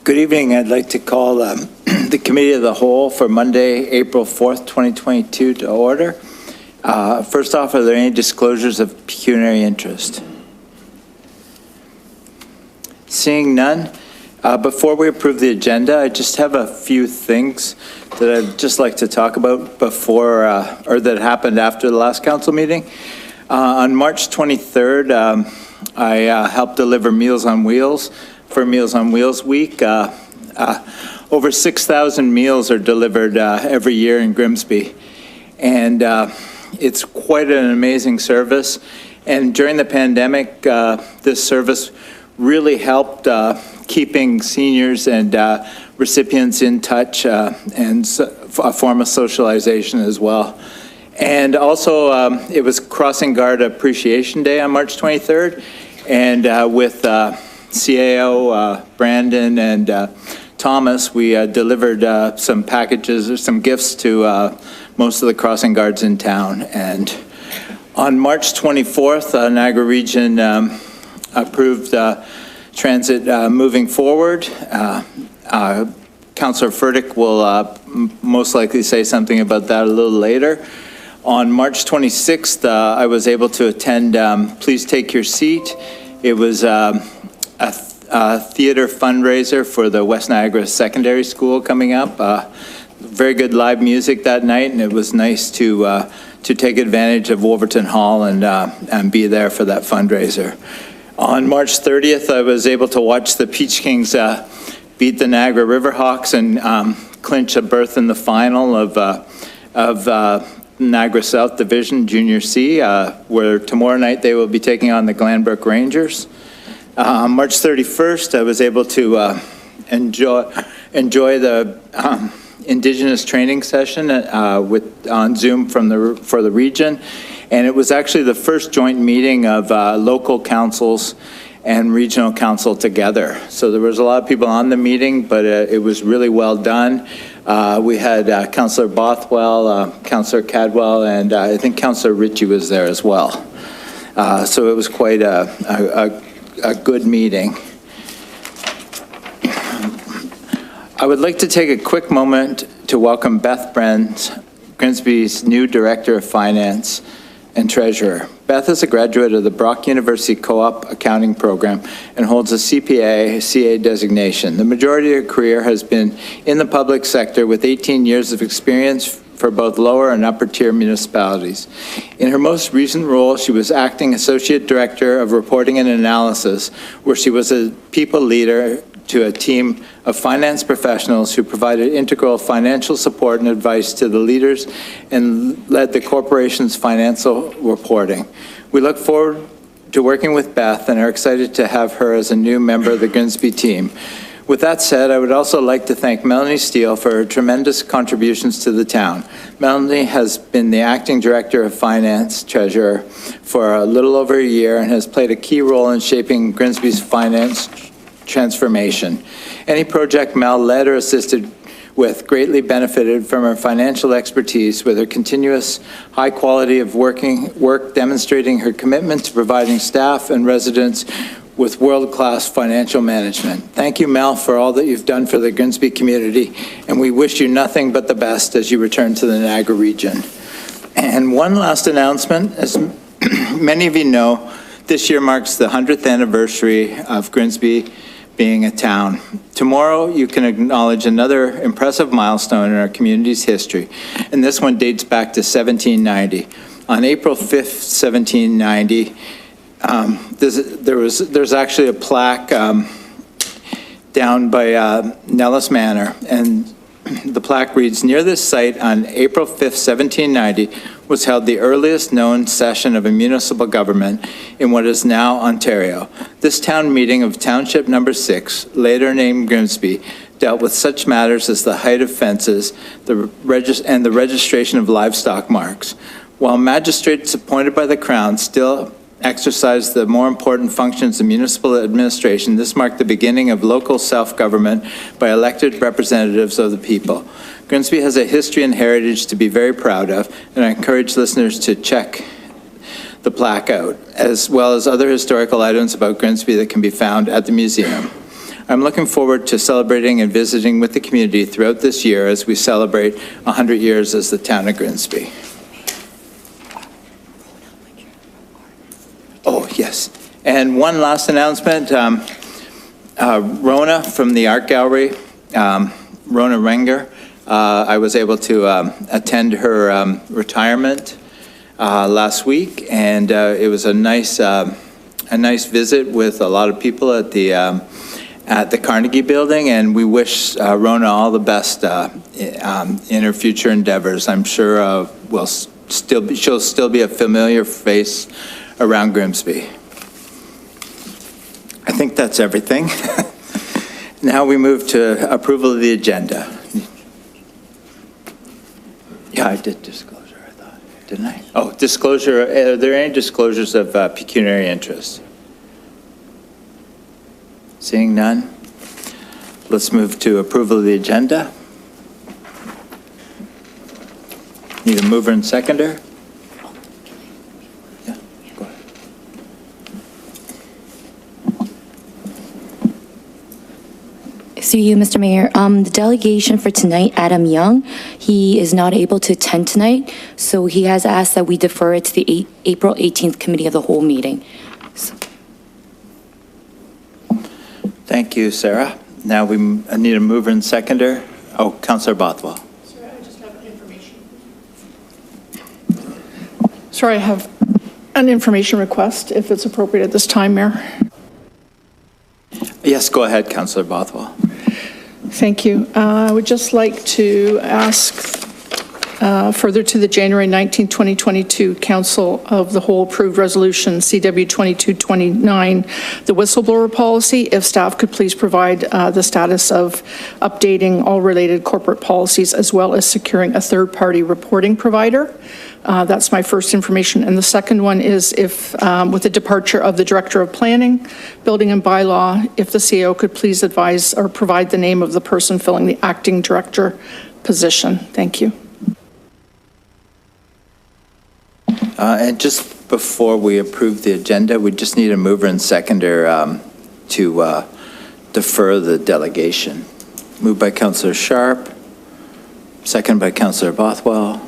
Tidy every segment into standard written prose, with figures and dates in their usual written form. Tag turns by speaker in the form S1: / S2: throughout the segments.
S1: Good evening. I'd like to call the Committee of the Whole for Monday, April 4th, 2022 to order. First off, are there any disclosures of pecuniary interest? Seeing none, before we approve the agenda, I just have a few things that I'd just like to talk about before, or that happened after the last council meeting. On March 23rd, I helped deliver Meals on Wheels for Meals on Wheels Week. Over 6,000 meals are delivered every year in Grimsby. And it's quite an amazing service. And during the pandemic, this service really helped keeping seniors and recipients in touch and a form of socialization as well. And also, it was Crossing Guard Appreciation Day on March 23rd. And with CAO, Brandon, and Thomas, we delivered some packages or some gifts to most of the crossing guards in town. And on March 24th, Niagara Region approved transit moving forward. Councillor Furtick will most likely say something about that a little later. On March 26th, I was able to attend Please Take Your Seat. It was a theater fundraiser for the West Niagara Secondary School coming up. Very good live music that night, and it was nice to take advantage of Wolverton Hall and be there for that fundraiser. On March 30th, I was able to watch the Peach Kings beat the Niagara Riverhawks and clinch a berth in the final of Niagara South Division Junior C, where tomorrow night they will be taking on the Glanbrook Rangers. March 31st, I was able to enjoy the Indigenous training session on Zoom for the region, and it was actually the first joint meeting of local councils and regional council together. So there was a lot of people on the meeting, but it was really well done. We had Councillor Bothwell, Councillor Cadwell, and I think Councillor Ritchie was there as well. So it was quite a good meeting. I would like to take a quick moment to welcome Beth Brent, Grimsby's new Director of Finance and Treasurer. Beth is a graduate of the Brock University Co-op Accounting Program and holds a CPA/CA designation. The majority of her career has been in the public sector with 18 years of experience for both lower and upper tier municipalities. In her most recent role, she was Acting Associate Director of Reporting and Analysis, where she was a people leader to a team of finance professionals who provided integral financial support and advice to the leaders and led the corporation's financial reporting. We look forward to working with Beth and are excited to have her as a new member of the Grimsby team. With that said, I would also like to thank Melanie Steele for her tremendous contributions to the town. Melanie has been the Acting Director of Finance Treasurer for a little over a year and has played a key role in shaping Grimsby's finance transformation. Any project Mel led or assisted with greatly benefited from her financial expertise, with her continuous high quality of work demonstrating her commitment to providing staff and residents with world-class financial management. Thank you, Mel, for all that you've done for the Grimsby community, and we wish you nothing but the best as you return to the Niagara region. And one last announcement, as many of you know, this year marks the 100th anniversary of Grimsby being a town. Tomorrow, you can acknowledge another impressive milestone in our community's history, and this one dates back to 1790. On April 5th, 1790, there's actually a plaque down by Nellis Manor, and the plaque reads, "Near this site on April 5th, 1790, was held the earliest known session of a municipal government in what is now Ontario. This town meeting of Township Number 6, later named Grimsby, dealt with such matters as the height of fences and the registration of livestock marks. While magistrates appointed by the Crown still exercised the more important functions of municipal administration, this marked the beginning of local self-government by elected representatives of the people. Grimsby has a history and heritage to be very proud of, and I encourage listeners to check the plaque out, as well as other historical items about Grimsby that can be found at the museum. I'm looking forward to celebrating and visiting with the community throughout this year as we celebrate 100 years as the town of Grimsby. Oh, yes. And one last announcement. Rona from the Art Gallery, Rona Renger, I was able to attend her retirement last week, and it was a nice visit with a lot of people at the Carnegie Building, and we wish Rona all the best in her future endeavors. I'm sure she'll still be a familiar face around Grimsby. I think that's everything. Now we move to approval of the agenda. Yeah, I did disclosure, I thought, didn't I? Oh, disclosure, are there any disclosures of pecuniary interest? Seeing none, let's move to approval of the agenda. Need a mover and seconder? Yeah, go ahead.
S2: Through you, Mr. Mayor, the delegation for tonight, Adam Young, he is not able to attend tonight, so he has asked that we defer it to the April 18th Committee of the Whole meeting. So.
S1: Thank you, Sarah. Now we need a mover and seconder. Oh, Councillor Bothwell.
S3: Sorry, I just have information. Sorry, I have an information request, if it's appropriate at this time, Mayor.
S1: Yes, go ahead, Councillor Bothwell.
S3: Thank you. I would just like to ask further to the January 19, 2022 Council of the Whole approved resolution CW 2229, the whistleblower policy, if staff could please provide the status of updating all related corporate policies as well as securing a third-party reporting provider. That's my first information. And the second one is if, with the departure of the Director of Planning, Building and Bylaw, if the CEO could please advise or provide the name of the person filling the acting director position. Thank you.
S1: And just before we approve the agenda, we just need a mover and seconder to defer the delegation. Moved by Councillor Sharp, second by Councillor Bothwell.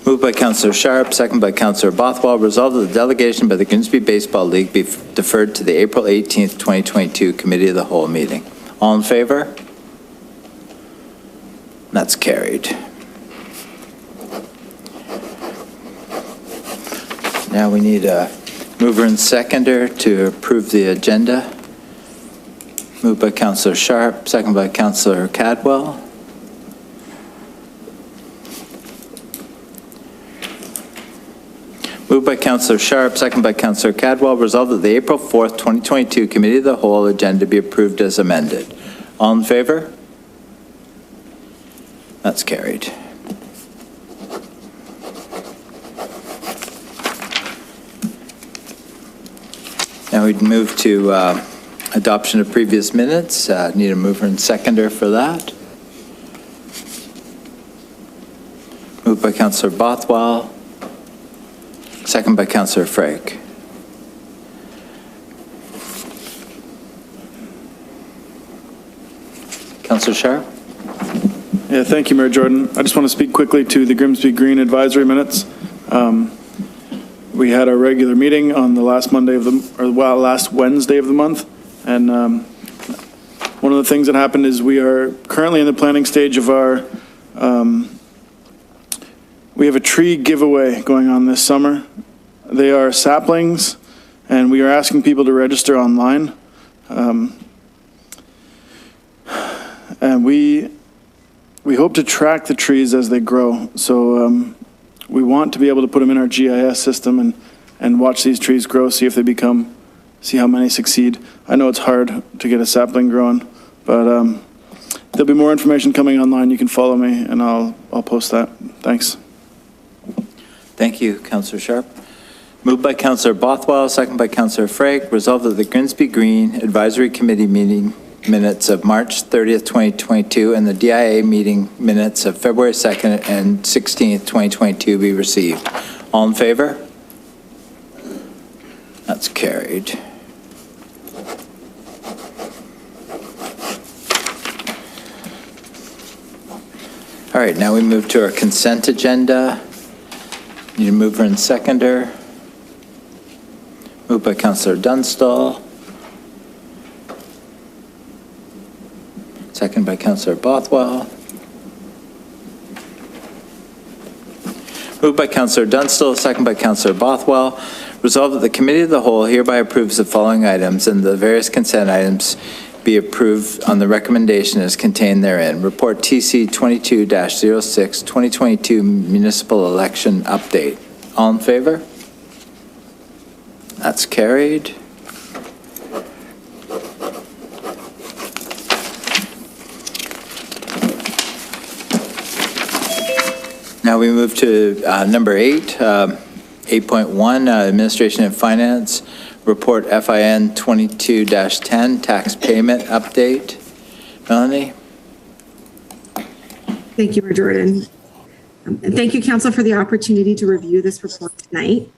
S1: Moved by Councillor Sharp, second by Councillor Bothwell. Resolved that the delegation by the Grimsby Baseball League be deferred to the April 18th, 2022 Committee of the Whole meeting. All in favor? That's carried. Now we need a mover and seconder to approve the agenda. Moved by Councillor Sharp, second by Councillor Cadwell. Moved by Councillor Sharp, second by Councillor Cadwell. Resolved that the April 4th, 2022 Committee of the Whole agenda be approved as amended. All in favor? That's carried. Now we'd move to adoption of previous minutes. Need a mover and seconder for that. Moved by Councillor Bothwell, second by Councillor Frake. Councillor Sharp?
S4: Yeah, thank you, Mayor Jordan. I just want to speak quickly to the Grimsby Green Advisory minutes. We had our regular meeting on the last last Wednesday of the month, and one of the things that happened is we are currently in the planning stage of our. We have a tree giveaway going on this summer. They are saplings, and we are asking people to register online. And we hope to track the trees as they grow. So we want to be able to put them in our GIS system and watch these trees grow, see how many succeed. I know it's hard to get a sapling growing, but there'll be more information coming online. You can follow me, and I'll post that. Thanks.
S1: Thank you, Councillor Sharp. Moved by Councillor Bothwell, second by Councillor Frake. Resolved that the Grimsby Green Advisory Committee meeting minutes of March 30th, 2022, and the DIA meeting minutes of February 2nd and 16th, 2022 be received. All in favor? That's carried. All right, now we move to our consent agenda. Need a mover and seconder. Moved by Councillor Dunstall. Second by Councillor Bothwell. Moved by Councillor Dunstall, second by Councillor Bothwell. Resolved that the Committee of the Whole hereby approves the following items and the various consent items be approved on the recommendation as contained therein. Report TC 22-06, 2022 municipal election update. All in favor? That's carried. Now we move to number 8, 8.1, Administration and Finance, Report FIN 22-10, Tax Payment Update. Melanie?
S5: Thank you, Jordan. And thank you, Council, for the opportunity to review this report tonight.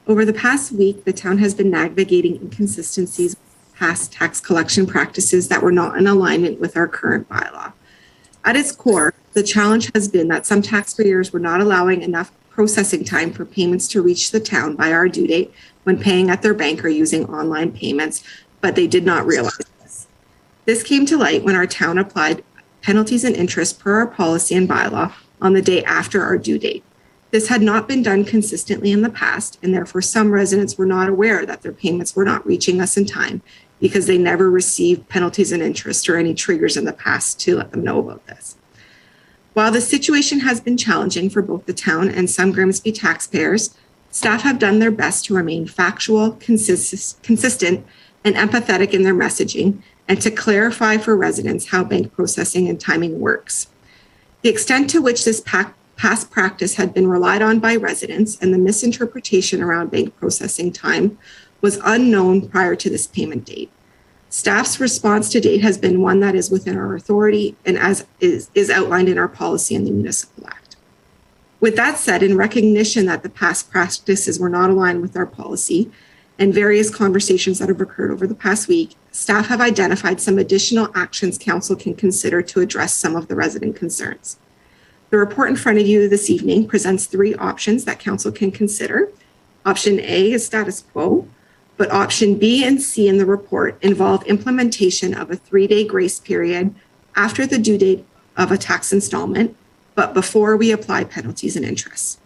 S5: Over the past week, the town has been navigating inconsistencies with past tax collection practices that were not in alignment with our current bylaw. At its core, the challenge has been that some taxpayers were not allowing enough processing time for payments to reach the town by our due date when paying at their bank or using online payments, but they did not realize this. This came to light when our town applied penalties and interest per our policy and bylaw on the day after our due date. This had not been done consistently in the past, and therefore some residents were not aware that their payments were not reaching us in time because they never received penalties and interest or any triggers in the past to let them know about this. While the situation has been challenging for both the town and some Grimsby taxpayers, staff have done their best to remain factual, consistent, and empathetic in their messaging, and to clarify for residents how bank processing and timing works. The extent to which this past practice had been relied on by residents and the misinterpretation around bank processing time was unknown prior to this payment date. Staff's response to date has been one that is within our authority and as is outlined in our policy and the Municipal Act. With that said, in recognition that the past practices were not aligned with our policy and various conversations that have occurred over the past week, staff have identified some additional actions Council can consider to address some of the resident concerns. The report in front of you this evening presents 3 options that Council can consider. Option A is status quo, but option B and C in the report involve implementation of a 3-day grace period after the due date of a tax installment, but before we apply penalties and interest.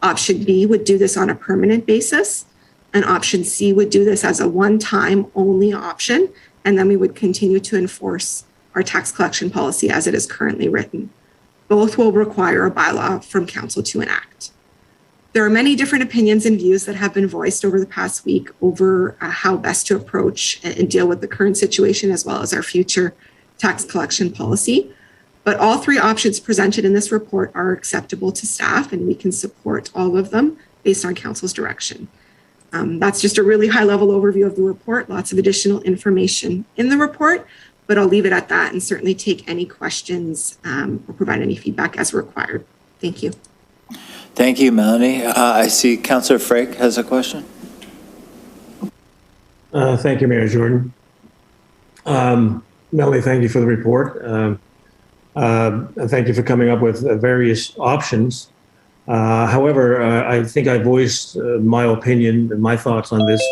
S5: Option B would do this on a permanent basis, and option C would do this as a one-time only option, and then we would continue to enforce our tax collection policy as it is currently written. Both will require a bylaw from Council to enact. There are many different opinions and views that have been voiced over the past week over how best to approach and deal with the current situation as well as our future tax collection policy. But all 3 options presented in this report are acceptable to staff, and we can support all of them based on Council's direction. That's just a really high-level overview of the report, lots of additional information in the report, but I'll leave it at that and certainly take any questions or provide any feedback as required. Thank you.
S1: Thank you, Melanie. I see Councillor Frake has a question.
S6: Thank you, Mayor Jordan. Melanie, thank you for the report. And thank you for coming up with various options. However, I think I voiced my opinion and my thoughts on this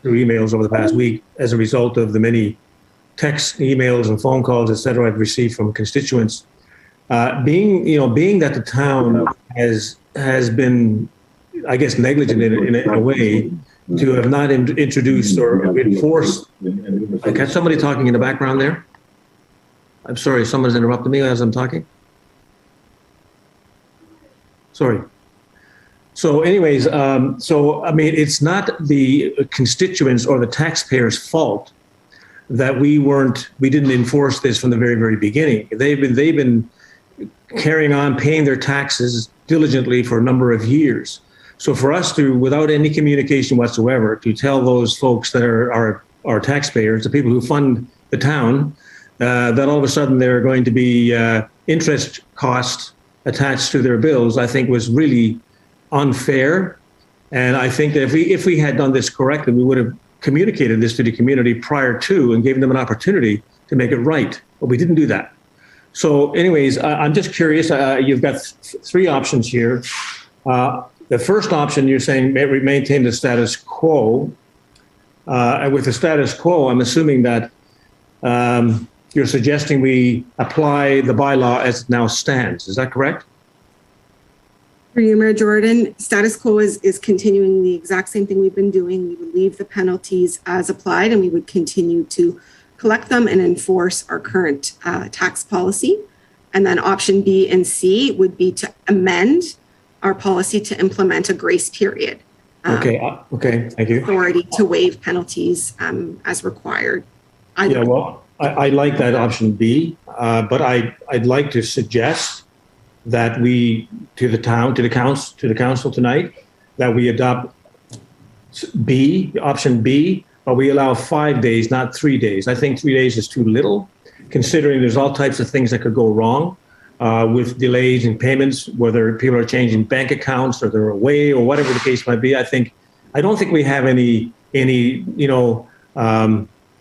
S6: through emails over the past week as a result of the many texts, emails, and phone calls, et cetera, I've received from constituents. Being that the town has been, I guess, negligent in a way to have not introduced or enforced. I got somebody talking in the background there. I'm sorry, someone's interrupted me as I'm talking. Sorry. So anyways, it's not the constituents or the taxpayers' fault that we didn't enforce this from the very, very beginning. They've been carrying on paying their taxes diligently for a number of years. So for us to, without any communication whatsoever, to tell those folks that are our taxpayers, the people who fund the town, that all of a sudden there are going to be interest costs attached to their bills, I think was really unfair And I think that if we had done this correctly, we would have communicated this to the community prior to and given them an opportunity to make it right. But we didn't do that. So anyways, I'm just curious. You've got three options here. The first option, you're saying maintain the status quo. And with the status quo, I'm assuming that you're suggesting we apply the bylaw as it now stands. Is that correct?
S5: For you, Mayor Jordan, status quo is continuing the exact same thing we've been doing. We would leave the penalties as applied, and we would continue to collect them and enforce our current tax policy. And then option B and C would be to amend our policy to implement a grace period.
S6: Okay, thank you.
S5: Authority to waive penalties as required.
S6: I like that option B, but I'd like to suggest that we, to the council tonight, that we adopt option B, but we allow 5 days, not 3 days. I think 3 days is too little, considering there's all types of things that could go wrong with delays in payments, whether people are changing bank accounts or they're away or whatever the case might be. I don't think we have any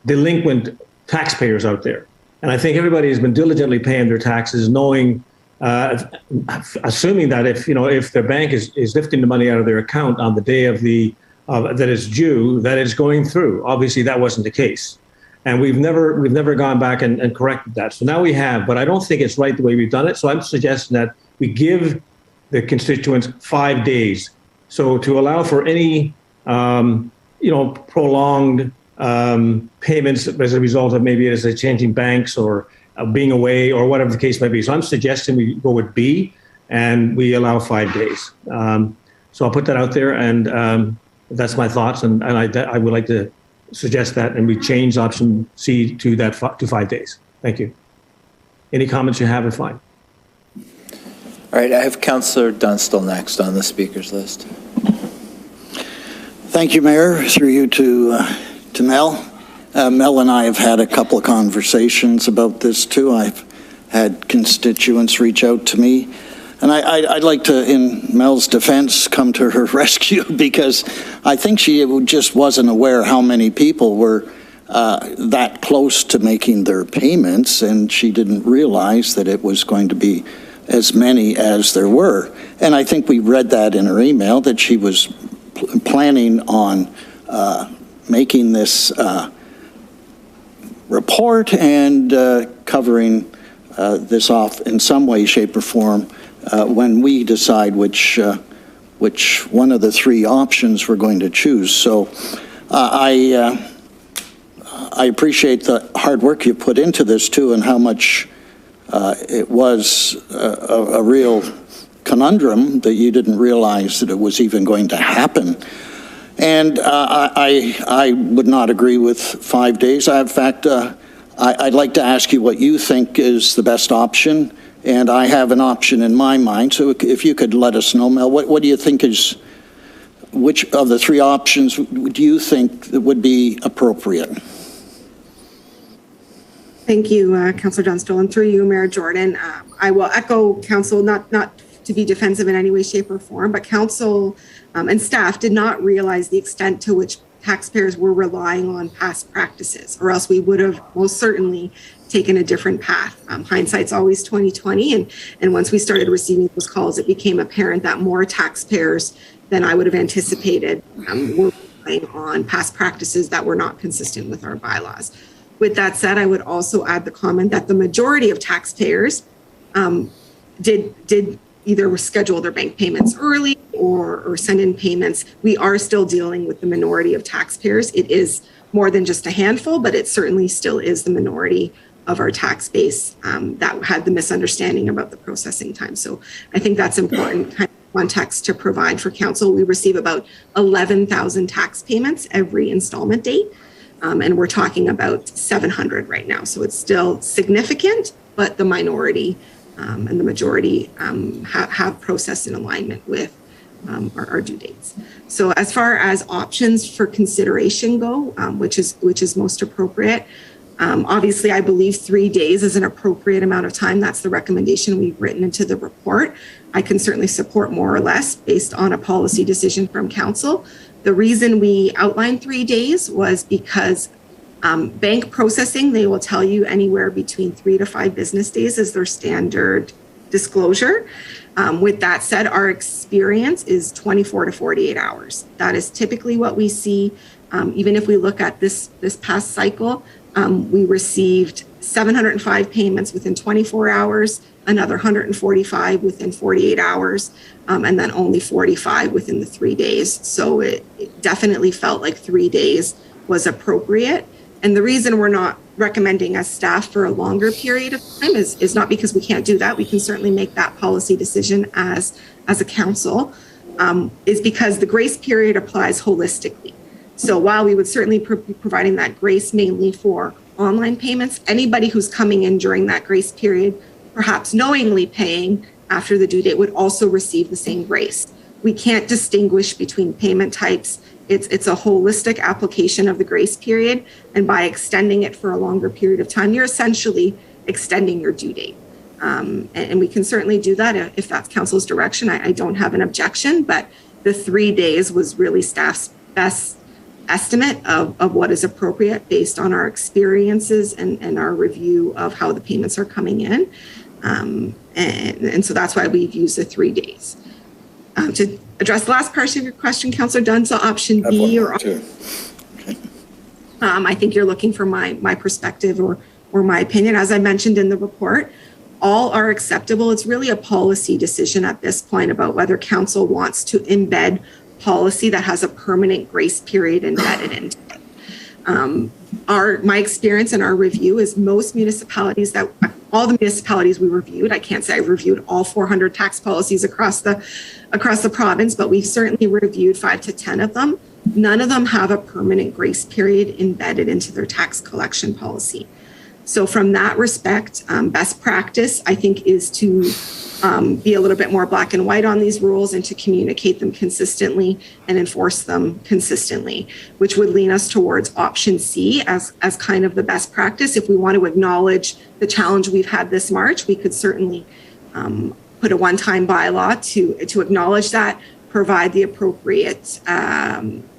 S6: delinquent taxpayers out there. And I think everybody has been diligently paying their taxes, knowing, assuming that if their bank is lifting the money out of their account on the day of that is due, that it's going through. Obviously, that wasn't the case, and we've never gone back and corrected that. So now we have, but I don't think it's right the way we've done it. So I'm suggesting that we give the constituents 5 days, so to allow for any prolonged payments as a result of maybe as a changing banks or being away or whatever the case may be. So I'm suggesting we go with B and we allow 5 days. So I'll put that out there, and that's my thoughts. And I would like to suggest that, and we change option C to that to 5 days. Thank you. Any comments you have are fine.
S1: All right, I have Councillor Dunstall next on the speakers list.
S7: Thank you, Mayor. Through you to Mel. Mel and I have had a couple of conversations about this too. I've had constituents reach out to me. And I'd like to, in Mel's defense, come to her rescue, because I think she just wasn't aware how many people were that close to making their payments, and she didn't realize that it was going to be as many as there were. And I think we read that in her email, that she was planning on making this report and covering this off in some way, shape, or form when we decide which one of the three options we're going to choose. So I appreciate the hard work you put into this too, and how much it was a real conundrum that you didn't realize that it was even going to happen. And I would not agree with 5 days. In fact, I'd like to ask you what you think is the best option. And I have an option in my mind. So if you could let us know, Mel, what do you think which of the three options do you think that would be appropriate?
S5: Thank you, Councillor Dunstall, and through you, Mayor Jordan. I will echo council, not to be defensive in any way, shape, or form, but council and staff did not realize the extent to which taxpayers were relying on past practices, or else we would have most certainly taken a different path. Hindsight's always 20/20, and once we started receiving those calls, it became apparent that more taxpayers than I would have anticipated were relying on past practices that were not consistent with our bylaws. With that said, I would also add the comment that the majority of taxpayers did either schedule their bank payments early or send in payments. We are still dealing with the minority of taxpayers. It is more than just a handful, but it certainly still is the minority of our tax base that had the misunderstanding about the processing time. So I think that's important kind of context to provide for council. We receive about 11,000 tax payments every installment date, and we're talking about 700 right now. So it's still significant, but the minority and the majority have processed in alignment with our due dates. So as far as options for consideration go, which is most appropriate, Obviously, I believe 3 days is an appropriate amount of time. That's the recommendation we've written into the report. I can certainly support more or less based on a policy decision from council. The reason we outlined 3 days was because bank processing, they will tell you anywhere between 3 to 5 business days is their standard disclosure. With that said, our experience is 24 to 48 hours. That is typically what we see. Even if we look at this past cycle, we received 705 payments within 24 hours, another 145 within 48 hours, and then only 45 within the 3 days. So it definitely felt like 3 days was appropriate. And the reason we're not recommending as staff for a longer period of time is not because we can't do that. We can certainly make that policy decision as a council, is because the grace period applies holistically. So while we would certainly be providing that grace mainly for online payments, anybody who's coming in during that grace period, perhaps knowingly paying after the due date, would also receive the same grace. We can't distinguish between payment types. It's a holistic application of the grace period. And by extending it for a longer period of time, you're essentially extending your due date. And we can certainly do that if that's council's direction. I don't have an objection, but the 3 days was really staff's best estimate of what is appropriate based on our experiences and our review of how the payments are coming in. And so that's why we've used the 3 days. To address the last part of your question, Councillor Dunn, so option B or
S7: Okay.
S5: I think you're looking for my perspective or my opinion. As I mentioned in the report, all are acceptable. It's really a policy decision at this point about whether council wants to embed policy that has a permanent grace period embedded into it. My experience and our review is most municipalities all the municipalities we reviewed, I can't say I've reviewed all 400 tax policies across the province, but we've certainly reviewed 5 to 10 of them. None of them have a permanent grace period embedded into their tax collection policy. So from that respect, best practice, I think, is to be a little bit more black and white on these rules and to communicate them consistently and enforce them consistently, which would lean us towards option C as kind of the best practice. If we want to acknowledge the challenge we've had this March, we could certainly put a one-time bylaw to acknowledge that, provide the appropriate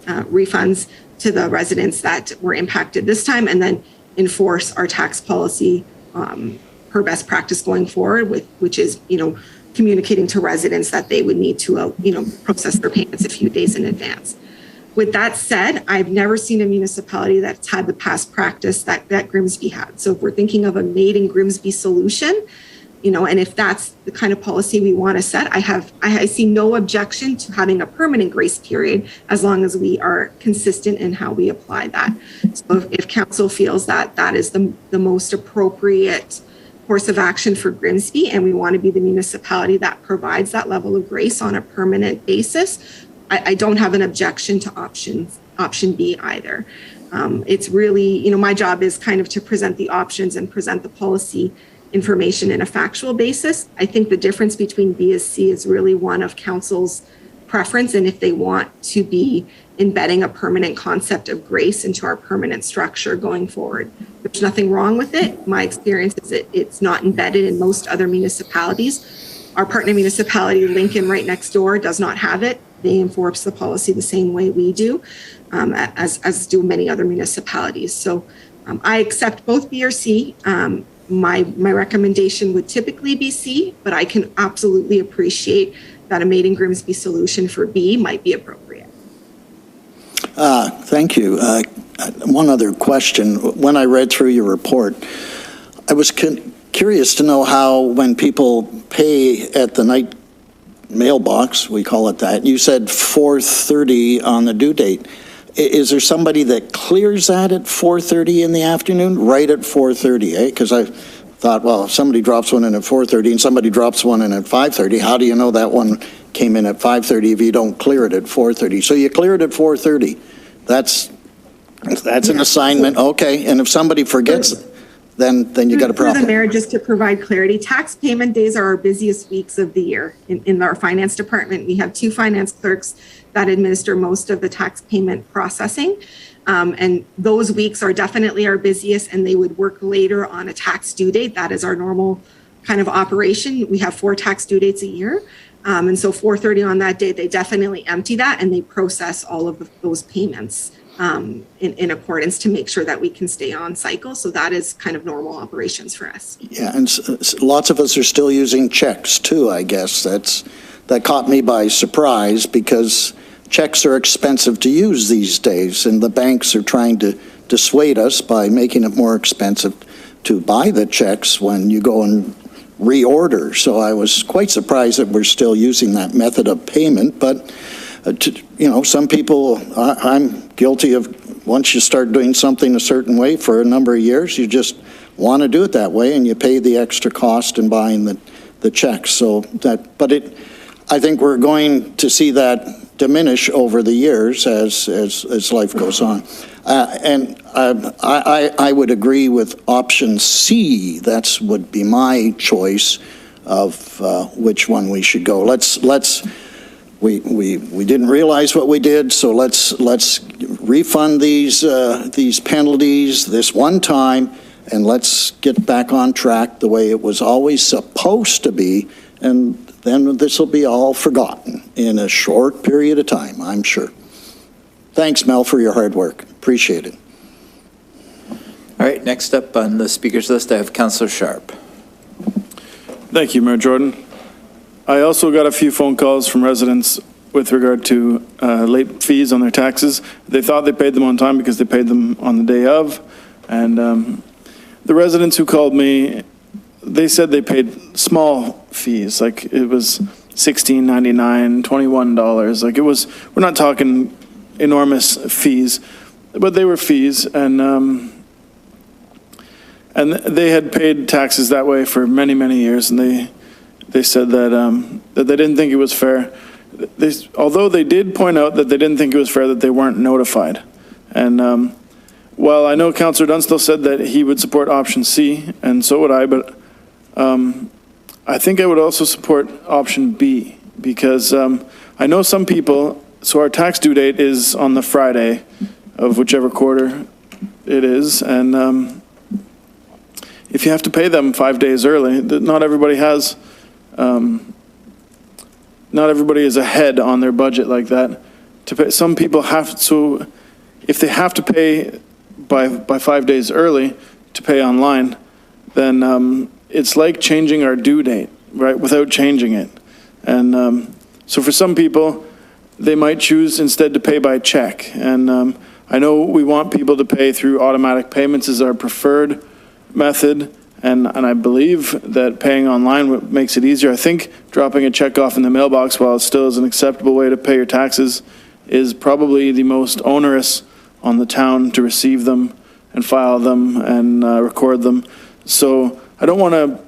S5: refunds to the residents that were impacted this time, and then enforce our tax policy per best practice going forward, which is, communicating to residents that they would need to, process their payments a few days in advance. With that said, I've never seen a municipality that's had the past practice that Grimsby had. So if we're thinking of a made in Grimsby solution, and if that's the kind of policy we want to set, I see no objection to having a permanent grace period as long as we are consistent in how we apply that. So if council feels that that is the most appropriate course of action for Grimsby, and we want to be the municipality that provides that level of grace on a permanent basis, I don't have an objection to option B either. It's really, my job is kind of to present the options and present the policy information in a factual basis. I think the difference between B and C is really one of council's preference, and if they want to be embedding a permanent concept of grace into our permanent structure going forward. There's nothing wrong with it. My experience is that it's not embedded in most other municipalities. Our partner municipality, Lincoln, right next door, does not have it. They enforce the policy the same way we do, as do many other municipalities. So I accept both B or C. My recommendation would typically be C, but I can absolutely appreciate that a made in Grimsby solution for B might be appropriate.
S7: Thank you. One other question. When I read through your report, I was curious to know how, when people pay at the night mailbox, we call it that, you said 4:30 on the due date. Is there somebody that clears that at 4:30 in the afternoon, right at 4:30, eh? Because I thought, well, if somebody drops one in at 4:30 and somebody drops one in at 5:30, how do you know that one came in at 5:30 if you don't clear it at 4:30? So you clear it at 4:30. That's an assignment, okay. And if somebody forgets, then you got a problem.
S5: Through the mayor, just to provide clarity, tax payment days are our busiest weeks of the year. In our finance department, we have 2 finance clerks that administer most of the tax payment processing. And those weeks are definitely our busiest, and they would work later on a tax due date. That is our normal kind of operation. We have 4 tax due dates a year. And so 4:30 on that day, they definitely empty that and they process all of those payments in accordance to make sure that we can stay on cycle. So that is kind of normal operations for us.
S7: Yeah, and lots of us are still using checks too, I guess. That caught me by surprise because checks are expensive to use these days, and the banks are trying to dissuade us by making it more expensive to buy the checks when you go and reorder. So I was quite surprised that we're still using that method of payment, but some people, I'm guilty of, once you start doing something a certain way for a number of years, you just want to do it that way, and you pay the extra cost in buying the checks. So I think we're going to see that diminish over the years as life goes on. And I would agree with option C. That would be my choice of which one we should go. We didn't realize what we did, so let's refund these penalties this one time, and let's get back on track the way it was always supposed to be, and then this will be all forgotten in a short period of time, I'm sure. Thanks, Mel, for your hard work. Appreciate it.
S1: All right, next up on the speakers list, I have Councillor Sharp.
S4: Thank you, Mayor Jordan. I also got a few phone calls from residents with regard to late fees on their taxes. They thought they paid them on time because they paid them on the day of. And the residents who called me, they said they paid small fees, like it was $16.99, $21. Like we're not talking enormous fees, but they were fees. And they had paid taxes that way for many, many years, and they said that they didn't think it was fair. Although they did point out that they didn't think it was fair that they weren't notified. And while I know Councillor Dunstall said that he would support option C, and so would I, but I think I would also support option B, because I know some people, so our tax due date is on the Friday of whichever quarter it is, and if you have to pay them 5 days early, not everybody has... not everybody is ahead on their budget like that. To pay, some people have, so if they have to pay by 5 days early to pay online, then it's like changing our due date, right, without changing it. And so for some people, they might choose instead to pay by check. And I know we want people to pay through automatic payments as our preferred method. And I believe that paying online makes it easier. I think dropping a check off in the mailbox, while it still is an acceptable way to pay your taxes, is probably the most onerous on the town to receive them and file them and record them. So I don't want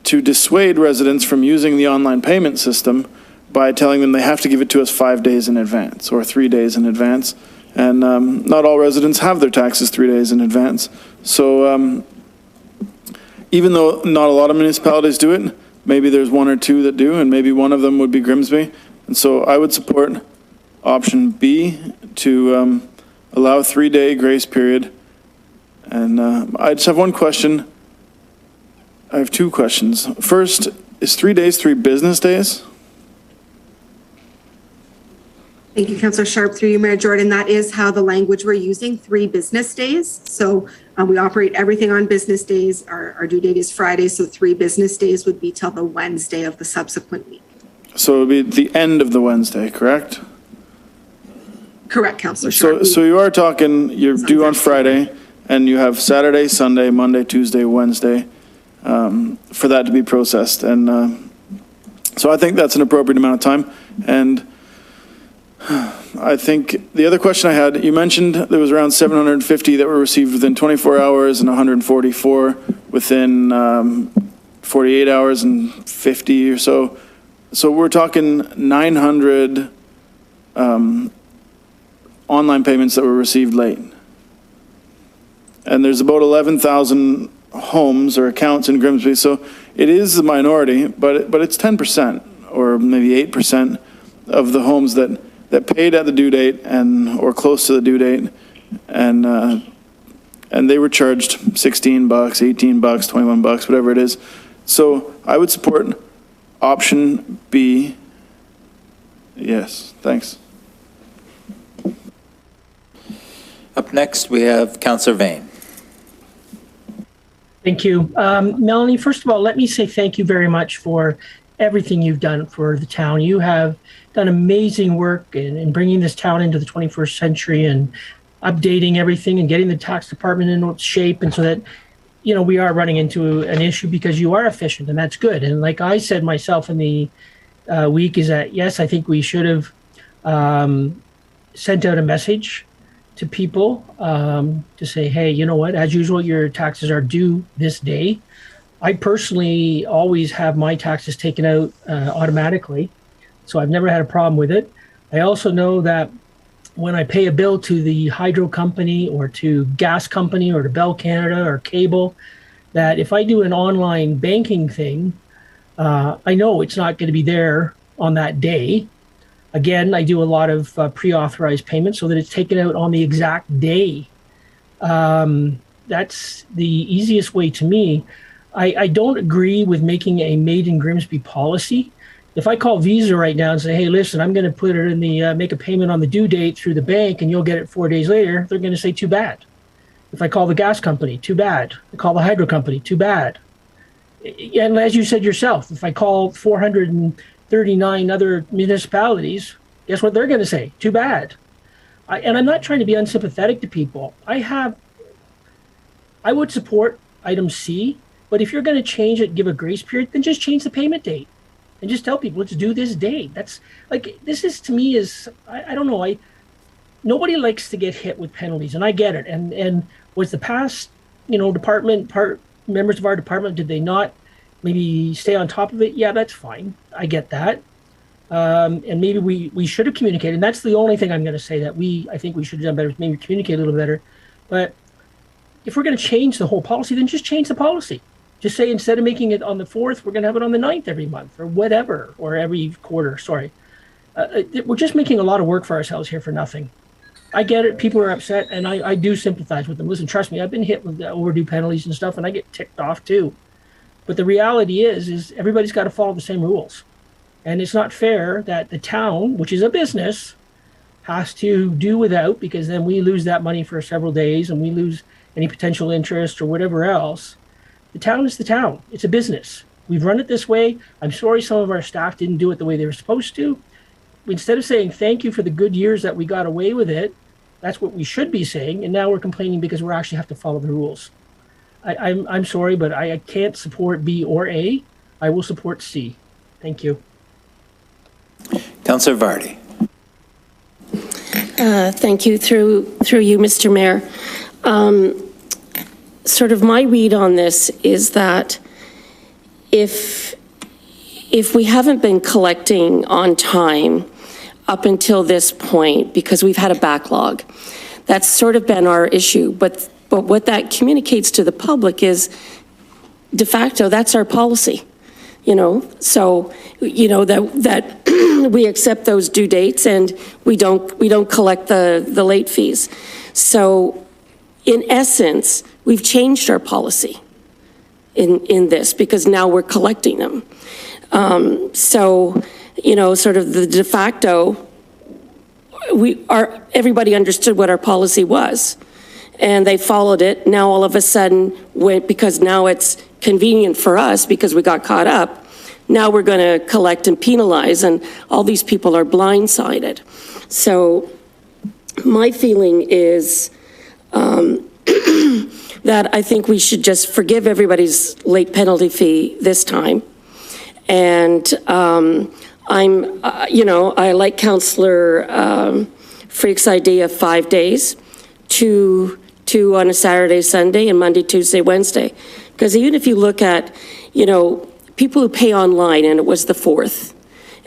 S4: to dissuade residents from using the online payment system by telling them they have to give it to us 5 days in advance or 3 days in advance. And not all residents have their taxes 3 days in advance. So even though not a lot of municipalities do it, maybe there's 1 or 2 that do, and maybe one of them would be Grimsby. And so I would support option B to allow a 3-day grace period. And I just have one question. I have 2 questions. First, is 3 days 3 business days?
S5: Thank you, Councillor Sharp. Through you, Mayor Jordan. That is how the language we're using, 3 business days. So we operate everything on business days. Our due date is Friday, so 3 business days would be till the Wednesday of the subsequent week.
S4: So it would be the end of the Wednesday, correct?
S5: Correct, Councillor Sharp.
S4: So you are talking, you're due on Friday, and you have Saturday, Sunday, Monday, Tuesday, Wednesday for that to be processed. And so I think that's an appropriate amount of time. And I think the other question I had, you mentioned there was around 750 that were received within 24 hours and 144 within 48 hours and 50 or so. So we're talking 900 online payments that were received late. And there's about 11,000 homes or accounts in Grimsby. So it is a minority, but it's 10% or maybe 8% of the homes that that paid at the due date or close to the due date, and they were charged $16, $18, $21, whatever it is. So I would support option B. Yes, thanks.
S1: Up next, we have Councillor Vane.
S8: Thank you. Melanie, first of all, let me say thank you very much for everything you've done for the town. You have done amazing work in bringing this town into the 21st century and updating everything and getting the tax department in shape, and so that, you know, we are running into an issue because you are efficient, and that's good. And like I said myself in the week, is that, yes, I think we should have sent out a message to people to say, hey, you know what, as usual, your taxes are due this day. I personally always have my taxes taken out automatically, so I've never had a problem with it. I also know that when I pay a bill to the hydro company or to gas company or to Bell Canada or cable, that if I do an online banking thing, I know it's not going to be there on that day. Again, I do a lot of pre-authorized payments so that it's taken out on the exact day. That's the easiest way to me. I don't agree with making a made in Grimsby policy. If I call Visa right now and say, hey, listen, I'm going to put it in the, make a payment on the due date through the bank and you'll get it 4 days later, they're going to say, too bad. If I call the gas company, too bad. I call the hydro company, too bad. And as you said yourself, if I call 439 other municipalities, guess what they're going to say? Too bad. And I'm not trying to be unsympathetic to people. I would support item C, but if you're going to change it, give a grace period, then just change the payment date and just tell people, let's do this date. That's like, this is, to me, is, I don't know. Nobody likes to get hit with penalties, and I get it. And was the past, you know, members of our department, did they not maybe stay on top of it? Yeah, that's fine. I get that. And maybe we should have communicated. And that's the only thing I'm going to say that I think we should have done better, maybe communicate a little better. But if we're going to change the whole policy, then just change the policy. Just say, instead of making it on the 4th, we're going to have it on the 9th every month or whatever, or every quarter, sorry. We're just making a lot of work for ourselves here for nothing. I get it. People are upset, and I do sympathize with them. Listen, trust me, I've been hit with overdue penalties and stuff, and I get ticked off too. But the reality is everybody's got to follow the same rules. And it's not fair that the town, which is a business, has to do without, because then we lose that money for several days and we lose any potential interest or whatever else. The town is the town. It's a business. We've run it this way. I'm sorry some of our staff didn't do it the way they were supposed to. Instead of saying thank you for the good years that we got away with it, that's what we should be saying. And now we're complaining because we actually have to follow the rules. I'm sorry, but I can't support B or A. I will support C. Thank you.
S1: Councillor Vardy.
S9: Thank you. Through you, Mr. Mayor. Sort of my read on this is that if we haven't been collecting on time up until this point, because we've had a backlog, that's sort of been our issue. But what that communicates to the public is, de facto, that's our policy. You know, so, you know, that we accept those due dates and we don't collect the late fees. So in essence, we've changed our policy in this, because now we're collecting them. So, you know, sort of the de facto, everybody understood what our policy was and they followed it. Now all of a sudden, because now it's convenient for us because we got caught up, now we're going to collect and penalize, and all these people are blindsided. So my feeling is that I think we should just forgive everybody's late penalty fee this time. And you know, I like Councillor Freak's idea of 5 days, two on a Saturday, Sunday, and Monday, Tuesday, Wednesday. Because even if you look at, you know, people who pay online, and it was the 4th,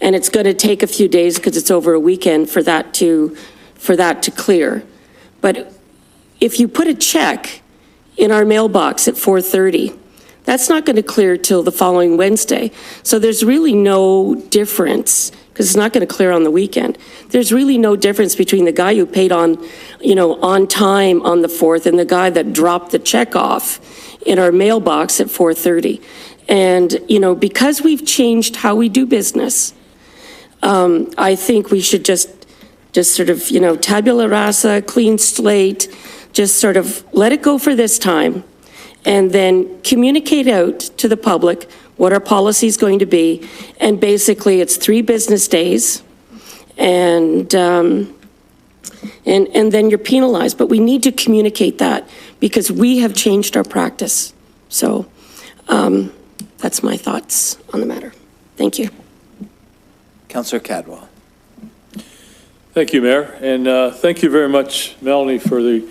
S9: and it's going to take a few days because it's over a weekend for that to clear. But if you put a check in our mailbox at 4:30, that's not going to clear till the following Wednesday. So there's really no difference because it's not going to clear on the weekend. There's really no difference between the guy who paid on time on the 4th and the guy that dropped the check off in our mailbox at 4:30. And, because we've changed how we do business, I think we should just sort of, tabula rasa, clean slate, just sort of let it go for this time, and then communicate out to the public what our policy is going to be. And basically, it's 3 business days, and then you're penalized. But we need to communicate that because we have changed our practice. So that's my thoughts on the matter. Thank you.
S1: Councillor Cadwell.
S10: Thank you, Mayor, and thank you very much, Melanie, for the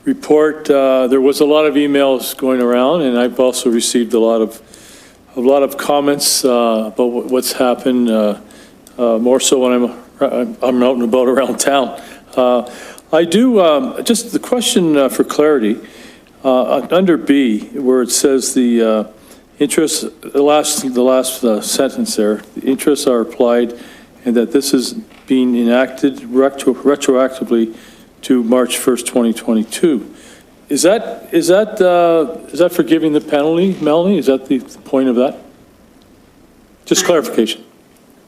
S10: report. There was a lot of emails going around, and I've also received a lot of comments about what's happened. More so when I'm out and about around town. I do just the question for clarity under B, where it says the interest, the last sentence there, the interests are applied, and that this is being enacted retroactively to March 1st, 2022. Is that forgiving the penalty, Melanie? Is that the point of that? Just clarification.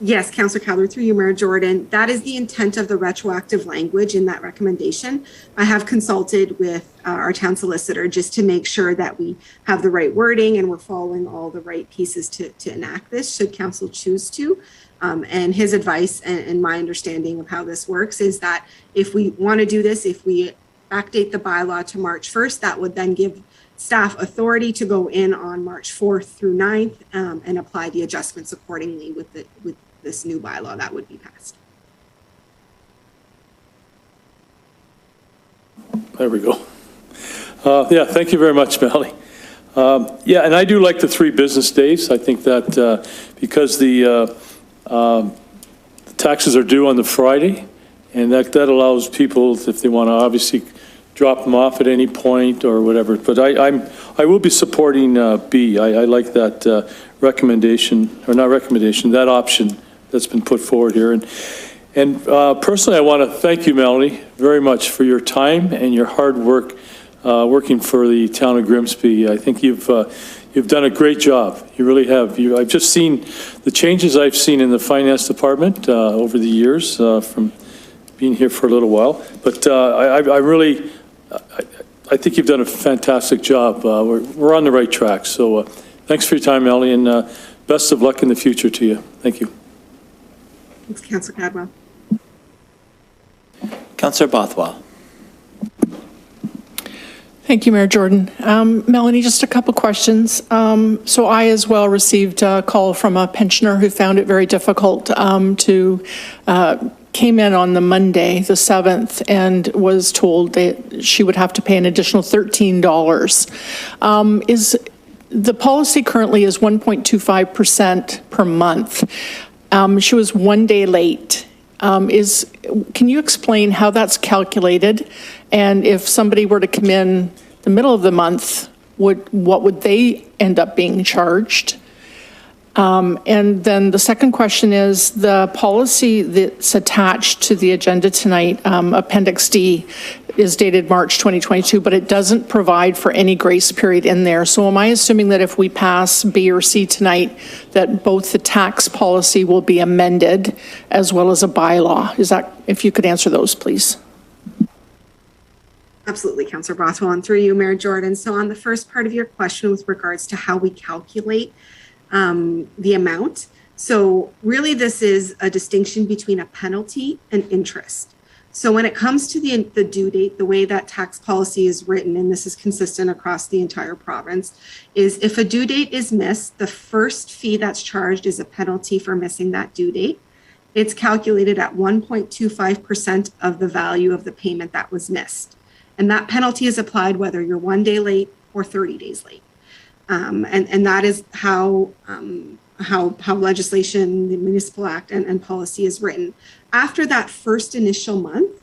S5: Yes, Councillor Calder, through you, Mayor Jordan. That is the intent of the retroactive language in that recommendation. I have consulted with our town solicitor just to make sure that we have the right wording and we're following all the right pieces to enact this, should council choose to. And his advice and my understanding of how this works is that if we want to do this, if we backdate the bylaw to March 1st, that would then give staff authority to go in on March 4th through 9th and apply the adjustments accordingly with this new bylaw that would be passed.
S10: There we go. Yeah, thank you very much, Melanie. Yeah, and I do like the 3 business days. I think that because the taxes are due on the Friday, and that allows people, if they want to obviously drop them off at any point or whatever. But I will be supporting B. I like that recommendation, or not recommendation, that option that's been put forward here. And personally, I want to thank you, Melanie, very much for your time and your hard work working for the town of Grimsby. I think you've done a great job. You really have. I've just seen the changes I've seen in the finance department over the years from being here for a little while. But I think you've done a fantastic job. We're on the right track. So thanks for your time, Melanie, and best of luck in the future to you. Thank you.
S5: Thanks, Councillor Cadwell.
S1: Councillor Bothwell.
S3: Thank you, Mayor Jordan. Melanie, just a couple questions. So I as well received a call from a pensioner who found it very difficult came in on the Monday, the 7th, and was told that she would have to pay an additional $13. The policy currently is 1.25% per month. She was 1 day late. Can you explain how that's calculated? And if somebody were to come in the middle of the month, what would they end up being charged? And then the second question is the policy that's attached to the agenda tonight, Appendix D, is dated March 2022, but it doesn't provide for any grace period in there. So am I assuming that if we pass B or C tonight, that both the tax policy will be amended as well as a bylaw? Is that, if you could answer those, please.
S5: Absolutely, Councillor Bothwell, and through you, Mayor Jordan. So on the first part of your question with regards to how we calculate the amount. So really this is a distinction between a penalty and interest. So when it comes to the due date, the way that tax policy is written, and this is consistent across the entire province, is if a due date is missed, the first fee that's charged is a penalty for missing that due date. It's calculated at 1.25% of the value of the payment that was missed. And that penalty is applied whether you're 1 day late or 30 days late. And that is how legislation, the Municipal Act and policy is written. After that first initial month,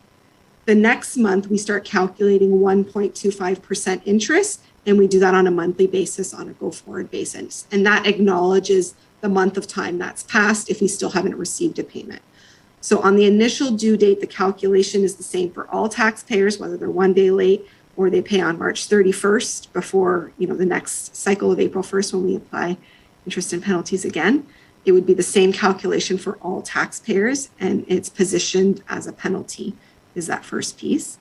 S5: the next month we start calculating 1.25% interest, and we do that on a monthly basis, on a go-forward basis. And that acknowledges the month of time that's passed if we still haven't received a payment. So on the initial due date, the calculation is the same for all taxpayers, whether they're 1 day late or they pay on March 31st before, the next cycle of April 1st when we apply interest and penalties again. It would be the same calculation for all taxpayers, and it's positioned as a penalty, is that first piece.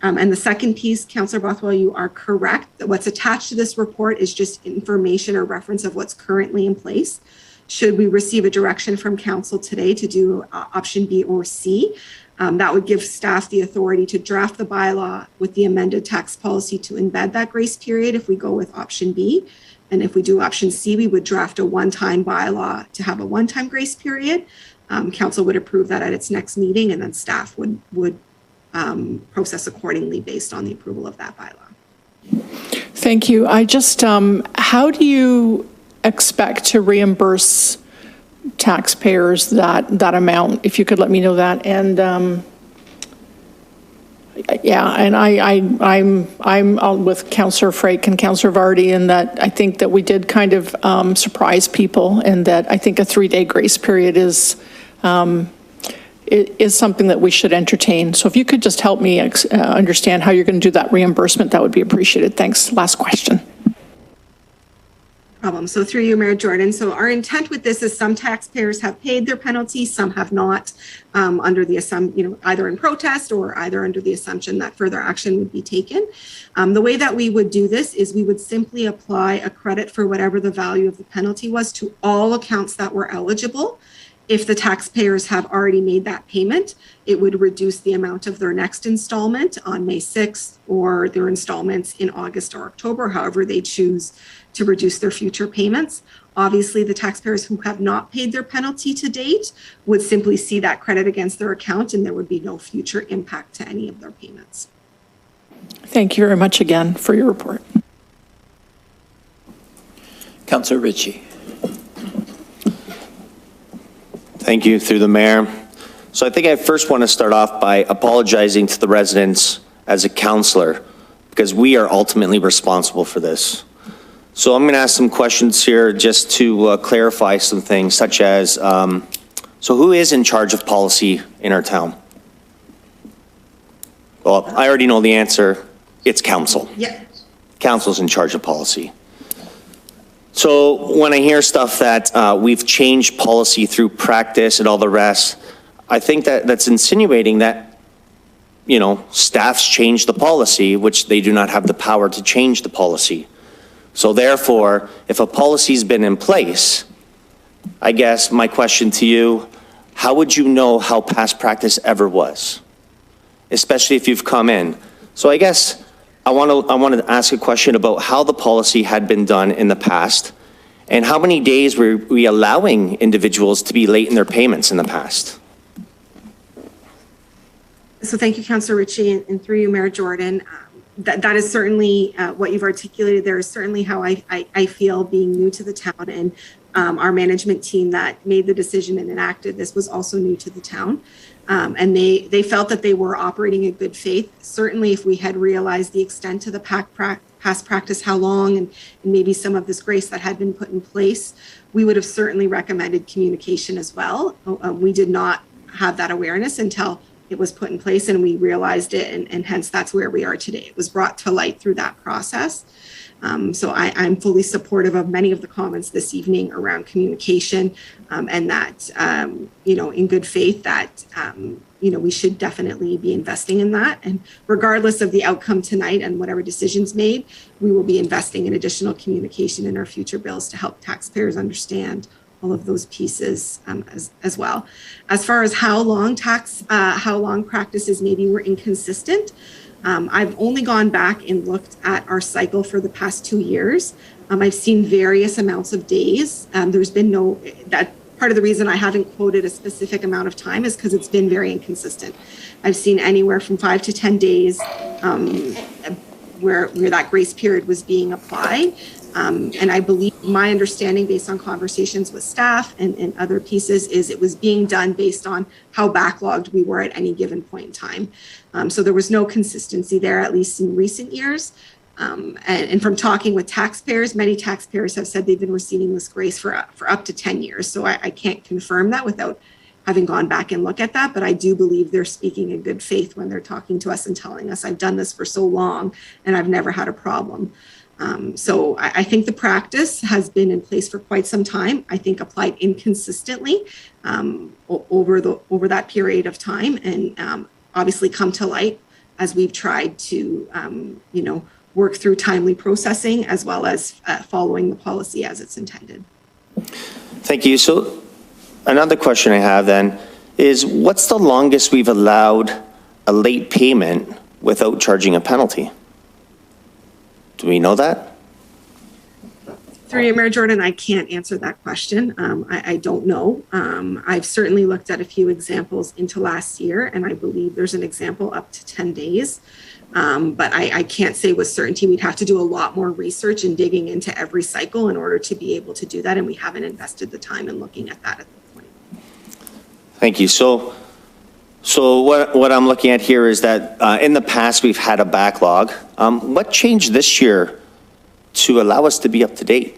S5: And the second piece, Councillor Bothwell, you are correct that what's attached to this report is just information or reference of what's currently in place. Should we receive a direction from council today to do option B or C, that would give staff the authority to draft the bylaw with the amended tax policy to embed that grace period if we go with option B. And if we do option C, we would draft a one-time bylaw to have a one-time grace period. Council would approve that at its next meeting, and then staff would process accordingly based on the approval of that bylaw.
S3: Thank you. I just, how do you expect to reimburse taxpayers that amount? If you could let me know that. And I'm with Councillor Frake and Councillor Vardy in that I think that we did kind of surprise people, and that I think a 3-day grace period is something that we should entertain. So if you could just help me understand how you're going to do that reimbursement, that would be appreciated. Thanks. Last question.
S5: Problem. So through you, Mayor Jordan. So our intent with this is some taxpayers have paid their penalty, some have not, under the assumption, either in protest or either under the assumption that further action would be taken. The way that we would do this is we would simply apply a credit for whatever the value of the penalty was to all accounts that were eligible. If the taxpayers have already made that payment, it would reduce the amount of their next installment on May 6th or their installments in August or October, however they choose to reduce their future payments. Obviously, the taxpayers who have not paid their penalty to date would simply see that credit against their account, and there would be no future impact to any of their payments.
S3: Thank you very much again for your report.
S1: Councillor Ritchie.
S11: Thank you, through the mayor. So I think I first want to start off by apologizing to the residents as a councillor, because we are ultimately responsible for this. So I'm going to ask some questions here just to clarify some things, such as, so who is in charge of policy in our town? Well, I already know the answer. It's council.
S5: Yeah.
S11: Council's in charge of policy. So when I hear stuff that we've changed policy through practice and all the rest, I think that's insinuating that, staff's changed the policy, which they do not have the power to change the policy. So therefore, if a policy's been in place, I guess my question to you, how would you know how past practice ever was? Especially if you've come in. So I guess I want to ask a question about how the policy had been done in the past, and how many days were we allowing individuals to be late in their payments in the past?
S5: So thank you, Councillor Ritchie, and through you, Mayor Jordan. That is certainly what you've articulated there is certainly how I feel being new to the town, and our management team that made the decision and enacted this was also new to the town. And they felt that they were operating in good faith. Certainly if we had realized the extent to the past practice, how long, and maybe some of this grace that had been put in place, we would have certainly recommended communication as well. We did not have that awareness until it was put in place and we realized it, and hence that's where we are today. It was brought to light through that process. So I'm fully supportive of many of the comments this evening around communication, and that, in good faith that, we should definitely be investing in that. And regardless of the outcome tonight and whatever decisions made, we will be investing in additional communication in our future bills to help taxpayers understand all of those pieces as well. As far as how long practices maybe were inconsistent, I've only gone back and looked at our cycle for the past 2 years. I've seen various amounts of days. There's been that part of the reason I haven't quoted a specific amount of time is because it's been very inconsistent. I've seen anywhere from 5 to 10 days where that grace period was being applied. And I believe my understanding based on conversations with staff and other pieces is it was being done based on how backlogged we were at any given point in time. So there was no consistency there, at least in recent years. And from talking with taxpayers, many taxpayers have said they've been receiving this grace for up to 10 years. So I can't confirm that without having gone back and look at that, but I do believe they're speaking in good faith when they're talking to us and telling us, I've done this for so long and I've never had a problem. So I think the practice has been in place for quite some time. I think applied inconsistently over that period of time, and obviously come to light as we've tried to work through timely processing as well as following the policy as it's intended.
S11: Thank you. So another question I have then is, what's the longest we've allowed a late payment without charging a penalty? Do we know that?
S5: Through you, Mayor Jordan, I can't answer that question. I don't know. I've certainly looked at a few examples into last year, and I believe there's an example up to 10 days. But I can't say with certainty. We'd have to do a lot more research and digging into every cycle in order to be able to do that, and we haven't invested the time in looking at that at this point.
S11: Thank you. So what I'm looking at here is that in the past we've had a backlog. What changed this year to allow us to be up to date?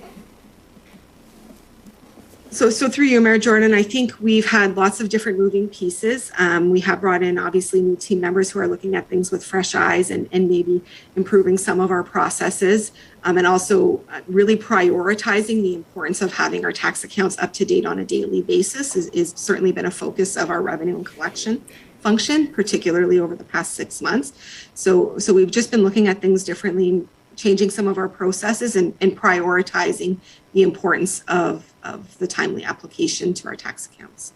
S5: So through you, Mayor Jordan, I think we've had lots of different moving pieces. We have brought in obviously new team members who are looking at things with fresh eyes and maybe improving some of our processes, and also really prioritizing the importance of having our tax accounts up to date on a daily basis is certainly been a focus of our revenue and collection function, particularly over the past 6 months. So we've just been looking at things differently, changing some of our processes and prioritizing the importance of the timely application to our tax accounts.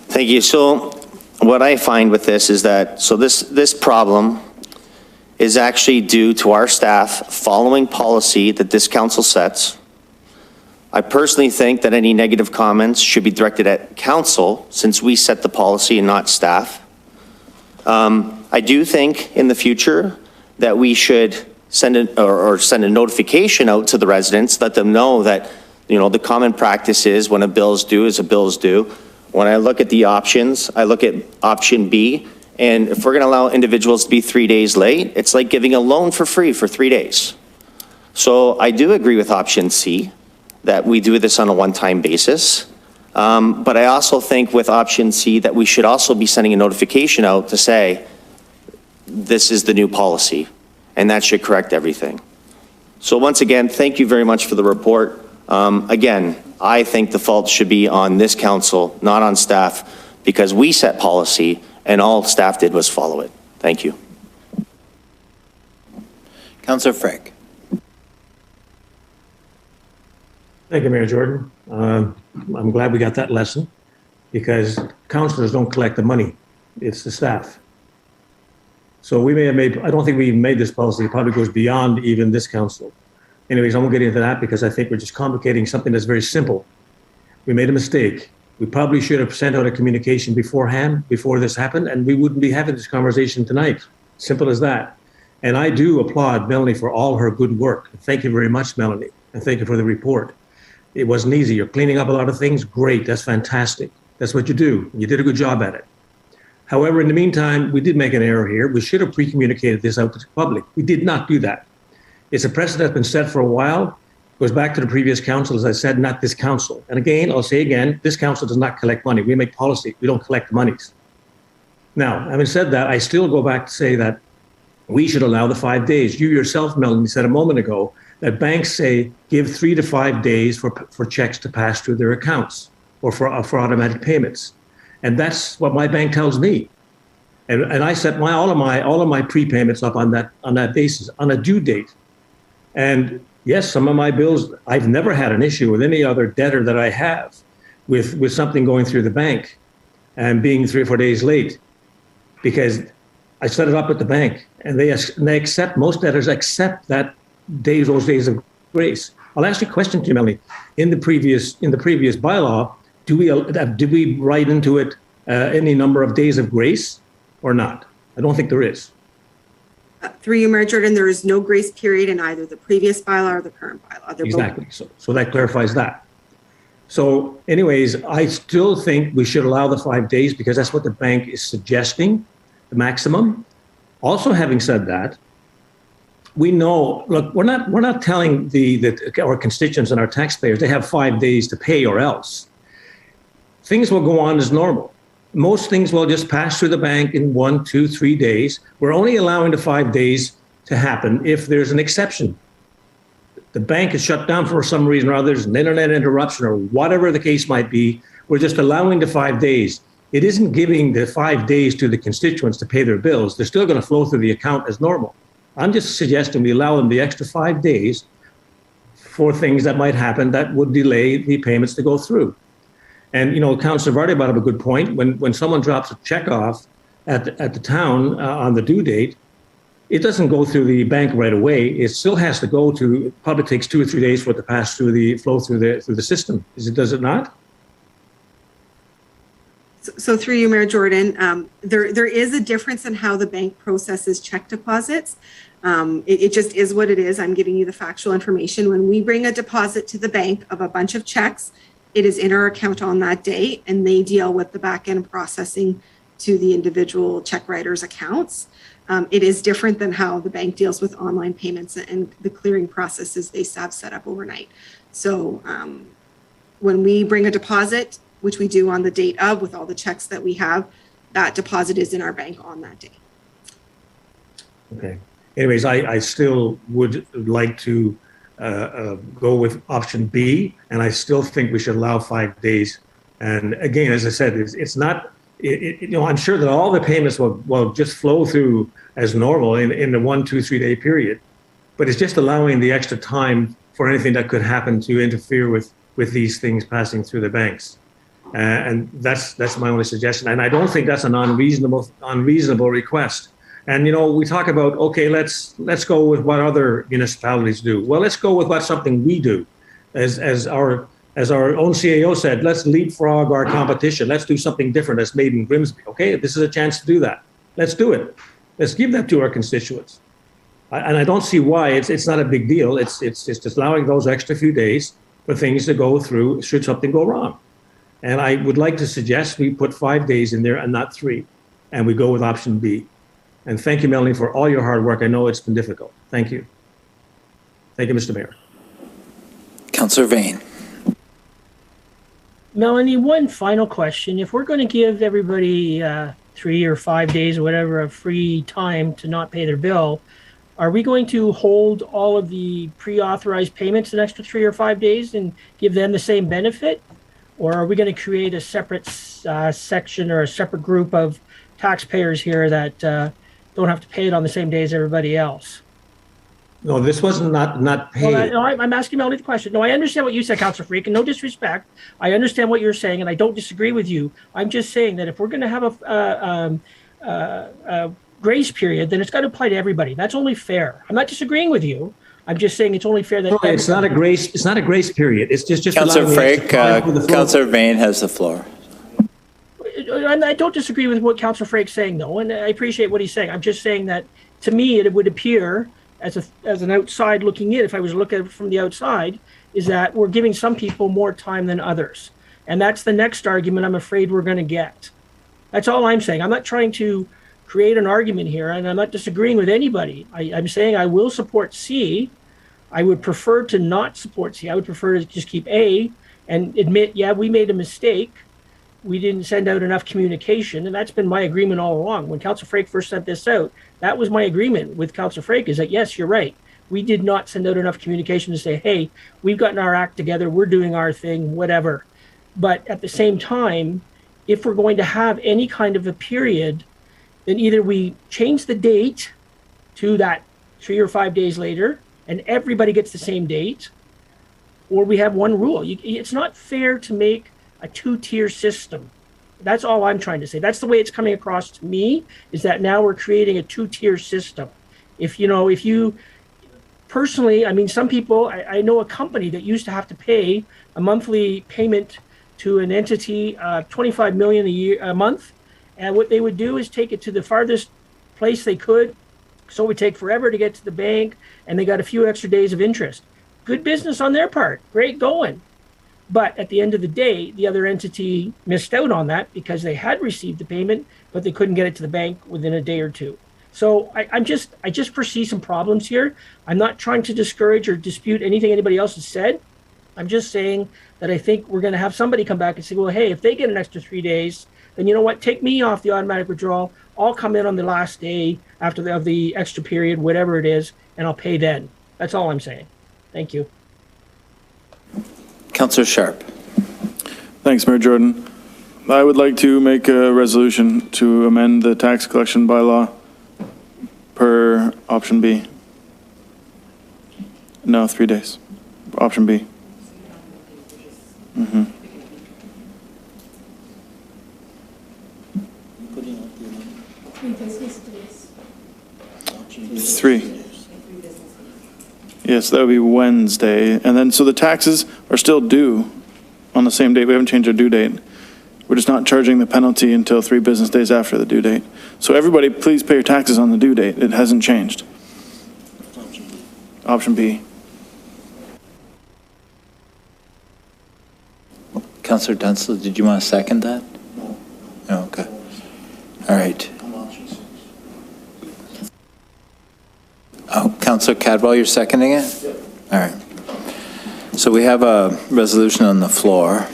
S11: Thank you. So what I find with this is that, this problem is actually due to our staff following policy that this council sets. I personally think that any negative comments should be directed at council, since we set the policy and not staff. I do think in the future that we should send a notification out to the residents, let them know that, the common practice is when a bill's due is a bill's due. When I look at the options, I look at option B, and if we're gonna allow individuals to be 3 days late, it's like giving a loan for free for 3 days. So I do agree with option C, that we do this on a one-time basis. But I also think with option C that we should also be sending a notification out to say, this is the new policy, and that should correct everything. So once again, thank you very much for the report. Again, I think the fault should be on this council, not on staff, because we set policy and all staff did was follow it. Thank you.
S1: Councillor Frank.
S6: Thank you, Mayor Jordan. I'm glad we got that lesson, because councillors don't collect the money. It's the staff. So we may have made, I don't think we even made this policy. It probably goes beyond even this council. Anyways, I won't get into that because I think we're just complicating something that's very simple. We made a mistake. We probably should have sent out a communication beforehand, before this happened, and we wouldn't be having this conversation tonight. Simple as that. And I do applaud Melanie for all her good work. Thank you very much, Melanie, and thank you for the report. It wasn't easy. You're cleaning up a lot of things. Great. That's fantastic. That's what you do. You did a good job at it. However, in the meantime, we did make an error here. We should have pre-communicated this out to the public. We did not do that. It's a precedent that's been set for a while. It goes back to the previous council, as I said, not this council. And again, I'll say again, this council does not collect money. We make policy. We don't collect monies. Now, having said that, I still go back to say that we should allow the 5 days. You yourself, Melanie, said a moment ago that banks say give 3 to 5 days for checks to pass through their accounts or for automatic payments. And that's what my bank tells me. And I set all of my prepayments up on that basis, on a due date. And yes, some of my bills, I've never had an issue with any other debtor that I have with something going through the bank and being 3 or 4 days late, because I set it up at the bank, and they accept, most debtors accept those days of grace. I'll ask you a question to you, Melanie. In the previous bylaw, do we write into it any number of days of grace or not? I don't think there is.
S5: Through you, Mayor Jordan, there is no grace period in either the previous bylaw or the current bylaw. They're
S6: exactly. So that clarifies that. So anyways, I still think we should allow the 5 days because that's what the bank is suggesting, the maximum. Also, having said that, we know, look, we're not telling our constituents and our taxpayers they have 5 days to pay or else. Things will go on as normal. Most things will just pass through the bank in 1, 2, 3 days. We're only allowing the 5 days to happen if there's an exception. The bank is shut down for some reason or other, there's an internet interruption or whatever the case might be. We're just allowing the 5 days. It isn't giving the 5 days to the constituents to pay their bills. They're still going to flow through the account as normal. I'm just suggesting we allow them the extra 5 days for things that might happen that would delay the payments to go through. And, Councillor Vardy brought up a good point. When someone drops a check off at the town on the due date, it doesn't go through the bank right away. It still has to go to, probably takes 2 or 3 days for it to pass through flow through the system. Does it not?
S5: So through you, Mayor Jordan, there is a difference in how the bank processes check deposits. It just is what it is. I'm giving you the factual information. When we bring a deposit to the bank of a bunch of checks, it is in our account on that day, and they deal with the back end processing to the individual check writers' accounts. It is different than how the bank deals with online payments and the clearing processes they have set up overnight. So when we bring a deposit, which we do on the date of with all the checks that we have, that deposit is in our bank on that day.
S6: Okay. Anyways, I still would like to go with option B, and I still think we should allow 5 days. And again, as I said, it's not, I'm sure that all the payments will just flow through as normal in the 1, 2, 3 day period, but it's just allowing the extra time for anything that could happen to interfere with these things passing through the banks. And that's my only suggestion. And I don't think that's an unreasonable request. And, we talk about, okay, let's go with what other municipalities do. Well, let's go with what something we do. As our own CAO said, let's leapfrog our competition. Let's do something different that's made in Grimsby. Okay, this is a chance to do that. Let's do it. Let's give that to our constituents. And I don't see why it's not a big deal. It's just allowing those extra few days for things to go through should something go wrong. And I would like to suggest we put 5 days in there and not 3, and we go with option B. And thank you, Melanie, for all your hard work. I know it's been difficult. Thank you. Thank you, Mr. Mayor.
S1: Councillor Vane.
S8: Melanie, one final question. If we're going to give everybody 3 or 5 days or whatever of free time to not pay their bill, are we going to hold all of the pre-authorized payments an extra 3 or 5 days and give them the same benefit? Or are we going to create a separate section or a separate group of taxpayers here that don't have to pay it on the same day as everybody else?
S6: No, this wasn't not paid.
S8: Well, no, I'm asking Melanie the question. No, I understand what you said, Councillor Freak, and no disrespect. I understand what you're saying, and I don't disagree with you. I'm just saying that if we're going to have a grace period, then it's got to apply to everybody. That's only fair. I'm not disagreeing with you. I'm just saying it's only fair that.
S6: No, it's not a grace. It's not a grace period. It's just.
S1: Councillor Freak, Councillor Vane has the floor.
S8: I don't disagree with what Councillor Frake's saying, though, and I appreciate what he's saying. I'm just saying that, to me, it would appear, as an outside looking in, if I was looking at it from the outside, is that we're giving some people more time than others. And that's the next argument I'm afraid we're going to get. That's all I'm saying. I'm not trying to create an argument here, and I'm not disagreeing with anybody. I'm saying I will support C. I would prefer to not support C. I would prefer to just keep A and admit, yeah, we made a mistake. We didn't send out enough communication, and that's been my agreement all along. When Councillor Frake first sent this out, that was my agreement with Councillor Frake, is that, yes, you're right. We did not send out enough communication to say, hey, we've gotten our act together, we're doing our thing, whatever. But at the same time, if we're going to have any kind of a period, then either we change the date to that 3 or 5 days later, and everybody gets the same date, or we have one rule. It's not fair to make a two-tier system. That's all I'm trying to say. That's the way it's coming across to me, is that now we're creating a two-tier system. If you personally, I mean, some people, I know a company that used to have to pay a monthly payment to an entity, 25 million a month. And what they would do is take it to the farthest place they could. So it would take forever to get to the bank, and they got a few extra days of interest. Good business on their part, great going. But at the end of the day, the other entity missed out on that because they had received the payment, but they couldn't get it to the bank within a day or two. So I just foresee some problems here. I'm not trying to discourage or dispute anything anybody else has said. I'm just saying that I think we're going to have somebody come back and say, well, hey, if they get an extra 3 days, then you know what? Take me off the automatic withdrawal. I'll come in on the last day after the extra period, whatever it is, and I'll pay then. That's all I'm saying. Thank you.
S1: Councillor Sharp.
S4: Thanks, Mayor Jordan. I would like to make a resolution to amend the tax collection bylaw per option B. No, 3 days. Option B. Three. Yes, that would be Wednesday. And then, so the taxes are still due on the same date. We haven't changed our due date. We're just not charging the penalty until 3 business days after the due date. So everybody, please pay your taxes on the due date. It hasn't changed. Option B.
S1: Councillor Dunsel, did you want to second that? No. Okay. All right. Oh, Councillor Cadwell, you're seconding it? Yep. All right. So we have a resolution on the floor.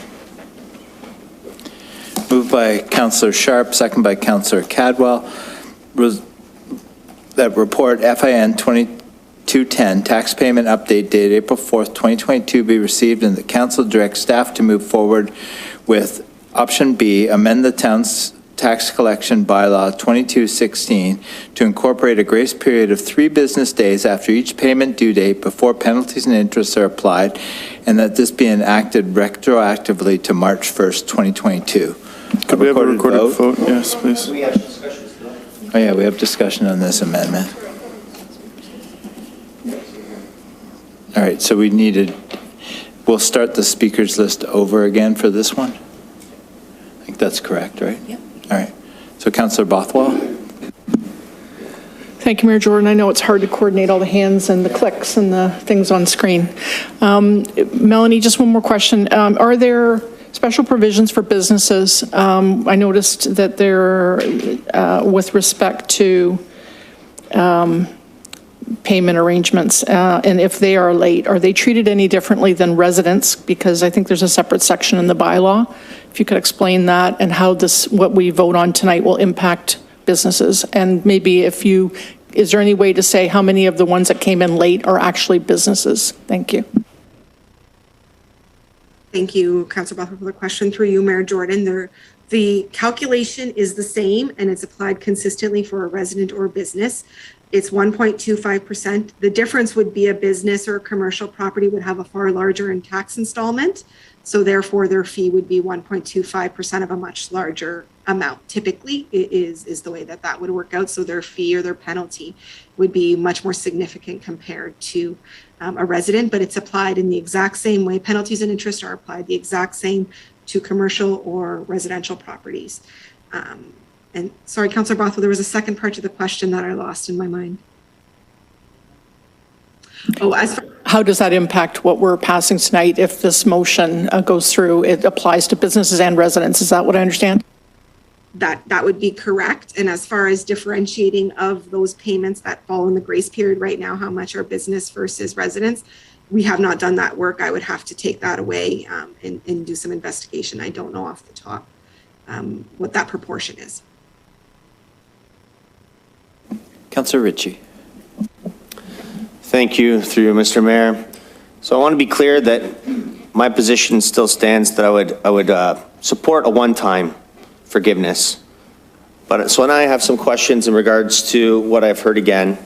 S1: Moved by Councillor Sharp, second by Councillor Cadwell. That report FIN 2210, tax payment update dated April 4th, 2022 be received, and the council directs staff to move forward with option B, amend the town's tax collection bylaw 2216 to incorporate a grace period of 3 business days after each payment due date before penalties and interests are applied, and that this be enacted retroactively to March 1st, 2022.
S4: Could we have a recorded vote? Yes, please.
S11: We have discussions.
S1: Oh yeah, we have discussion on this amendment. All right, so we'll start the speakers list over again for this one? I think that's correct, right?
S2: Yep.
S1: All right, so Councillor Bothwell?
S3: Thank you, Mayor Jordan. I know it's hard to coordinate all the hands and the clicks and the things on screen. Melanie, just one more question. Are there special provisions for businesses? I noticed that there, with respect to payment arrangements, and if they are late, are they treated any differently than residents? Because I think there's a separate section in the bylaw. If you could explain that and how what we vote on tonight will impact businesses. And maybe is there any way to say how many of the ones that came in late are actually businesses? Thank you.
S5: Thank you, Councilor Butler, for the question. Through you, Mayor Jordan. The calculation is the same and it's applied consistently for a resident or business. It's 1.25%. The difference would be a business or a commercial property would have a far larger in tax installment. So therefore their fee would be 1.25% of a much larger amount. Typically is the way that would work out. So their fee or their penalty would be much more significant compared to a resident, but it's applied in the exact same way. Penalties and interest are applied the exact same to commercial or residential properties. And sorry, Councillor Bothwell, there was a second part to the question that I lost in my mind. Oh,
S3: how does that impact what we're passing tonight if this motion goes through? It applies to businesses and residents. Is that what I understand?
S5: That would be correct. And as far as differentiating of those payments that fall in the grace period right now, how much are business versus residents, we have not done that work. I would have to take that away and do some investigation. I don't know off the top what that proportion is.
S1: Councillor Ritchie.
S11: Thank you, through you, Mr. Mayor. So I want to be clear that my position still stands that I would support a one-time forgiveness. But so now I have some questions in regards to what I've heard again.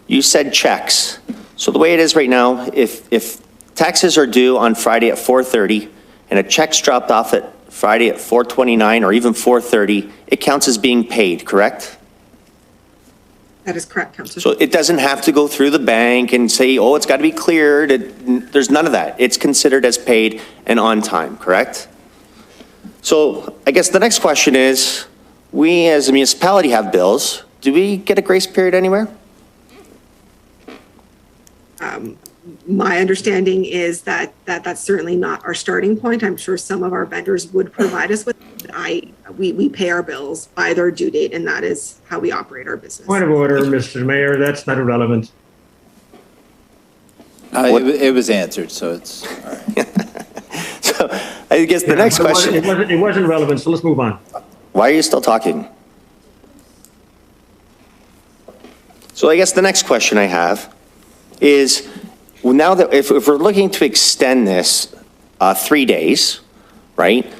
S11: You said checks. So the way it is right now, if taxes are due on Friday at 4:30 and a check's dropped off at Friday at 4:29 or even 4:30, it counts as being paid, correct?
S5: That is correct, Councillor.
S11: So it doesn't have to go through the bank and say, oh, it's got to be cleared. There's none of that. It's considered as paid and on time, correct? So I guess the next question is, we as a municipality have bills. Do we get a grace period anywhere?
S5: My understanding is that that's certainly not our starting point. I'm sure some of our vendors would provide us with it. We pay our bills by their due date, and that is how we operate our business.
S6: Point of order, Mr. Mayor, that's not irrelevant.
S1: It was answered, so it's all right.
S11: So I guess the next question.
S6: It wasn't relevant, so let's move on.
S11: Why are you still talking? So I guess the next question I have is, well, now that if we're looking to extend this 3 days, right?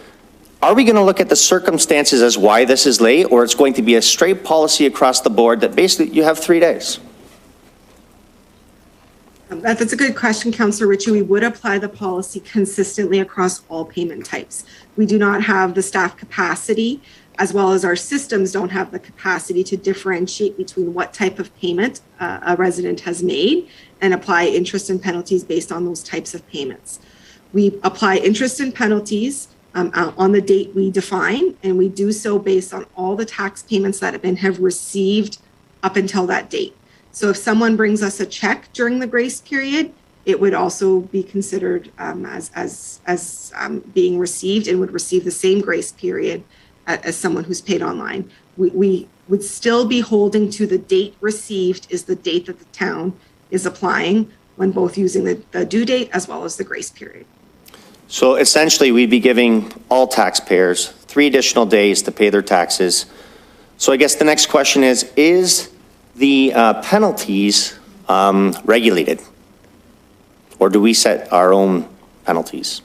S11: Are we going to look at the circumstances as why this is late, or it's going to be a straight policy across the board that basically you have 3 days?
S5: That's a good question, Councillor Ritchie. We would apply the policy consistently across all payment types. We do not have the staff capacity, as well as our systems don't have the capacity to differentiate between what type of payment a resident has made and apply interest and penalties based on those types of payments. We apply interest and penalties on the date we define, and we do so based on all the tax payments that have received up until that date. So if someone brings us a check during the grace period, it would also be considered as being received and would receive the same grace period as someone who's paid online. We would still be holding to the date received is the date that the town is applying when both using the due date as well as the grace period.
S11: So essentially, we'd be giving all taxpayers 3 additional days to pay their taxes. So I guess the next question is the penalties regulated? Or do we set our own penalties?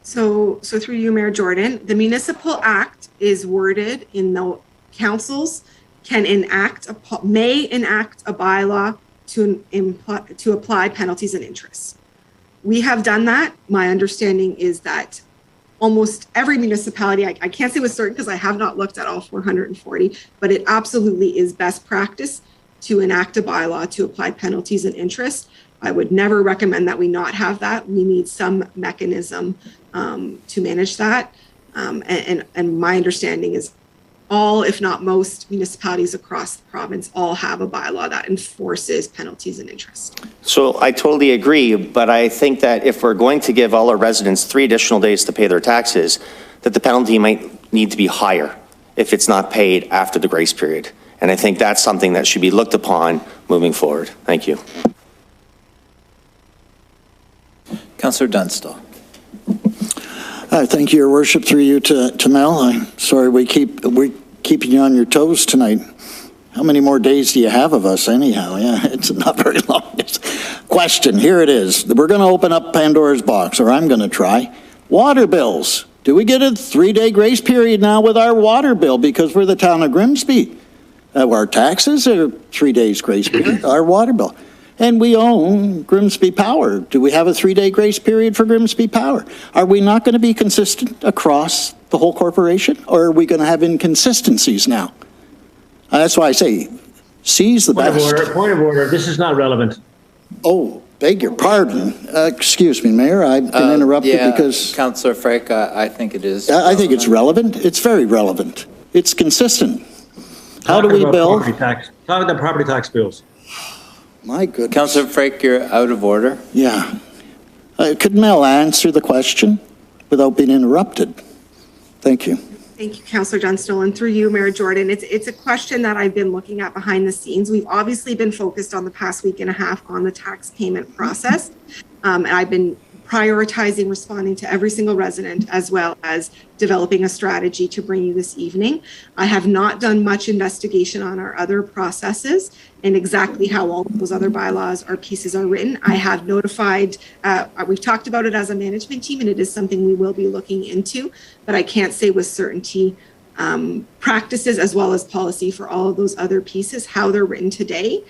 S5: So through you, Mayor Jordan, the Municipal Act is worded in the councils may enact a bylaw to apply penalties and interests. We have done that. My understanding is that almost every municipality, I can't say with certain because I have not looked at all 440, but it absolutely is best practice to enact a bylaw to apply penalties and interest. I would never recommend that we not have that. We need some mechanism to manage that. And my understanding is all, if not most, municipalities across the province all have a bylaw that enforces penalties and interest.
S11: So I totally agree, but I think that if we're going to give all our residents 3 additional days to pay their taxes, that the penalty might need to be higher if it's not paid after the grace period. And I think that's something that should be looked upon moving forward. Thank you.
S1: Councillor Dunstall.
S7: Thank you, Your Worship, through you to Mel. I'm sorry we're keeping you on your toes tonight. How many more days do you have of us anyhow? Yeah, it's not very long. Question, here it is. We're going to open up Pandora's box, or I'm going to try. Water bills. Do we get a 3-day grace period now with our water bill because we're the town of Grimsby? Our taxes are 3 days grace period, our water bill. And we own Grimsby Power. Do we have a 3-day grace period for Grimsby Power? Are we not going to be consistent across the whole corporation? Or are we going to have inconsistencies now? That's why I say, seize the best.
S6: Point of order, this is not relevant.
S7: Oh, beg your pardon. Excuse me, Mayor, I've been interrupted because...
S1: Councillor Frake, I think it is.
S7: I think it's relevant. It's very relevant. It's consistent. How do we bill?
S6: Talk about the property tax bills.
S7: My goodness.
S1: Councillor Frake, you're out of order.
S7: Yeah. Could Mel answer the question without being interrupted? Thank you.
S5: Thank you, Councillor Dunstall, and through you, Mayor Jordan. It's a question that I've been looking at behind the scenes. We've obviously been focused on the past week and a half on the tax payment process. And I've been prioritizing responding to every single resident as well as developing a strategy to bring you this evening. I have not done much investigation on our other processes and exactly how all of those other bylaws or pieces are written. I have notified, we've talked about it as a management team, and it is something we will be looking into, but I can't say with certainty practices as well as policy for all of those other pieces, how they're written today.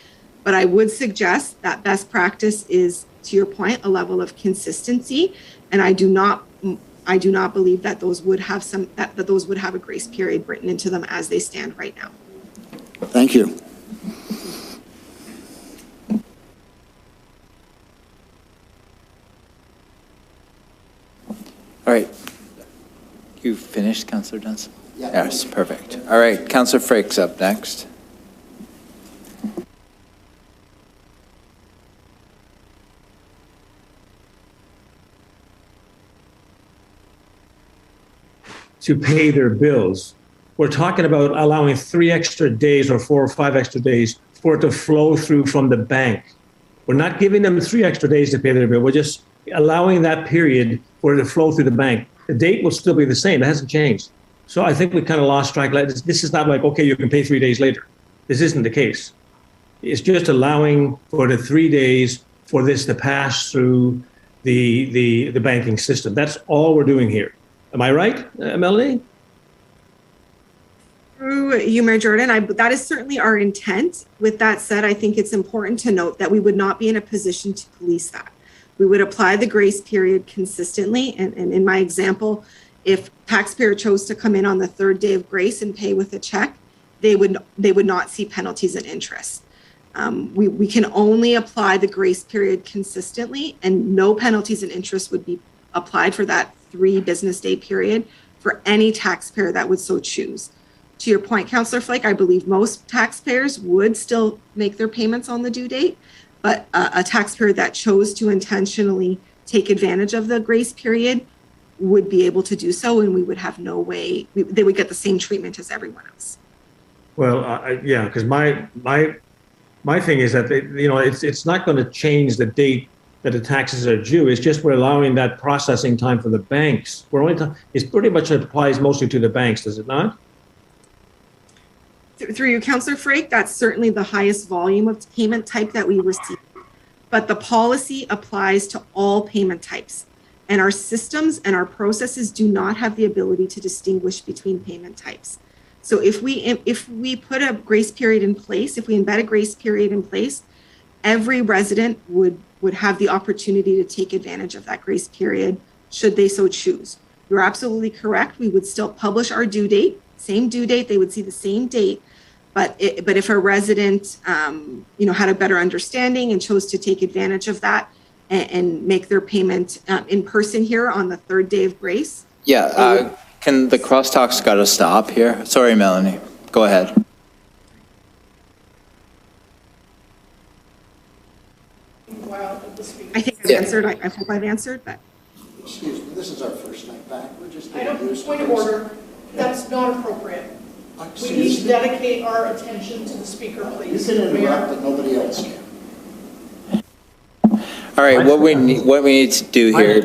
S5: But I would suggest that best practice is, to your point, a level of consistency, and I do not believe that those would have that those would have a grace period written into them as they stand right now.
S7: Thank you.
S1: All right. You finished, Councillor Dunstall? Yeah. Yes, perfect. All right, Councillor Frake's up next.
S6: to pay their bills. We're talking about allowing 3 extra days or 4 or 5 extra days for it to flow through from the bank. We're not giving them 3 extra days to pay their bill. We're just allowing that period for it to flow through the bank. The date will still be the same. It hasn't changed. So I think we kind of lost track. This is not like, okay, you can pay 3 days later. This isn't the case. It's just allowing for the 3 days for this to pass through the banking system. That's all we're doing here. Am I right, Melanie?
S5: Through you, Mayor Jordan, that is certainly our intent. With that said, I think it's important to note that we would not be in a position to police that. We would apply the grace period consistently. And in my example, if taxpayer chose to come in on the 3rd day of grace and pay with a check, they would not see penalties and interest. We can only apply the grace period consistently, and no penalties and interest would be applied for that 3 business day period for any taxpayer that would so choose. To your point, Councillor Flake, I believe most taxpayers would still make their payments on the due date, but a taxpayer that chose to intentionally take advantage of the grace period would be able to do so, and we would have no way, they would get the same treatment as everyone else.
S6: Well, yeah, because my thing is that it's not going to change the date that the taxes are due. It's just we're allowing that processing time for the banks. It's pretty much applies mostly to the banks, does it not?
S5: Through you, Councillor Frake, that's certainly the highest volume of payment type that we receive. But the policy applies to all payment types. And our systems and our processes do not have the ability to distinguish between payment types. So if we put a grace period in place, if we embed a grace period in place, every resident would have the opportunity to take advantage of that grace period should they so choose. You're absolutely correct. We would still publish our due date, same due date, they would see the same date. But if a resident had a better understanding and chose to take advantage of that and make their payment in person here on the 3rd day of grace.
S1: Yeah, can the crosstalk's got to stop here? Sorry, Melanie, go ahead.
S5: I think I've answered, I hope I've answered, but.
S7: Excuse me, this is our first night back. We're just
S3: I don't, point of order, that's not appropriate. We need to dedicate our attention to the speaker, please.
S7: You can interrupt, but nobody else can.
S1: All right, what we need to do here,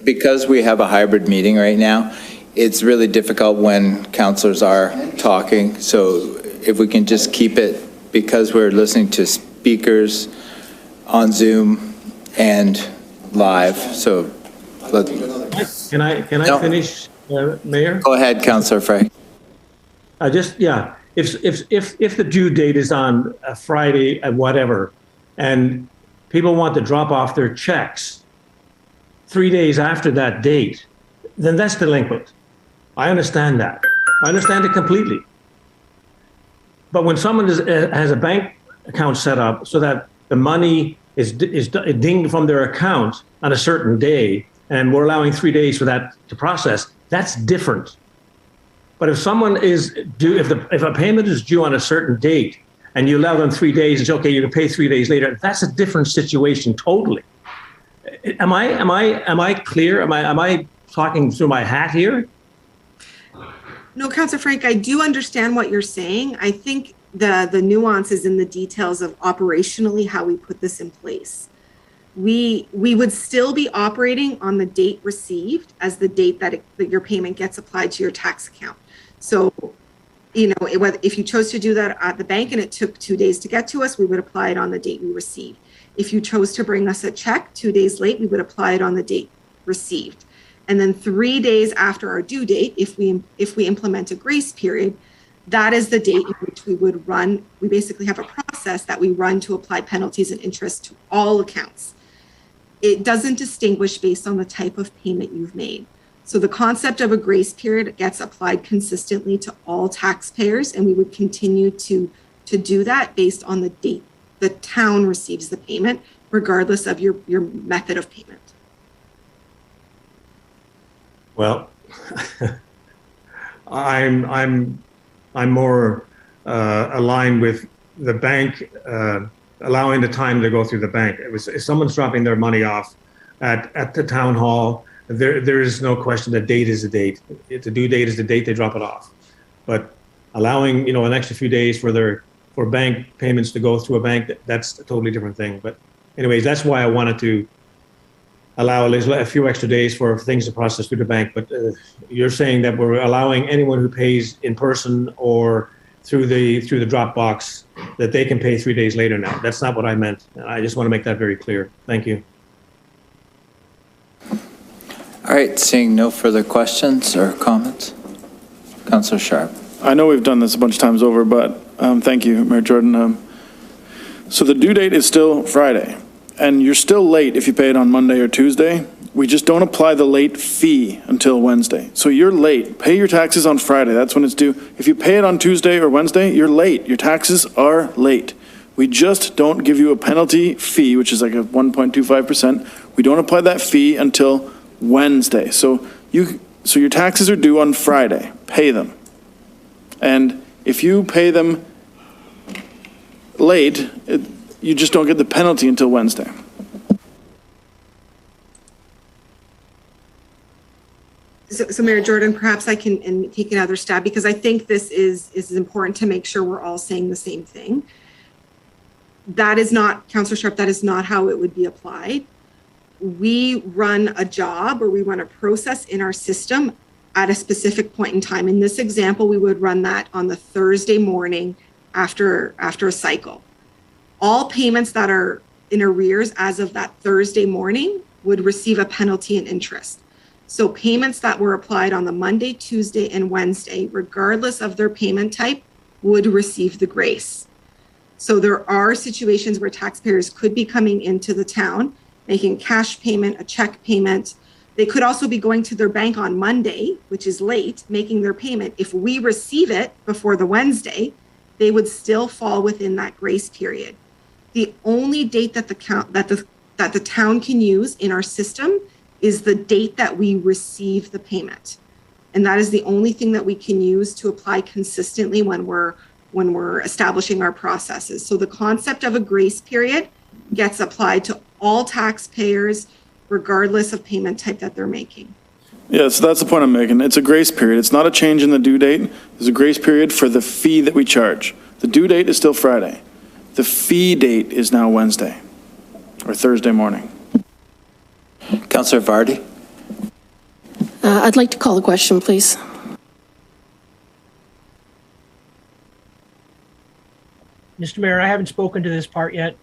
S1: because we have a hybrid meeting right now, it's really difficult when councilors are talking. So if we can just keep it, because we're listening to speakers on Zoom and live. So
S6: can I finish, Mayor?
S1: Go ahead, Councillor Frey.
S6: If the due date is on a Friday at whatever, and people want to drop off their checks 3 days after that date, then that's delinquent. I understand that. I understand it completely. But when someone has a bank account set up so that the money is dinged from their account on a certain day, and we're allowing 3 days for that to process, that's different. But if someone is due, if a payment is due on a certain date, and you allow them 3 days, it's okay, you can pay 3 days later, that's a different situation totally. Am I clear? Am I talking through my hat here?
S5: No, Councillor Frank, I do understand what you're saying. I think the nuance is in the details of operationally how we put this in place. We would still be operating on the date received as the date that your payment gets applied to your tax account. So, if you chose to do that at the bank and it took 2 days to get to us, we would apply it on the date we received. If you chose to bring us a check 2 days late, we would apply it on the date received. And then 3 days after our due date, if we implement a grace period, that is the date in which we would run. We basically have a process that we run to apply penalties and interest to all accounts. It doesn't distinguish based on the type of payment you've made. So the concept of a grace period gets applied consistently to all taxpayers, and we would continue to do that based on the date the town receives the payment, regardless of your method of payment.
S6: Well, I'm more aligned with the bank allowing the time to go through the bank. If someone's dropping their money off at the town hall, there is no question that date is the date. If the due date is the date, they drop it off. But allowing, an extra few days for bank payments to go through a bank, that's a totally different thing. But anyways, that's why I wanted to allow a few extra days for things to process through the bank. But you're saying that we're allowing anyone who pays in person or through the Dropbox, that they can pay 3 days later now. That's not what I meant. I just want to make that very clear. Thank you.
S1: All right, seeing no further questions or comments. Councillor Sharp.
S4: I know we've done this a bunch of times over, but thank you, Mayor Jordan. So the due date is still Friday, and you're still late if you pay it on Monday or Tuesday. We just don't apply the late fee until Wednesday. So you're late. Pay your taxes on Friday. That's when it's due. If you pay it on Tuesday or Wednesday, you're late. Your taxes are late. We just don't give you a penalty fee, which is like a 1.25%. We don't apply that fee until Wednesday. So your taxes are due on Friday. Pay them. And if you pay them late, you just don't get the penalty until Wednesday.
S5: So Mayor Jordan, perhaps I can take another stab, because I think this is important to make sure we're all saying the same thing. That is not, Councillor Sharp, that is not how it would be applied. We run a job, or we run a process in our system at a specific point in time. In this example, we would run that on the Thursday morning after a cycle. All payments that are in arrears as of that Thursday morning would receive a penalty and interest. So payments that were applied on the Monday, Tuesday, and Wednesday, regardless of their payment type, would receive the grace. So there are situations where taxpayers could be coming into the town, making cash payment, a check payment. They could also be going to their bank on Monday, which is late, making their payment. If we receive it before the Wednesday, they would still fall within that grace period. The only date that the town can use in our system is the date that we receive the payment. And that is the only thing that we can use to apply consistently when we're establishing our processes. So the concept of a grace period gets applied to all taxpayers, regardless of payment type that they're making.
S4: Yeah, so that's the point I'm making. It's a grace period. It's not a change in the due date. There's a grace period for the fee that we charge. The due date is still Friday. The fee date is now Wednesday or Thursday morning.
S1: Councillor Vardy.
S12: I'd like to call the question, please.
S8: Mr. Mayor, I haven't spoken to this part yet.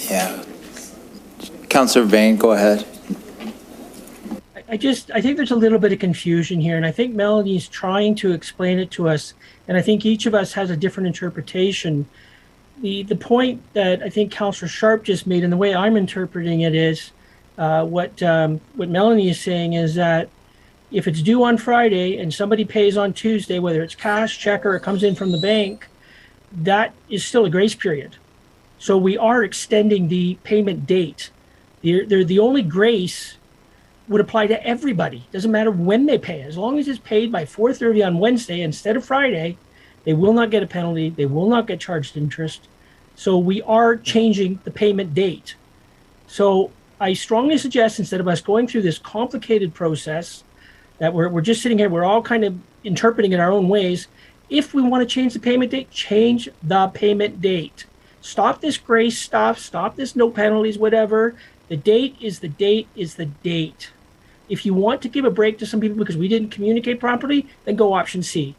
S1: Yeah. Councillor Vane, go ahead.
S8: I think there's a little bit of confusion here, and I think Melanie's trying to explain it to us, and I think each of us has a different interpretation. The point that I think Councillor Sharp just made, and the way I'm interpreting it is, what Melanie is saying is that if it's due on Friday and somebody pays on Tuesday, whether it's cash, check, or it comes in from the bank, that is still a grace period. So we are extending the payment date. The only grace would apply to everybody. Doesn't matter when they pay. As long as it's paid by 4:30 on Wednesday instead of Friday, they will not get a penalty. They will not get charged interest. So we are changing the payment date. So I strongly suggest, instead of us going through this complicated process, that we're just sitting here, we're all kind of interpreting in our own ways. If we want to change the payment date, change the payment date. Stop this grace stuff, stop this no penalties, whatever. The date is the date is the date. If you want to give a break to some people because we didn't communicate properly, then go option C.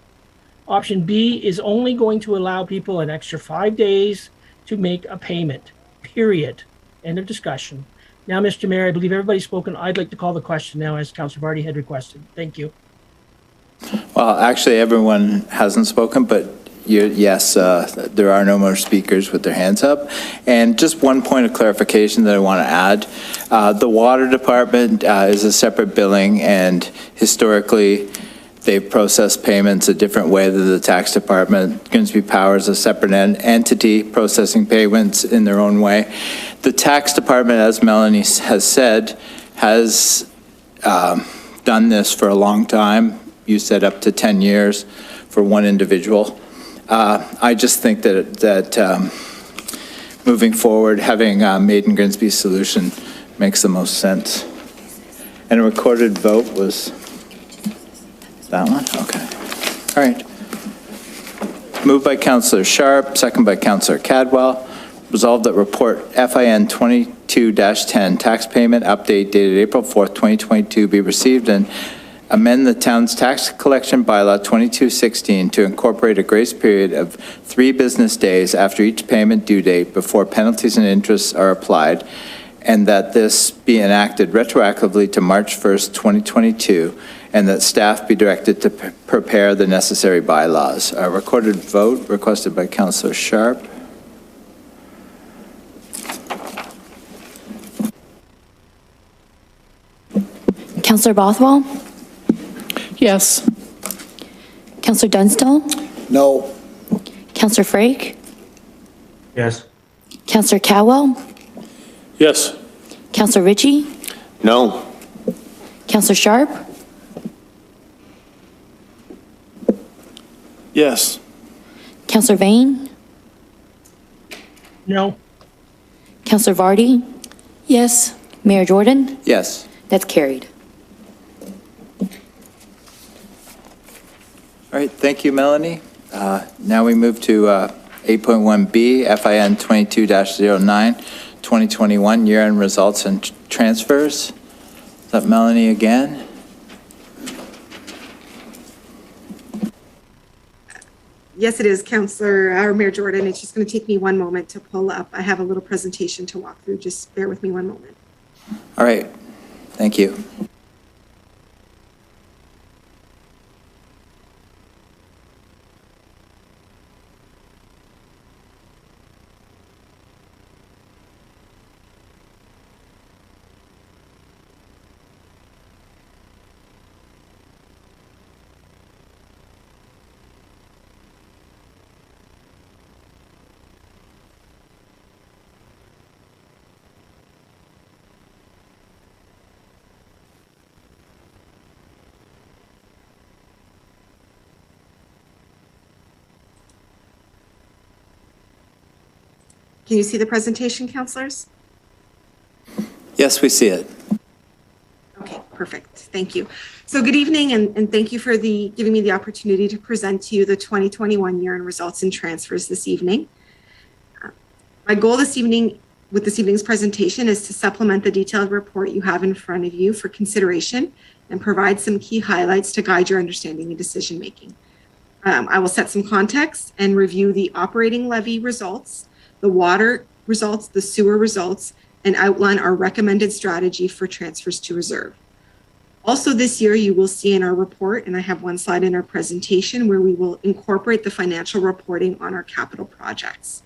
S8: Option B is only going to allow people an extra 5 days to make a payment, period. End of discussion. Now, Mr. Mayor, I believe everybody's spoken. I'd like to call the question now, as Councillor Vardy had requested. Thank you.
S1: Well, actually, everyone hasn't spoken, but yes, there are no more speakers with their hands up. And just one point of clarification that I want to add. The water department is a separate billing, and historically, they've processed payments a different way than the tax department. Grimsby Power is a separate entity processing payments in their own way. The tax department, as Melanie has said, has done this for a long time. You said up to 10 years for one individual. I just think that moving forward, having Made in Grimsby solution makes the most sense. And a recorded vote was that one? Okay. All right. Moved by Councillor Sharp, second by Councillor Cadwell. Resolved that report FIN 22-10 tax payment update dated April 4th, 2022 be received and amend the town's tax collection bylaw 2216 to incorporate a grace period of 3 business days after each payment due date before penalties and interests are applied, and that this be enacted retroactively to March 1st, 2022, and that staff be directed to prepare the necessary bylaws. A recorded vote requested by Councillor Sharp.
S2: Councillor Bothwell?
S3: Yes.
S2: Councillor Dunstall?
S7: No.
S2: Councillor Frake?
S6: Yes.
S2: Councillor Cadwell?
S10: Yes.
S2: Councillor Ritchie?
S11: No.
S2: Councillor Sharp?
S4: Yes.
S2: Councillor Vane?
S8: No.
S2: Councillor Vardy?
S12: Yes.
S2: Mayor Jordan?
S1: Yes.
S2: That's carried.
S1: All right, thank you, Melanie. Now we move to 8.1B, FIN 22-09, 2021 year-end results and transfers. Is that Melanie again?
S5: Yes, it is, Mayor Jordan. It's just going to take me one moment to pull up. I have a little presentation to walk through. Just bear with me one moment.
S1: All right, thank you.
S5: Can you see the presentation, councillors?
S1: Yes, we see it.
S5: Okay, perfect. Thank you. So good evening, and thank you for giving me the opportunity to present to you the 2021 year-end results and transfers this evening. My goal this evening with this evening's presentation is to supplement the detailed report you have in front of you for consideration and provide some key highlights to guide your understanding and decision making. I will set some context and review the operating levy results, the water results, the sewer results, and outline our recommended strategy for transfers to reserve. Also this year, you will see in our report, and I have one slide in our presentation where we will incorporate the financial reporting on our capital projects.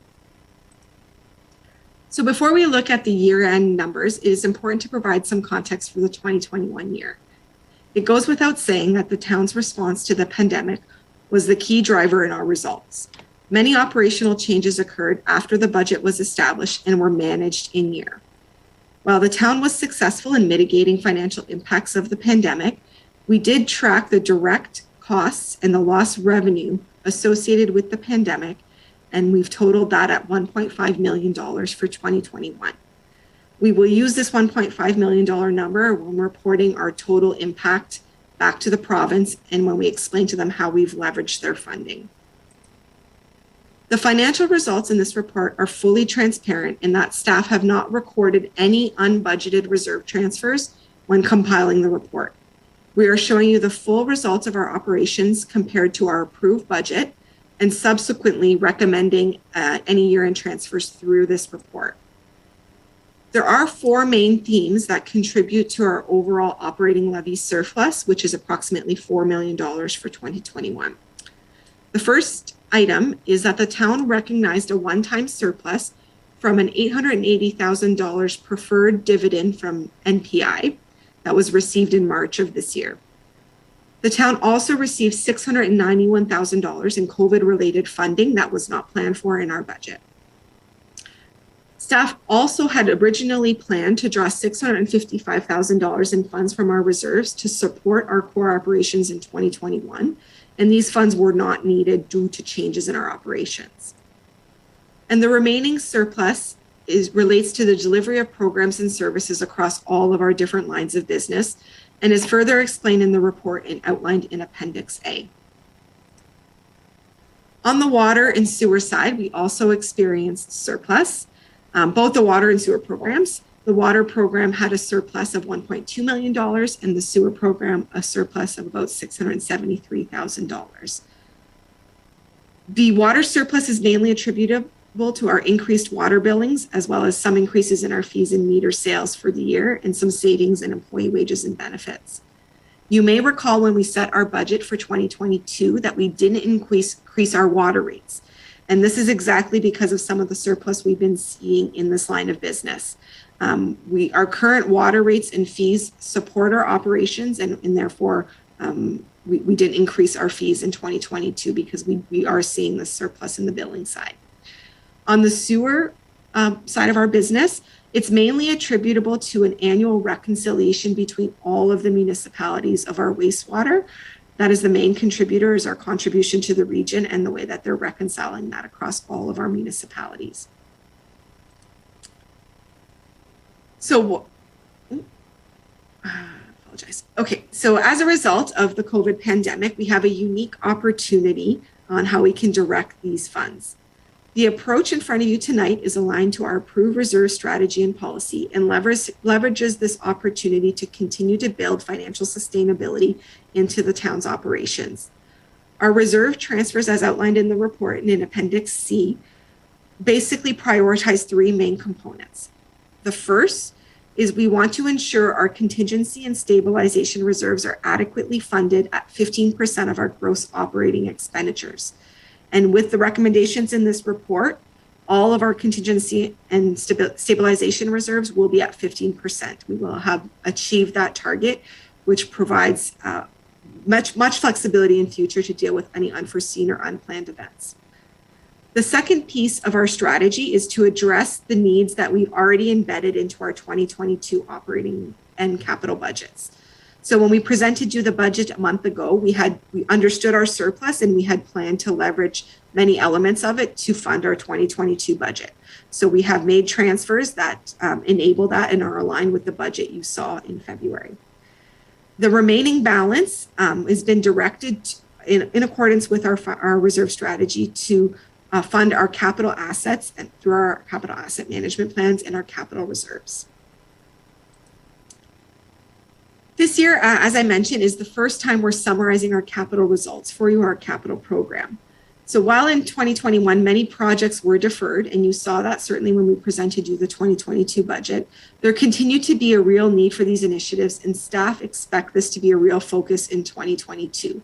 S5: So before we look at the year-end numbers, it is important to provide some context for the 2021 year. It goes without saying that the town's response to the pandemic was the key driver in our results. Many operational changes occurred after the budget was established and were managed in year. While the town was successful in mitigating financial impacts of the pandemic, we did track the direct costs and the lost revenue associated with the pandemic, and we've totaled that at $1.5 million for 2021. We will use this $1.5 million number when reporting our total impact back to the province and when we explain to them how we've leveraged their funding. The financial results in this report are fully transparent in that staff have not recorded any unbudgeted reserve transfers when compiling the report. We are showing you the full results of our operations compared to our approved budget and subsequently recommending any year-end transfers through this report. There are 4 main themes that contribute to our overall operating levy surplus, which is approximately $4 million for 2021. The first item is that the town recognized a one-time surplus from an $880,000 preferred dividend from NPI that was received in March of this year. The town also received $691,000 in COVID-related funding that was not planned for in our budget. Staff also had originally planned to draw $655,000 in funds from our reserves to support our core operations in 2021, and these funds were not needed due to changes in our operations. And the remaining surplus relates to the delivery of programs and services across all of our different lines of business and is further explained in the report and outlined in Appendix A. On the water and sewer side, we also experienced surplus, both the water and sewer programs. The water program had a surplus of $1.2 million and the sewer program a surplus of about $673,000. The water surplus is mainly attributable to our increased water billings, as well as some increases in our fees and meter sales for the year and some savings in employee wages and benefits. You may recall when we set our budget for 2022 that we didn't increase our water rates. And this is exactly because of some of the surplus we've been seeing in this line of business. Our current water rates and fees support our operations, and therefore we didn't increase our fees in 2022 because we are seeing the surplus in the billing side. On the sewer side of our business, it's mainly attributable to an annual reconciliation between all of the municipalities of our wastewater. That is the main contributor, is our contribution to the region and the way that they're reconciling that across all of our municipalities. So, apologize. Okay, so as a result of the COVID pandemic, we have a unique opportunity on how we can direct these funds. The approach in front of you tonight is aligned to our approved reserve strategy and policy and leverages this opportunity to continue to build financial sustainability into the town's operations. Our reserve transfers, as outlined in the report and in Appendix C, basically prioritize three main components. The first is we want to ensure our contingency and stabilization reserves are adequately funded at 15% of our gross operating expenditures. And with the recommendations in this report, all of our contingency and stabilization reserves will be at 15%. We will have achieved that target, which provides much flexibility in future to deal with any unforeseen or unplanned events. The second piece of our strategy is to address the needs that we've already embedded into our 2022 operating and capital budgets. So when we presented you the budget a month ago, we understood our surplus and we had planned to leverage many elements of it to fund our 2022 budget. So we have made transfers that enable that and are aligned with the budget you saw in February. The remaining balance has been directed in accordance with our reserve strategy to fund our capital assets and through our capital asset management plans and our capital reserves. This year, as I mentioned, is the first time we're summarizing our capital results for you, our capital program. So while in 2021, many projects were deferred, and you saw that certainly when we presented you the 2022 budget, there continued to be a real need for these initiatives, and staff expect this to be a real focus in 2022.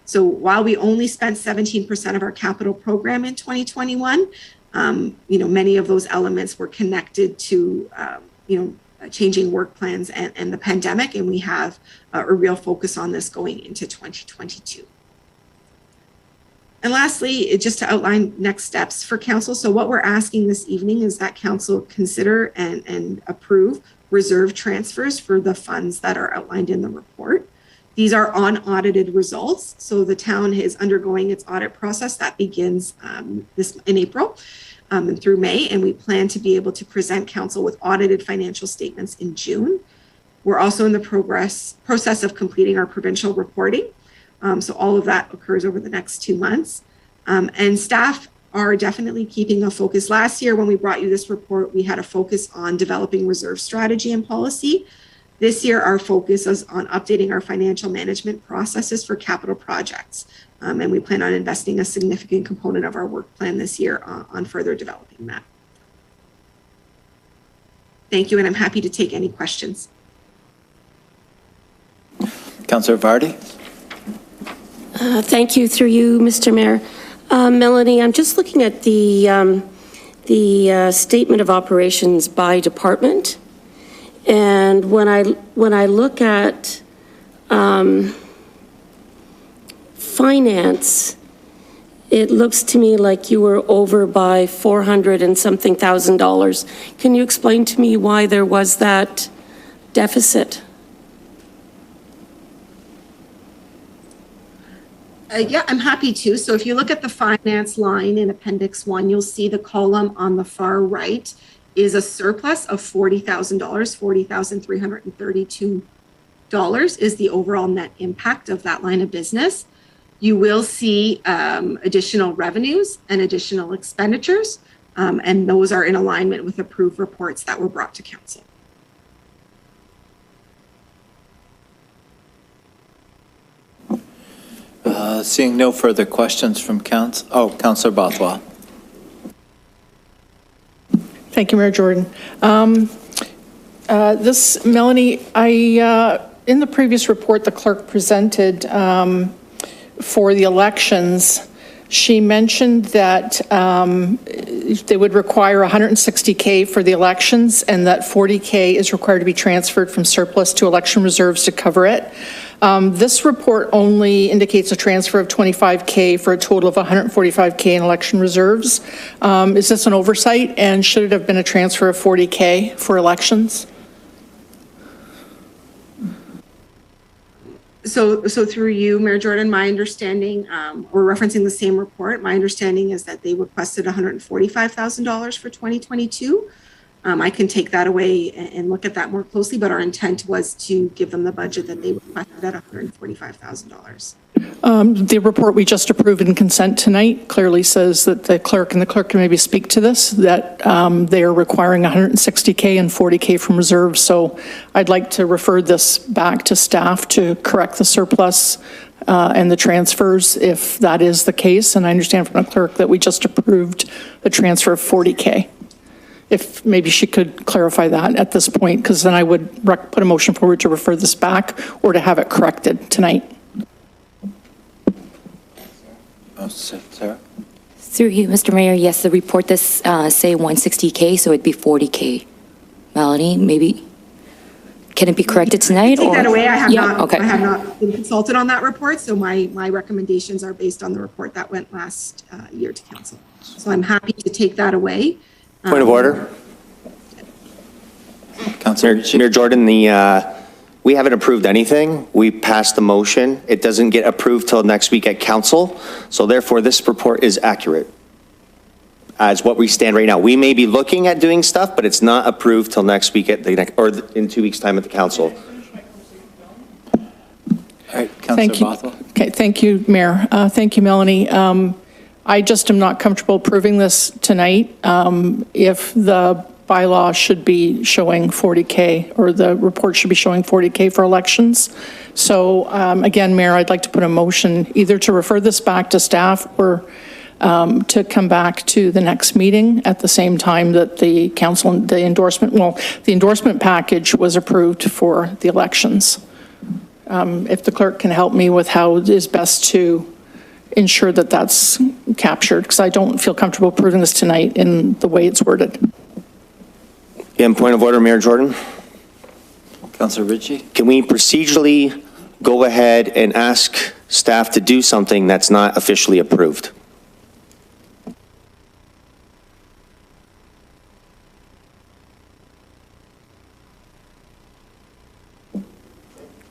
S5: So while we only spent 17% of our capital program in 2021, many of those elements were connected to, changing work plans and the pandemic, and we have a real focus on this going into 2022. And lastly, just to outline next steps for council. So what we're asking this evening is that council consider and approve reserve transfers for the funds that are outlined in the report. These are unaudited results. So the town is undergoing its audit process that begins in April. And through May, and we plan to be able to present council with audited financial statements in June. We're also in the process of completing our provincial reporting. So all of that occurs over the next 2 months. And staff are definitely keeping a focus. Last year, when we brought you this report, we had a focus on developing reserve strategy and policy. This year, our focus is on updating our financial management processes for capital projects. And we plan on investing a significant component of our work plan this year on further developing that. Thank you, and I'm happy to take any questions.
S1: Councillor Vardy.
S9: Thank you, through you, Mr. Mayor. Melanie, I'm just looking at the statement of operations by department. And when I look at finance, it looks to me like you were over by $400 and something thousand. Can you explain to me why there was that deficit?
S5: Yeah, I'm happy to. So if you look at the finance line in Appendix 1, you'll see the column on the far right is a surplus of $40,000, $40,332 is the overall net impact of that line of business. You will see additional revenues and additional expenditures, and those are in alignment with approved reports that were brought to council.
S1: Seeing no further questions from Councillor Bothwell.
S3: Thank you, Mayor Jordan. Melanie, in the previous report the clerk presented for the elections, she mentioned that they would require $160K for the elections and that $40K is required to be transferred from surplus to election reserves to cover it. This report only indicates a transfer of $25K for a total of $145K in election reserves. Is this an oversight, and should it have been a transfer of $40K for elections?
S5: So through you, Mayor Jordan, my understanding, we're referencing the same report. My understanding is that they requested $145,000 for 2022. I can take that away and look at that more closely, but our intent was to give them the budget that they requested at $145,000.
S3: The report we just approved in consent tonight clearly says that the clerk can maybe speak to this, that they are requiring $160K and $40K from reserves. So I'd like to refer this back to staff to correct the surplus and the transfers if that is the case. And I understand from the clerk that we just approved the transfer of $40K. If maybe she could clarify that at this point, because then I would put a motion forward to refer this back or to have it corrected tonight.
S1: Sarah?
S2: Through you, Mr. Mayor, yes, the report does say 160K, so it'd be 40K. Melanie, maybe, can it be corrected tonight?
S5: Take that away. I have
S2: Okay.
S5: I have not been consulted on that report, so my recommendations are based on the report that went last year to council. So I'm happy to take that away.
S11: Point of order.
S1: Councillor
S11: Mayor Jordan, we haven't approved anything. We passed the motion. It doesn't get approved till next week at council. So therefore, this report is accurate as what we stand right now. We may be looking at doing stuff, but it's not approved till next week or in 2 weeks' time at the council.
S1: All right, Councillor Bothwell.
S3: Okay, thank you, Mayor. Thank you, Melanie. I just am not comfortable approving this tonight if the bylaw should be showing 40K or the report should be showing 40K for elections. So again, Mayor, I'd like to put a motion either to refer this back to staff or to come back to the next meeting at the same time that the council, the endorsement package was approved for the elections. If the clerk can help me with how it is best to ensure that that's captured, because I don't feel comfortable approving this tonight in the way it's worded.
S11: In point of order, Mayor Jordan.
S1: Councillor Ritchie.
S11: Can we procedurally go ahead and ask staff to do something that's not officially approved?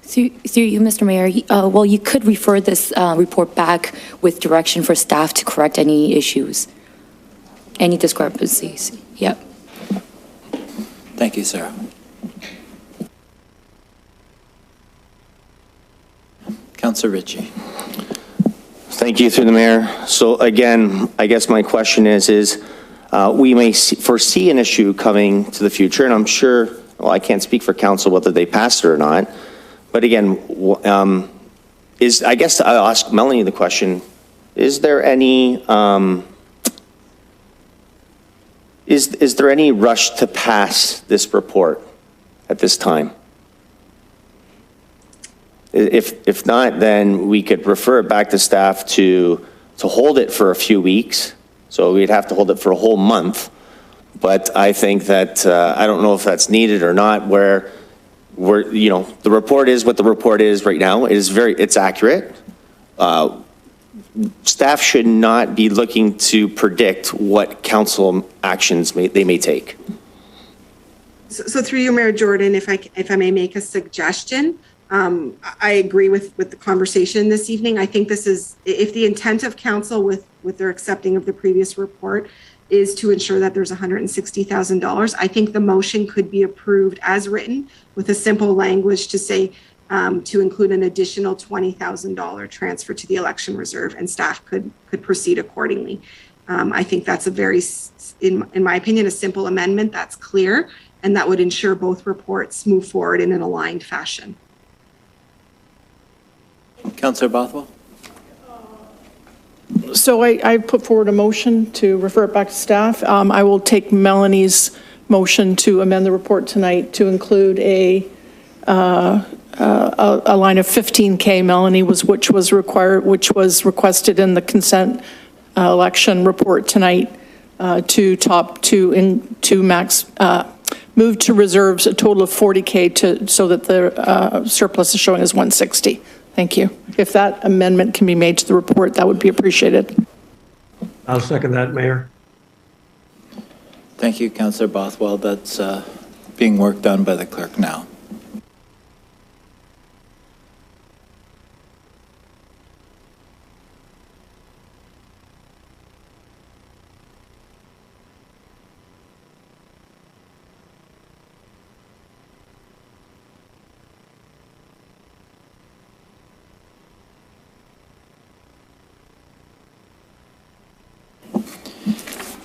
S2: Through you, Mr. Mayor, well, you could refer this report back with direction for staff to correct any issues, any discrepancies. Yep.
S1: Thank you, Sarah. Councillor Ritchie.
S11: Thank you, through the mayor. So again, I guess my question is we may foresee an issue coming to the future, and I'm sure, well, I can't speak for council whether they passed it or not. But again, I guess I'll ask Melanie the question, is there any, is there any rush to pass this report at this time? If not, then we could refer it back to staff to hold it for a few weeks. So we'd have to hold it for a whole month. But I think that, I don't know if that's needed or not, where the report is what the report is right now. It's accurate. Staff should not be looking to predict what council actions they may take.
S5: So through you, Mayor Jordan, if I may make a suggestion, I agree with the conversation this evening. I think this is, if the intent of council with their accepting of the previous report is to ensure that there's $160,000, I think the motion could be approved as written with a simple language to say, to include an additional $20,000 transfer to the election reserve, and staff could proceed accordingly. I think that's a very, in my opinion, a simple amendment that's clear, and that would ensure both reports move forward in an aligned fashion.
S1: Councillor Bothwell?
S3: So I put forward a motion to refer it back to staff. I will take Melanie's motion to amend the report tonight to include a line of 15K, Melanie, which was requested in the consent election report tonight, to max, move to reserves a total of 40K so that the surplus is showing as 160. Thank you. If that amendment can be made to the report, that would be appreciated.
S6: I'll second that, Mayor.
S1: Thank you, Councillor Bothwell. That's being worked on by the clerk now.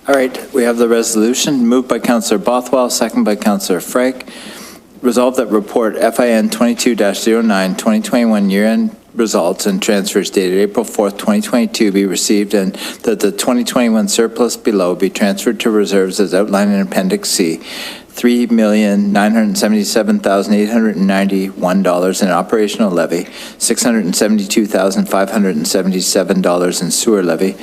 S1: All right, we have the resolution moved by Councillor Bothwell, second by Councillor Frake. Resolved that report FIN 22-09 2021 year-end results and transfers dated April 4th, 2022 be received, and that the 2021 surplus below be transferred to reserves as outlined in Appendix C. $3,977,891 in operational levy, $672,577 in sewer levy,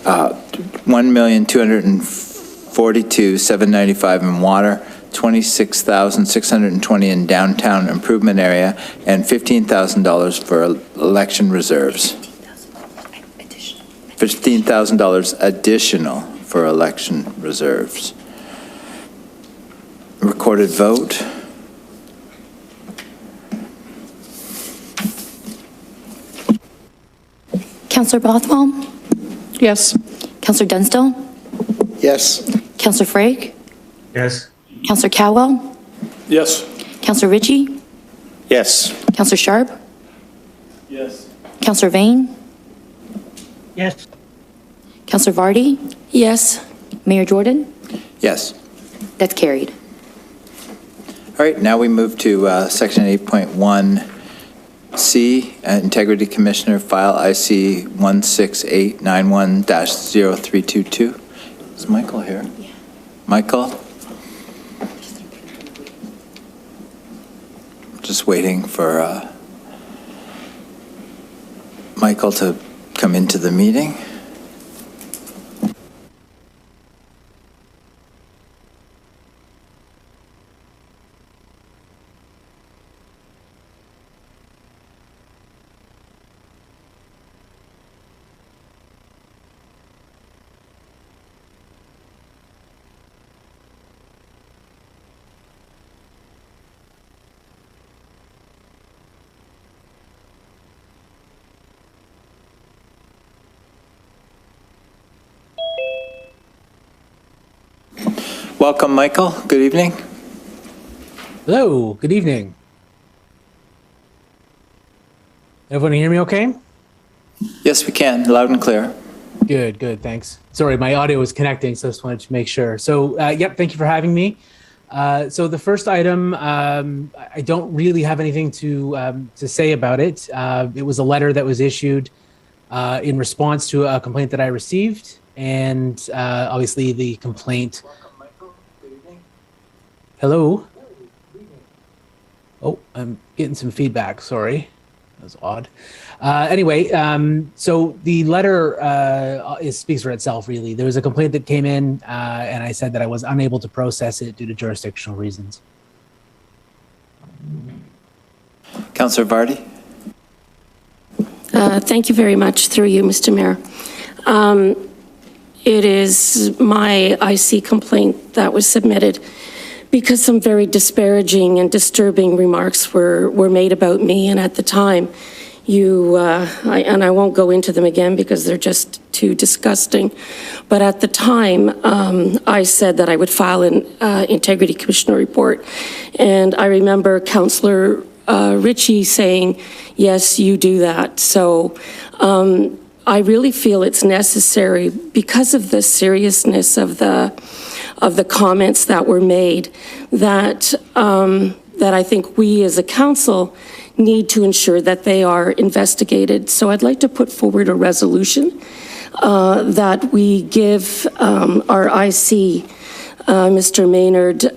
S1: $1,242,795 in water, $26,620 in downtown improvement area, and $15,000 for election reserves. $15,000 additional for election reserves. Recorded vote.
S2: Councillor Bothwell?
S3: Yes.
S2: Councillor Dunstall?
S7: Yes.
S2: Councillor Frake?
S6: Yes.
S2: Councillor Cowell?
S10: Yes.
S2: Councillor Ritchie?
S11: Yes.
S2: Councillor Sharp?
S10: Yes.
S2: Councillor Vane?
S8: Yes.
S2: Councillor Vardy?
S12: Yes.
S2: Mayor Jordan?
S1: Yes.
S2: That's carried.
S1: All right, now we move to Section 8.1C, Integrity Commissioner, File IC 16891-0322. Is Michael here? Yeah. Michael? Just waiting for Michael to come into the meeting. Welcome, Michael. Good evening.
S13: Hello, good evening. Everyone hear me okay?
S1: Yes, we can. Loud and clear.
S13: Good, thanks. Sorry, my audio was connecting, so I just wanted to make sure. So, yep, thank you for having me. So the first item, I don't really have anything to say about it. It was a letter that was issued in response to a complaint that I received, and obviously the complaint. Hello? Oh, I'm getting some feedback, sorry. That was odd. Anyway, so the letter speaks for itself, really. There was a complaint that came in, and I said that I was unable to process it due to jurisdictional reasons.
S1: Councillor Vardy?
S9: Thank you very much, through you, Mr. Mayor. It is my IC complaint that was submitted because some very disparaging and disturbing remarks were made about me. And at the time, and I won't go into them again because they're just too disgusting. But at the time, I said that I would file an Integrity Commissioner report. And I remember Councillor Ritchie saying, yes, you do that. So I really feel it's necessary, because of the seriousness of the comments that were made, that I think we as a council need to ensure that they are investigated. So I'd like to put forward a resolution that we give our IC, Mr. Maynard,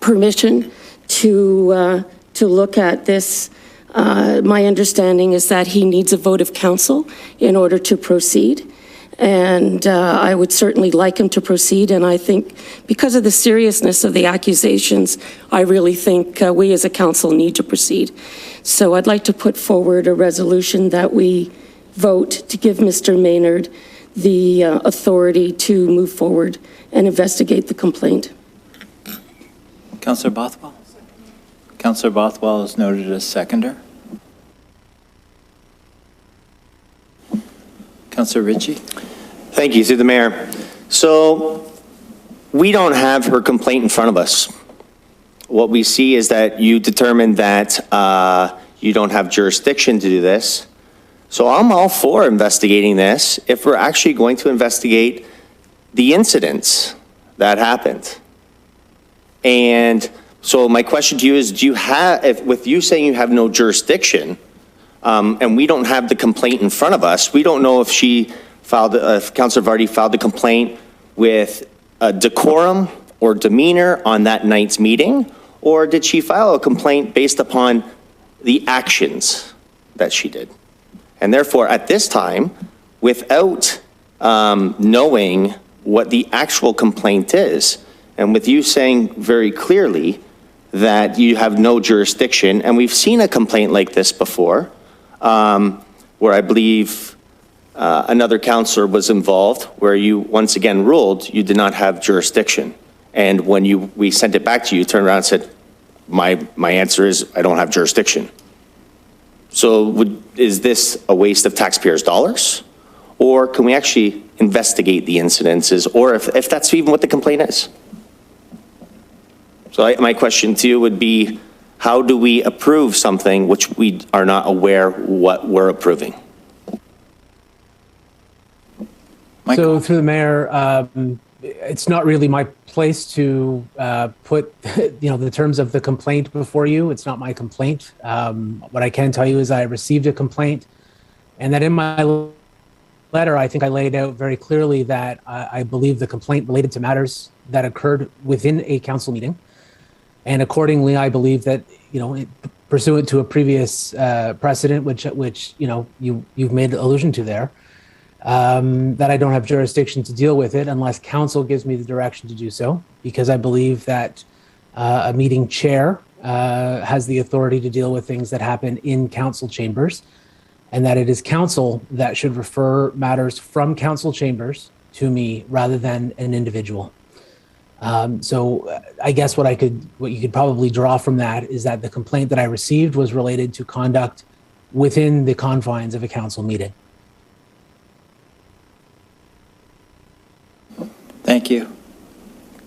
S9: permission to look at this. My understanding is that he needs a vote of council in order to proceed. And I would certainly like him to proceed. And I think because of the seriousness of the accusations, I really think we as a council need to proceed. So I'd like to put forward a resolution that we vote to give Mr. Maynard the authority to move forward and investigate the complaint.
S1: Councillor Bothwell? Councillor Bothwell is noted as seconder. Councillor Ritchie?
S11: Thank you, through the mayor. So we don't have her complaint in front of us. What we see is that you determined that you don't have jurisdiction to do this. So I'm all for investigating this if we're actually going to investigate the incidents that happened. And so my question to you is, do you have, with you saying you have no jurisdiction, and we don't have the complaint in front of us, we don't know if she filed, if Councillor Vardy filed a complaint with a decorum or demeanor on that night's meeting, or did she file a complaint based upon the actions that she did? And therefore, at this time, without knowing what the actual complaint is, and with you saying very clearly that you have no jurisdiction, and we've seen a complaint like this before, where I believe another councillor was involved, where you once again ruled you did not have jurisdiction. And when we sent it back to you, you turned around and said, my answer is I don't have jurisdiction. So is this a waste of taxpayers' dollars? Or can we actually investigate the incidences, or if that's even what the complaint is? So my question to you would be, how do we approve something which we are not aware what we're approving?
S1: Michael?
S13: So through the mayor, it's not really my place to put the terms of the complaint before you. It's not my complaint. What I can tell you is I received a complaint, and that in my letter, I think I laid out very clearly that I believe the complaint related to matters that occurred within a council meeting. And accordingly, I believe that, pursuant to a previous precedent, which you've made allusion to there, that I don't have jurisdiction to deal with it unless council gives me the direction to do so, because I believe that a meeting chair has the authority to deal with things that happen in council chambers, and that it is council that should refer matters from council chambers to me rather than an individual. So I guess what you could probably draw from that is that the complaint that I received was related to conduct within the confines of a council meeting.
S1: Thank you.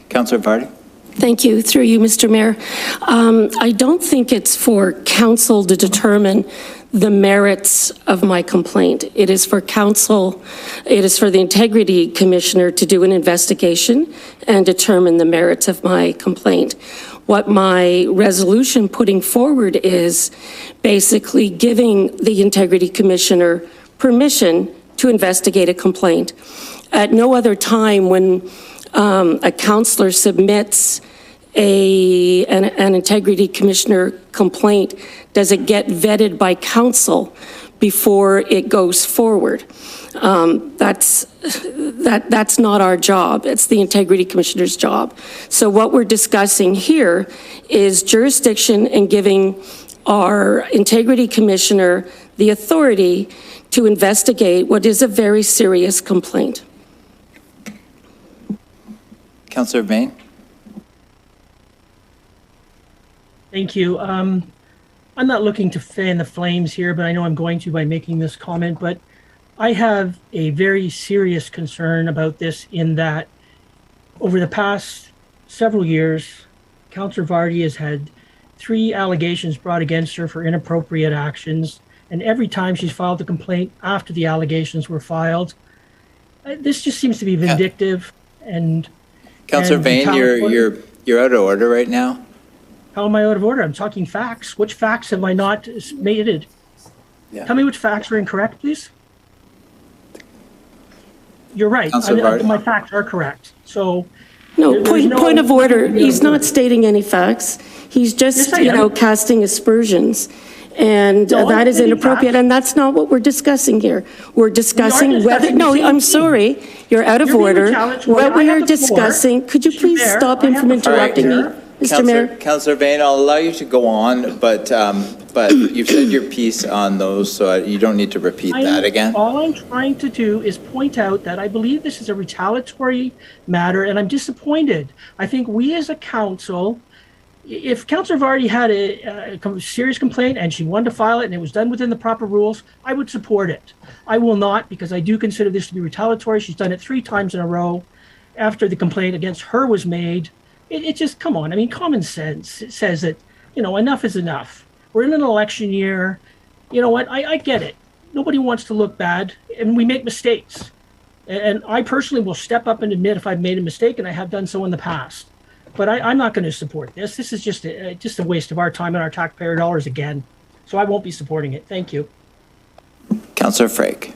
S1: Councillor Vardy?
S9: Thank you. Through you, Mr. Mayor. I don't think it's for council to determine the merits of my complaint. It is for council, it is for the Integrity Commissioner to do an investigation and determine the merits of my complaint. What my resolution putting forward is basically giving the Integrity Commissioner permission to investigate a complaint. At no other time when a councillor submits an Integrity Commissioner complaint does it get vetted by council before it goes forward. That's not our job. It's the Integrity Commissioner's job. So what we're discussing here is jurisdiction and giving our Integrity Commissioner the authority to investigate what is a very serious complaint.
S1: Councillor Bain?
S8: Thank you. I'm not looking to fan the flames here, but I know I'm going to by making this comment. But I have a very serious concern about this in that over the past several years, Councillor Vardy has had 3 allegations brought against her for inappropriate actions. And every time she's filed a complaint after the allegations were filed, this just seems to be vindictive. And
S1: Councillor Vane, you're out of order right now.
S8: How am I out of order? I'm talking facts. Which facts have I not submitted?
S1: Yeah.
S8: Tell me which facts are incorrect, please. You're right.
S1: Councillor Vardy.
S8: My facts are correct. So
S12: No, point of order. He's not stating any facts. He's just, casting aspersions. And
S8: No,
S12: that
S8: I'm
S12: is
S8: stating
S12: inappropriate,
S8: facts.
S12: and that's not what we're discussing here. We're discussing whether,
S8: discussing
S12: no,
S8: the same
S12: I'm
S8: thing.
S12: sorry, you're out of
S8: You're being
S12: order.
S8: challenged.
S12: What
S8: I
S12: we
S8: have
S12: are
S8: the floor.
S12: discussing, could you
S8: Mr.
S12: please
S8: Mayor,
S12: stop
S8: I
S12: him
S8: have
S12: from
S8: the floor,
S12: interrupting me?
S8: sir.
S12: Mr. Mayor?
S1: Councillor Vane, I'll allow you to go on, but you've said your piece on those, so you don't need to repeat that again.
S8: All I'm trying to do is point out that I believe this is a retaliatory matter, and I'm disappointed. I think we as a council, if Councillor Vardy had a serious complaint and she wanted to file it and it was done within the proper rules, I would support it. I will not, because I do consider this to be retaliatory. She's done it 3 times in a row after the complaint against her was made. It just, come on. I mean, common sense says that, enough is enough. We're in an election year. You know what? I get it. Nobody wants to look bad, and we make mistakes. And I personally will step up and admit if I've made a mistake, and I have done so in the past. But I'm not going to support this. This is just a waste of our time and our taxpayer dollars again. So I won't be supporting it. Thank you.
S1: Councillor Frake.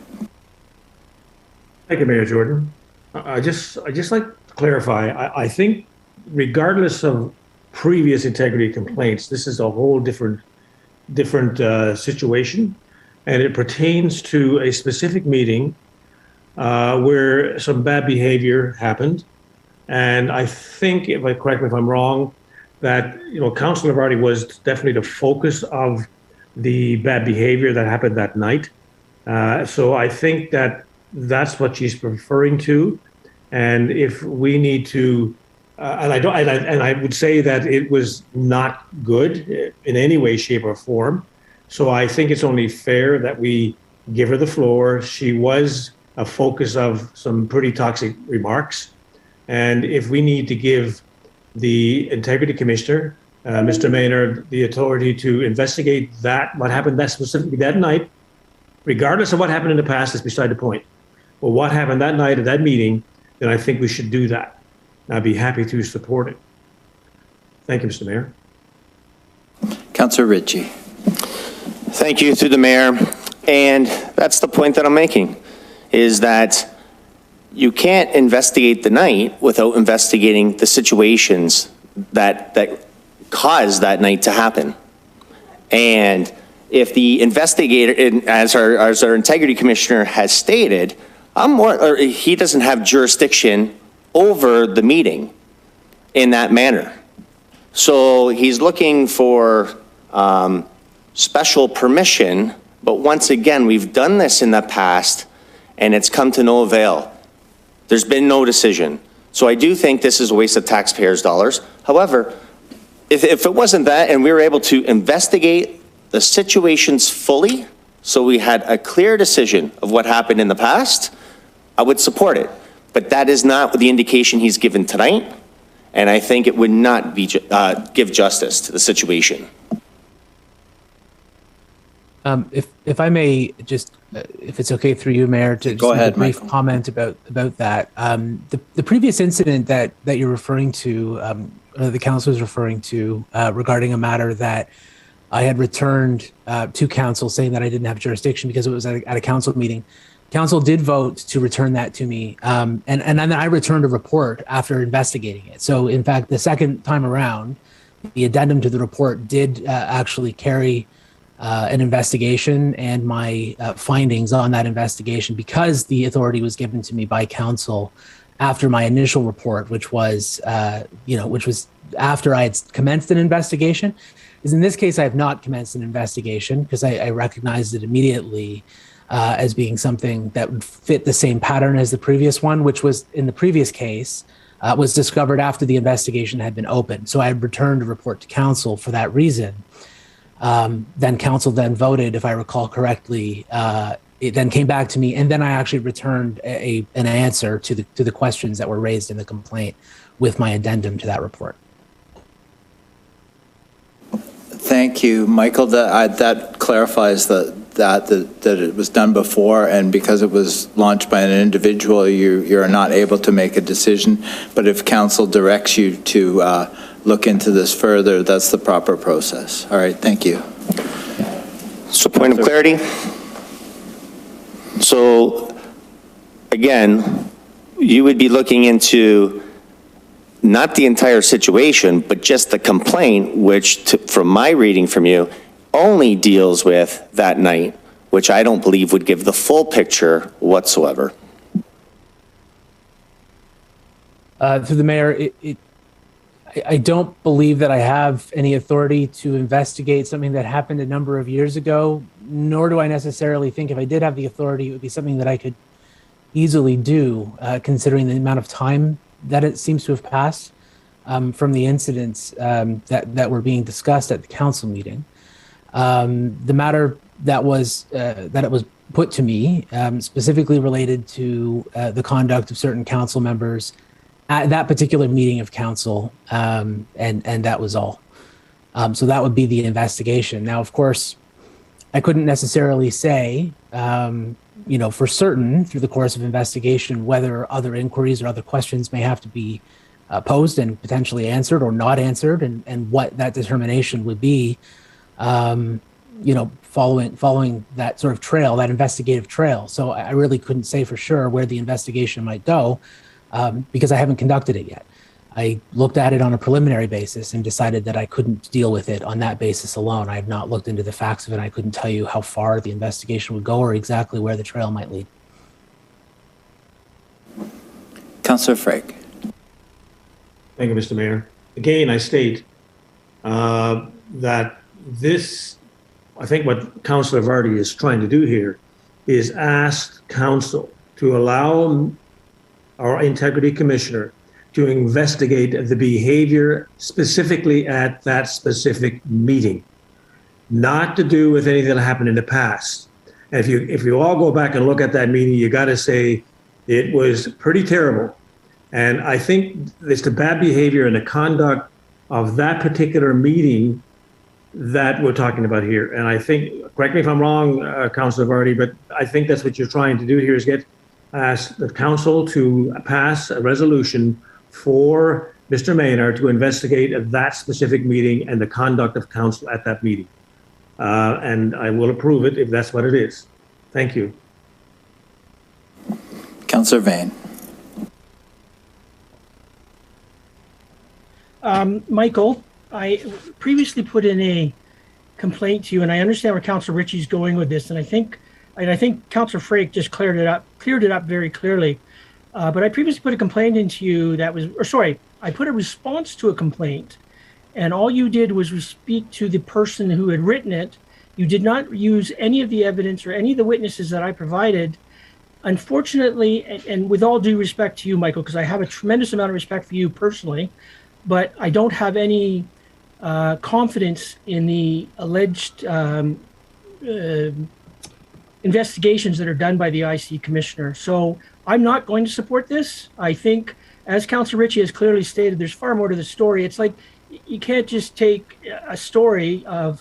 S6: Thank you, Mayor Jordan. I just like to clarify. I think regardless of previous integrity complaints, this is a whole different situation, and it pertains to a specific meeting where some bad behavior happened. And I think, correct me if I'm wrong, that Councillor Vardy was definitely the focus of the bad behavior that happened that night. So I think that that's what she's referring to. And if we need to, and I would say that it was not good in any way, shape, or form. So I think it's only fair that we give her the floor. She was a focus of some pretty toxic remarks. And if we need to give the Integrity Commissioner, Mr. Maynard, the authority to investigate what happened that specifically that night, regardless of what happened in the past, is beside the point. Well, what happened that night at that meeting, then I think we should do that. I'd be happy to support it. Thank you, Mr. Mayor.
S1: Councillor Ritchie.
S11: Thank you, through the mayor. And that's the point that I'm making, is that you can't investigate the night without investigating the situations that caused that night to happen. And if the investigator, as our integrity commissioner has stated, he doesn't have jurisdiction over the meeting in that manner. So he's looking for special permission, but once again, we've done this in the past and it's come to no avail. There's been no decision. So I do think this is a waste of taxpayers' dollars. However, if it wasn't that and we were able to investigate the situations fully, so we had a clear decision of what happened in the past, I would support it. But that is not the indication he's given tonight, and I think it would not be give justice to the situation.
S13: If I may just, if it's okay through you, Mayor, to
S1: Go ahead,
S13: make a brief
S1: Michael.
S13: comment about that. The previous incident that you're referring to, the council is referring to, regarding a matter that I had returned to council saying that I didn't have jurisdiction because it was at a council meeting. Council did vote to return that to me, and then I returned a report after investigating it. So in fact, the second time around, the addendum to the report did actually carry an investigation and my findings on that investigation, because the authority was given to me by council after my initial report, which was after I had commenced an investigation. Is in this case, I have not commenced an investigation because I recognized it immediately as being something that would fit the same pattern as the previous one, which was in the previous case. was discovered after the investigation had been opened. So I had returned a report to council for that reason. Then council then voted, if I recall correctly. It then came back to me, and then I actually returned an answer to the questions that were raised in the complaint with my addendum to that report.
S1: Thank you, Michael. That clarifies that it was done before, and because it was launched by an individual, you're not able to make a decision. But if council directs you to look into this further, that's the proper process. All right, thank you.
S11: So point of clarity. So again, you would be looking into not the entire situation, but just the complaint, which from my reading from you, only deals with that night, which I don't believe would give the full picture whatsoever.
S13: Through the mayor, I don't believe that I have any authority to investigate something that happened a number of years ago, nor do I necessarily think if I did have the authority, it would be something that I could easily do, considering the amount of time that it seems to have passed from the incidents that were being discussed at the council meeting. The matter that it was put to me specifically related to the conduct of certain council members at that particular meeting of council, and that was all. So that would be the investigation. Now, of course, I couldn't necessarily say, for certain through the course of investigation whether other inquiries or other questions may have to be posed and potentially answered or not answered, and what that determination would be, following that sort of trail, that investigative trail. So I really couldn't say for sure where the investigation might go, because I haven't conducted it yet. I looked at it on a preliminary basis and decided that I couldn't deal with it on that basis alone. I have not looked into the facts of it. I couldn't tell you how far the investigation would go or exactly where the trail might lead.
S1: Councillor Frake.
S6: Thank you, Mr. Mayor. Again, I state that this, I think what Councillor Vardy is trying to do here is ask council to allow our integrity commissioner to investigate the behavior specifically at that specific meeting, not to do with anything that happened in the past. And if you all go back and look at that meeting, you got to say it was pretty terrible. And I think it's the bad behavior and the conduct of that particular meeting that we're talking about here. And I think, correct me if I'm wrong, Councillor Vardy, but I think that's what you're trying to do here is ask the council to pass a resolution for Mr. Maynard to investigate that specific meeting and the conduct of council at that meeting. And I will approve it if that's what it is. Thank you.
S1: Councillor Vane.
S8: Michael, I previously put in a complaint to you, and I understand where Councillor Ritchie's going with this, and I think Councillor Frake just cleared it up very clearly. But I previously put a complaint into you I put a response to a complaint, and all you did was speak to the person who had written it. You did not use any of the evidence or any of the witnesses that I provided. Unfortunately, and with all due respect to you, Michael, because I have a tremendous amount of respect for you personally, but I don't have any confidence in the alleged investigations that are done by the IC commissioner. So I'm not going to support this. I think, as Councillor Ritchie has clearly stated, there's far more to the story. It's like you can't just take a story of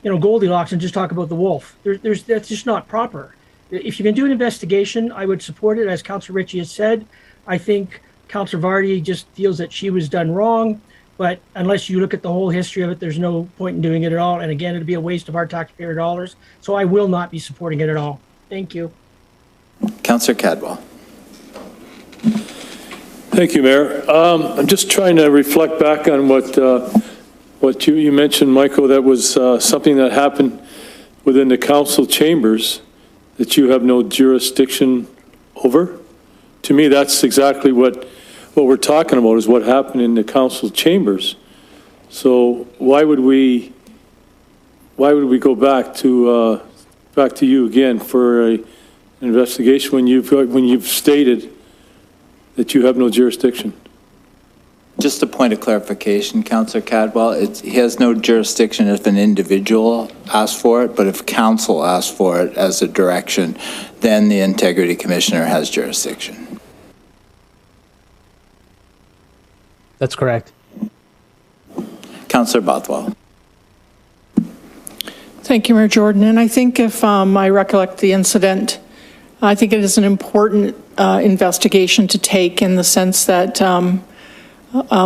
S8: Goldilocks and just talk about the wolf. That's just not proper. If you can do an investigation, I would support it. As Councillor Ritchie has said, I think Councillor Vardy just feels that she was done wrong. But unless you look at the whole history of it, there's no point in doing it at all. And again, it'd be a waste of our taxpayer dollars. So I will not be supporting it at all. Thank you.
S1: Councillor Cadwell.
S10: Thank you, Mayor. I'm just trying to reflect back on what you mentioned, Michael. That was something that happened within the council chambers that you have no jurisdiction over. To me, that's exactly what we're talking about, is what happened in the council chambers. So why would we go back to you again for an investigation when you've stated that you have no jurisdiction?
S1: Just a point of clarification, Councillor Cadwell, he has no jurisdiction if an individual asks for it, but if council asks for it as a direction, then the Integrity Commissioner has jurisdiction.
S13: That's correct.
S1: Councillor Bothwell.
S3: Thank you, Mayor Jordan. And I think if I recollect the incident, I think it is an important investigation to take in the sense that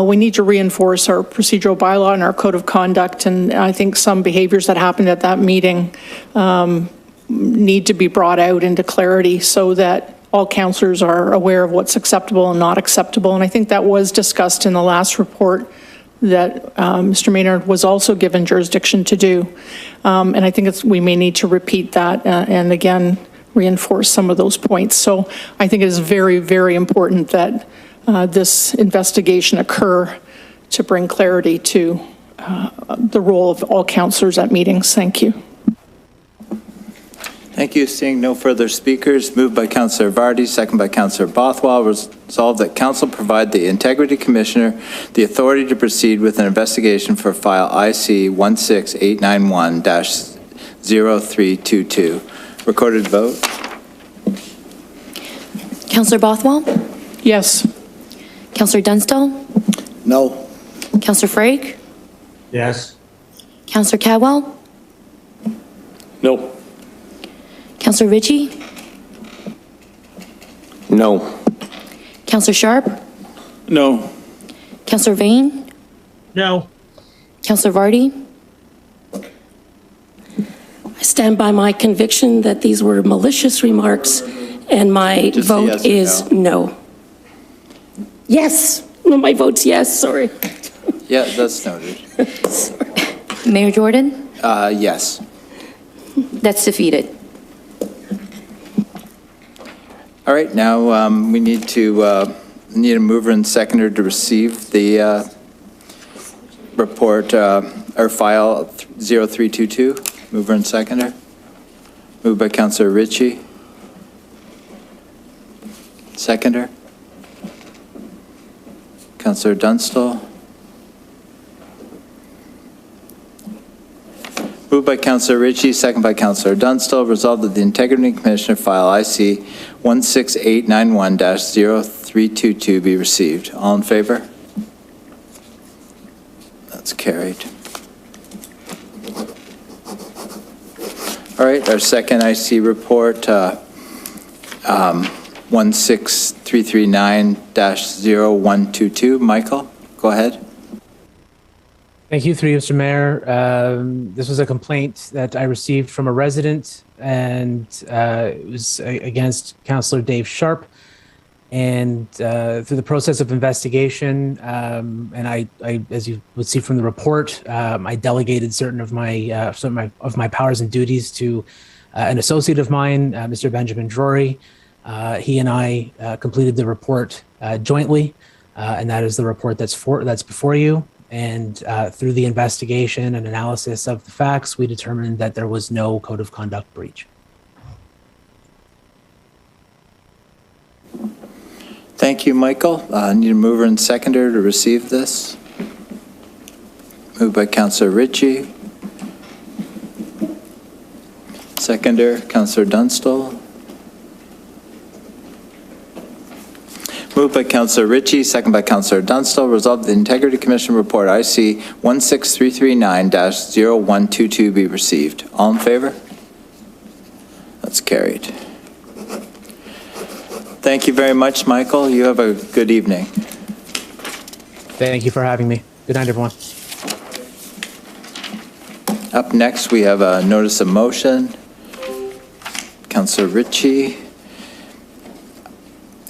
S3: we need to reinforce our procedural bylaw and our code of conduct. And I think some behaviors that happened at that meeting need to be brought out into clarity so that all councillors are aware of what's acceptable and not acceptable. And I think that was discussed in the last report that Mr. Maynard was also given jurisdiction to do. And I think we may need to repeat that and again, reinforce some of those points. So I think it is very, very important that this investigation occur to bring clarity to the role of all councillors at meetings. Thank you.
S1: Thank you. Seeing no further speakers, moved by Councillor Vardy, second by Councillor Bothwell, resolved that Council provide the Integrity Commissioner the authority to proceed with an investigation for file IC 16891-0322. Recorded vote.
S2: Councillor Bothwell?
S3: Yes.
S2: Councillor Dunstall?
S7: No.
S2: Councillor Frake?
S6: Yes.
S2: Councillor Cadwell?
S10: No.
S2: Councillor Ritchie?
S11: No.
S2: Councillor Sharp?
S4: No.
S2: Councillor Vane?
S8: No.
S2: Councillor Vardy?
S12: I stand by my conviction that these were malicious remarks, and my
S1: Just a
S12: vote
S1: yes or
S12: is no. Yes. No, my vote's yes, sorry.
S1: Yeah, that's noted.
S2: Mayor Jordan?
S1: Yes.
S2: That's defeated.
S1: All right, now we need a mover and seconder to receive the report or file 0322. Mover and seconder. Moved by Councillor Ritchie. Seconder. Councillor Dunstall. Moved by Councillor Ritchie, second by Councillor Dunstall. Resolved that the Integrity Commissioner file IC 16891-0322 be received. All in favor? That's carried. All right, our second IC report, 16339-0122. Michael, go ahead.
S13: Thank you, through you, Mr. Mayor. This was a complaint that I received from a resident, and it was against Councillor Dave Sharp. And through the process of investigation, and I, as you would see from the report, I delegated certain of my powers and duties to an associate of mine, Mr. Benjamin Drury. He and I completed the report jointly, and that is the report that's before you. And through the investigation and analysis of the facts, we determined that there was no code of conduct breach.
S1: Thank you, Michael. I need a mover and seconder to receive this. Moved by Councillor Ritchie. Seconder, Councillor Dunstall. Moved by Councillor Ritchie, second by Councillor Dunstall. Resolved the Integrity Commission report IC 16339-0122 be received. All in favor? That's carried. Thank you very much, Michael. You have a good evening.
S13: Thank you for having me. Good night, everyone.
S1: Up next, we have a notice of motion. Councillor Ritchie.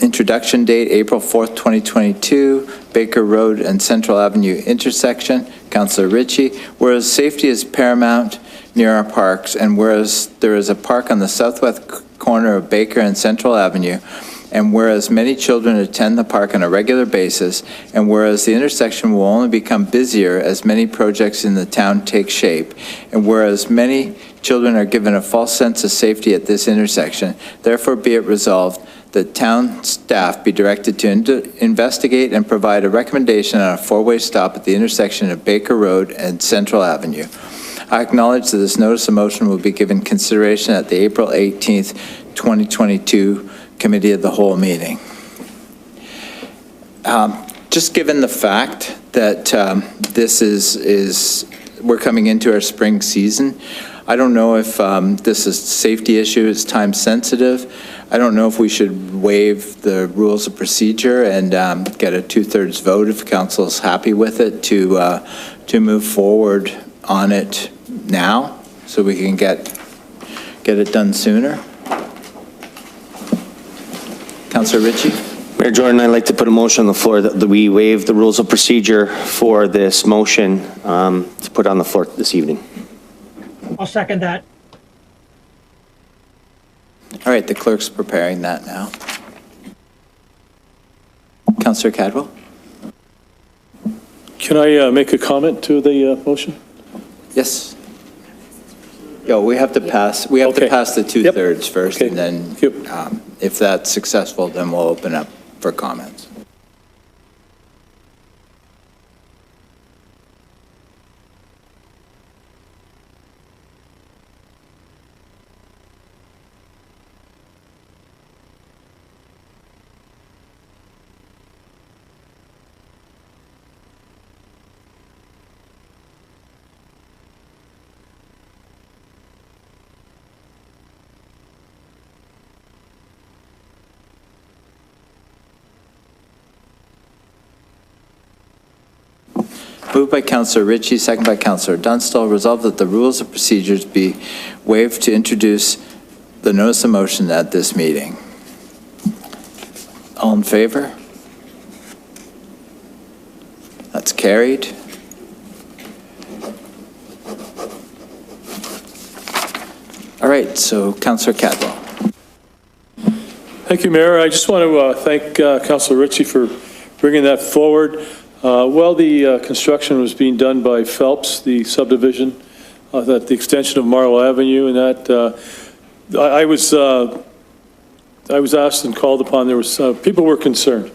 S1: Introduction date, April 4th, 2022, Baker Road and Central Avenue intersection. Councillor Ritchie. Whereas safety is paramount near our parks, and whereas there is a park on the southwest corner of Baker and Central Avenue, and whereas many children attend the park on a regular basis, and whereas the intersection will only become busier as many projects in the town take shape, and whereas many children are given a false sense of safety at this intersection, therefore be it resolved the town staff be directed to investigate and provide a recommendation on a four-way stop at the intersection of Baker Road and Central Avenue. I acknowledge that this notice of motion will be given consideration at the April 18th, 2022 Committee of the Whole meeting. Just given the fact that this is we're coming into our spring season, I don't know if this is a safety issue, it's time sensitive. I don't know if we should waive the rules of procedure and get a 2/3 vote if council is happy with it to move forward on it now, so we can get it done sooner. Councillor Ritchie.
S11: Mayor Jordan, I'd like to put a motion on the floor that we waive the rules of procedure for this motion to put on the floor this evening.
S8: I'll second that.
S1: All right, the clerk's preparing that now. Councillor Cadwell.
S10: Can I make a comment to the motion?
S1: Yes. Yo, we have to pass. We have to pass the 2/3 first, and then if that's successful, then we'll open up for comments. Moved by Councillor Ritchie, second by Councillor Dunstall. Resolved that the rules of procedures be waived to introduce the notice of motion at this meeting. All in favor? That's carried. All right, so Councillor Cadwell.
S10: Thank you, Mayor. I just want to thank Councillor Ritchie for bringing that forward. While the construction was being done by Phelps, the subdivision, that the extension of Marlow Avenue, and that I was asked and called upon. There was people were concerned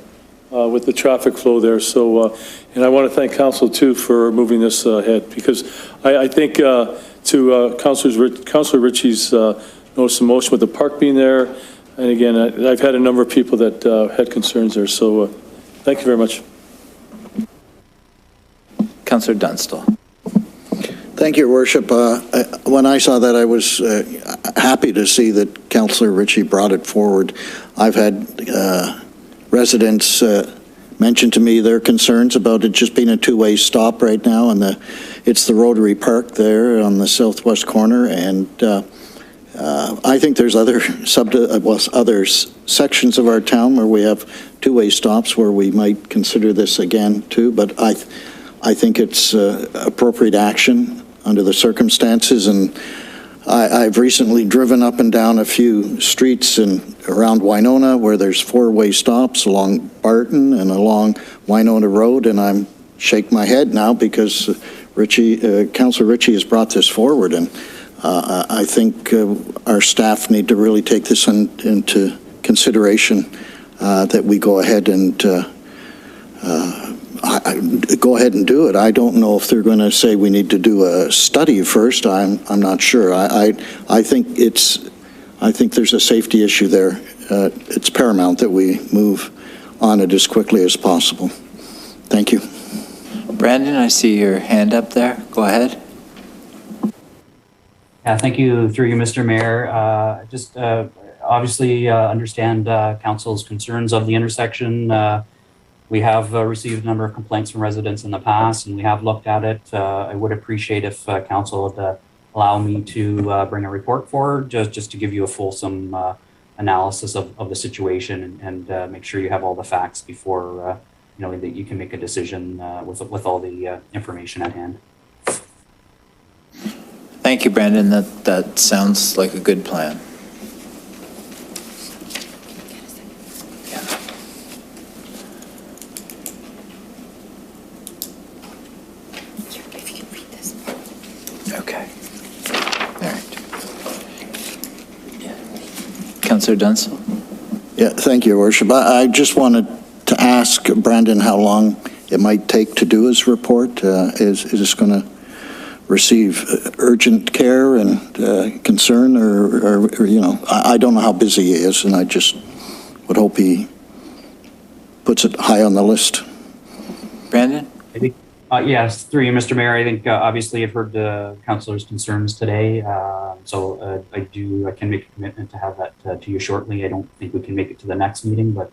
S10: with the traffic flow there. So, and I want to thank Council too for moving this ahead, because I think to Councillor Ritchie's notice of motion with the park being there, and again, I've had a number of people that had concerns there. So, thank you very much.
S1: Councillor Dunstall.
S7: Thank you, Your Worship. When I saw that, I was happy to see that Councillor Ritchie brought it forward. I've had residents mention to me their concerns about it just being a two-way stop right now, and it's the Rotary Park there on the southwest corner, and I think there's other sections of our town where we have two-way stops where we might consider this again too, but I think it's appropriate action under the circumstances, and I've recently driven up and down a few streets around Winona where there's four-way stops along Barton and along Winona Road, and I'm shake my head now because Councillor Ritchie has brought this forward, and I think our staff need to really take this into consideration, that we go ahead and go ahead and do it. I don't know if they're going to say we need to do a study first. I'm not sure. I think there's a safety issue there. It's paramount that we move on it as quickly as possible. Thank you.
S1: Brandon, I see your hand up there. Go ahead.
S14: Yeah, thank you, through you, Mr. Mayor. Just obviously understand council's concerns of the intersection. We have received a number of complaints from residents in the past, and we have looked at it. I would appreciate if council would allow me to bring a report forward, just to give you a fulsome analysis of the situation, and make sure you have all the facts before that you can make a decision with all the information at hand.
S1: Thank you, Brandon. That sounds like a good plan. Okay. All right. Yeah. Councillor Dunstall.
S7: Yeah, thank you, Your Worship. I just wanted to ask Brandon how long it might take to do his report. Is this going to receive urgent care and concern, or I don't know how busy he is, and I just would hope he puts it high on the list.
S1: Brandon?
S14: Maybe. Yes, through you, Mr. Mayor. I think obviously I've heard the councillors' concerns today, so I can make a commitment to have that to you shortly. I don't think we can make it to the next meeting, but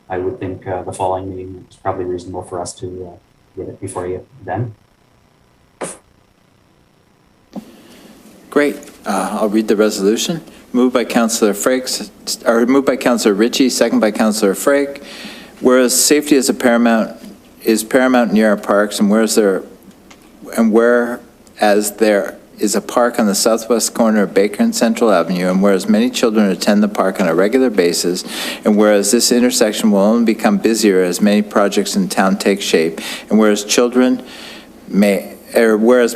S14: I would think the following meeting is probably reasonable for us to get it before you then.
S1: Great. I'll read the resolution. Moved by Councillor Frakes, or moved by Councillor Ritchie, second by Councillor Frake. Whereas safety is paramount near our parks, and whereas there is a park on the southwest corner of Baker and Central Avenue, and whereas many children attend the park on a regular basis, and whereas this intersection will only become busier as many projects in town take shape, and whereas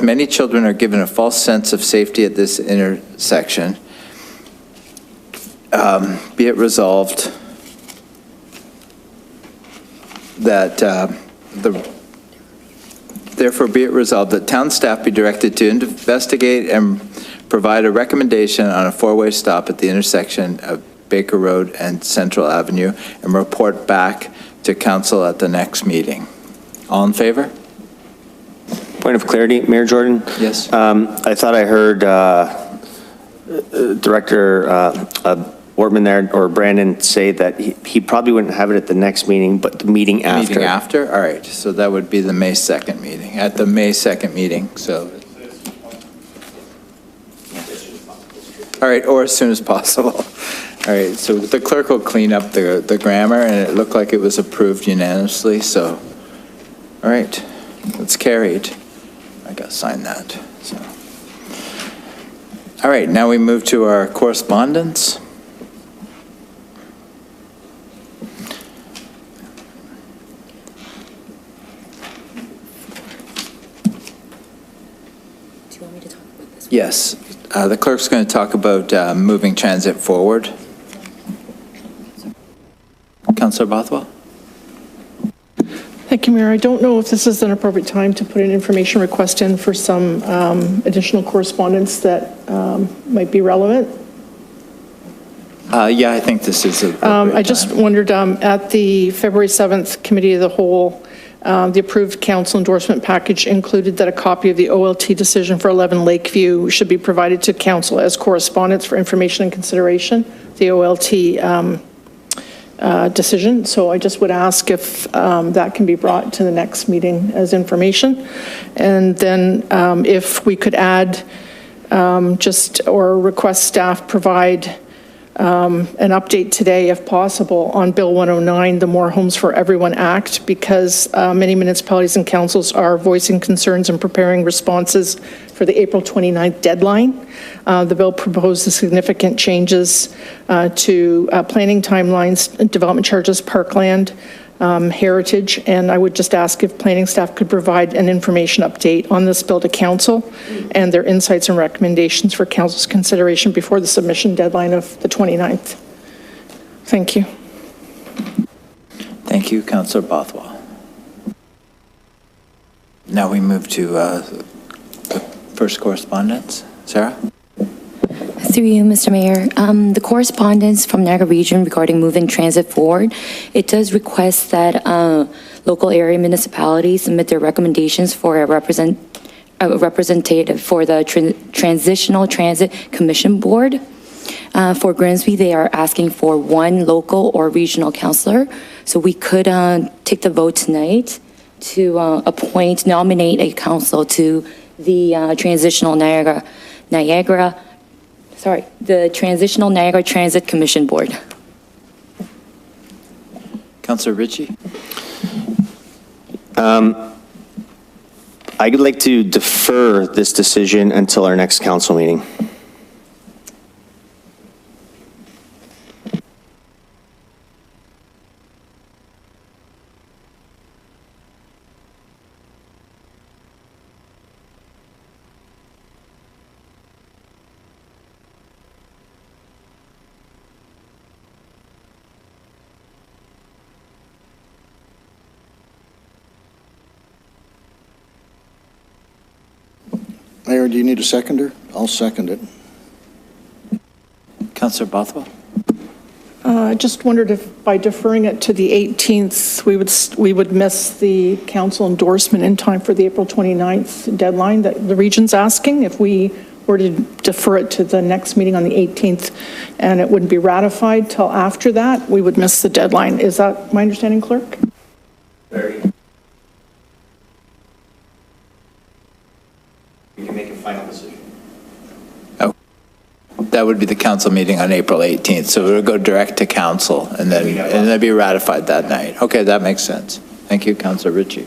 S1: many children are given a false sense of safety at this intersection, be it resolved that therefore be it resolved that town staff be directed to investigate and provide a recommendation on a four-way stop at the intersection of Baker Road and Central Avenue and report back to council at the next meeting. All in favor?
S11: Point of clarity, Mayor Jordan?
S1: Yes.
S11: I thought I heard Director Wortman there, or Brandon, say that he probably wouldn't have it at the next meeting, but the meeting after.
S1: Meeting after? All right. So that would be the May 2nd meeting, at the May 2nd meeting. So, all right, or as soon as possible. All right, so the clerk will clean up the grammar, and it looked like it was approved unanimously, so, all right, it's carried. I got to sign that, so. All right, now we move to our correspondence.
S2: Do you want me to talk about this?
S1: Yes, the clerk's going to talk about moving transit forward. Councillor Bothwell?
S3: Thank you, Mayor. I don't know if this is an appropriate time to put an information request in for some additional correspondence that might be relevant.
S1: Yeah, I think this is
S3: I just wondered, at the February 7th Committee of the Whole, the approved council endorsement package included that a copy of the OLT decision for 11 Lakeview should be provided to council as correspondence for information and consideration, the OLT decision. So I just would ask if that can be brought to the next meeting as information. And then if we could add or request staff provide an update today, if possible, on Bill 109, the More Homes for Everyone Act, because many municipalities and councils are voicing concerns and preparing responses for the April 29th deadline. The bill proposes significant changes to planning timelines, development charges, parkland, heritage, and I would just ask if planning staff could provide an information update on this bill to council and their insights and recommendations for council's consideration before the submission deadline of the 29th. Thank you.
S1: Thank you, Councillor Bothwell. Now we move to the first correspondence. Sarah?
S2: Through you, Mr. Mayor, the correspondence from Niagara Region regarding moving transit forward, it does request that local area municipalities submit their recommendations for a representative for the Transitional Transit Commission Board. For Grimsby, they are asking for one local or regional councillor. So we could take the vote tonight to nominate a council to the the Transitional Niagara Transit Commission Board.
S1: Councillor Ritchie?
S11: I'd like to defer this decision until our next council meeting.
S7: Mayor, do you need a seconder? I'll second it.
S1: Councillor Bothwell?
S3: I just wondered if by deferring it to the 18th, we would miss the council endorsement in time for the April 29th deadline that the region's asking. If we were to defer it to the next meeting on the 18th and it wouldn't be ratified till after that, we would miss the deadline. Is that my understanding, Clerk?
S11: Very. We can make a final decision.
S1: That would be the council meeting on April 18th, so it would go direct to council and then be ratified that night. Okay, that makes sense. Thank you, Councillor Ritchie.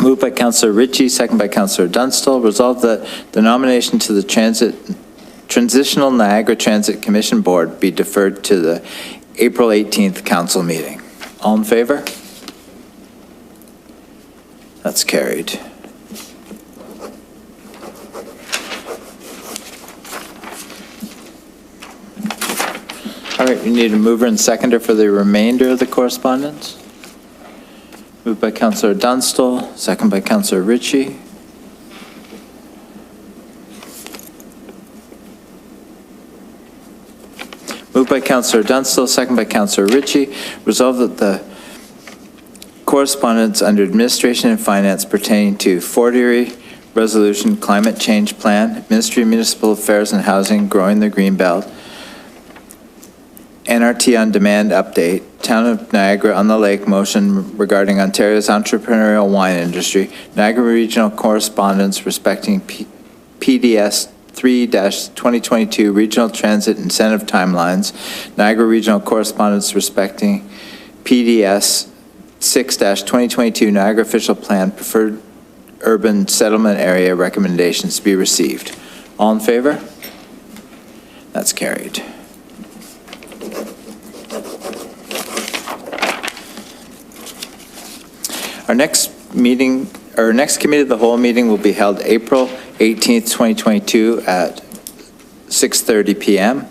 S1: Moved by Councillor Ritchie, second by Councillor Dunstall. Resolved that the nomination to the Transitional Niagara Transit Commission Board be deferred to the April 18th council meeting. All in favor? That's carried. All right, we need a mover and seconder for the remainder of the correspondence. Moved by Councillor Dunstall, second by Councillor Ritchie. Moved by Councillor Dunstall, second by Councillor Ritchie. Resolved that the correspondence under Administration and Finance pertaining to Fort Erie Resolution Climate Change Plan, Ministry of Municipal Affairs and Housing, Growing the Greenbelt, NRT on Demand Update, Town of Niagara on the Lake motion regarding Ontario's entrepreneurial wine industry, Niagara Regional Correspondence respecting PDS 3-2022 Regional Transit Incentive Timelines, Niagara Regional Correspondence respecting PDS 6-2022 Niagara Official Plan Preferred Urban Settlement Area recommendations be received. All in favor? That's carried. Our next committee of the whole meeting will be held April 18th, 2022 at 6:30 p.m.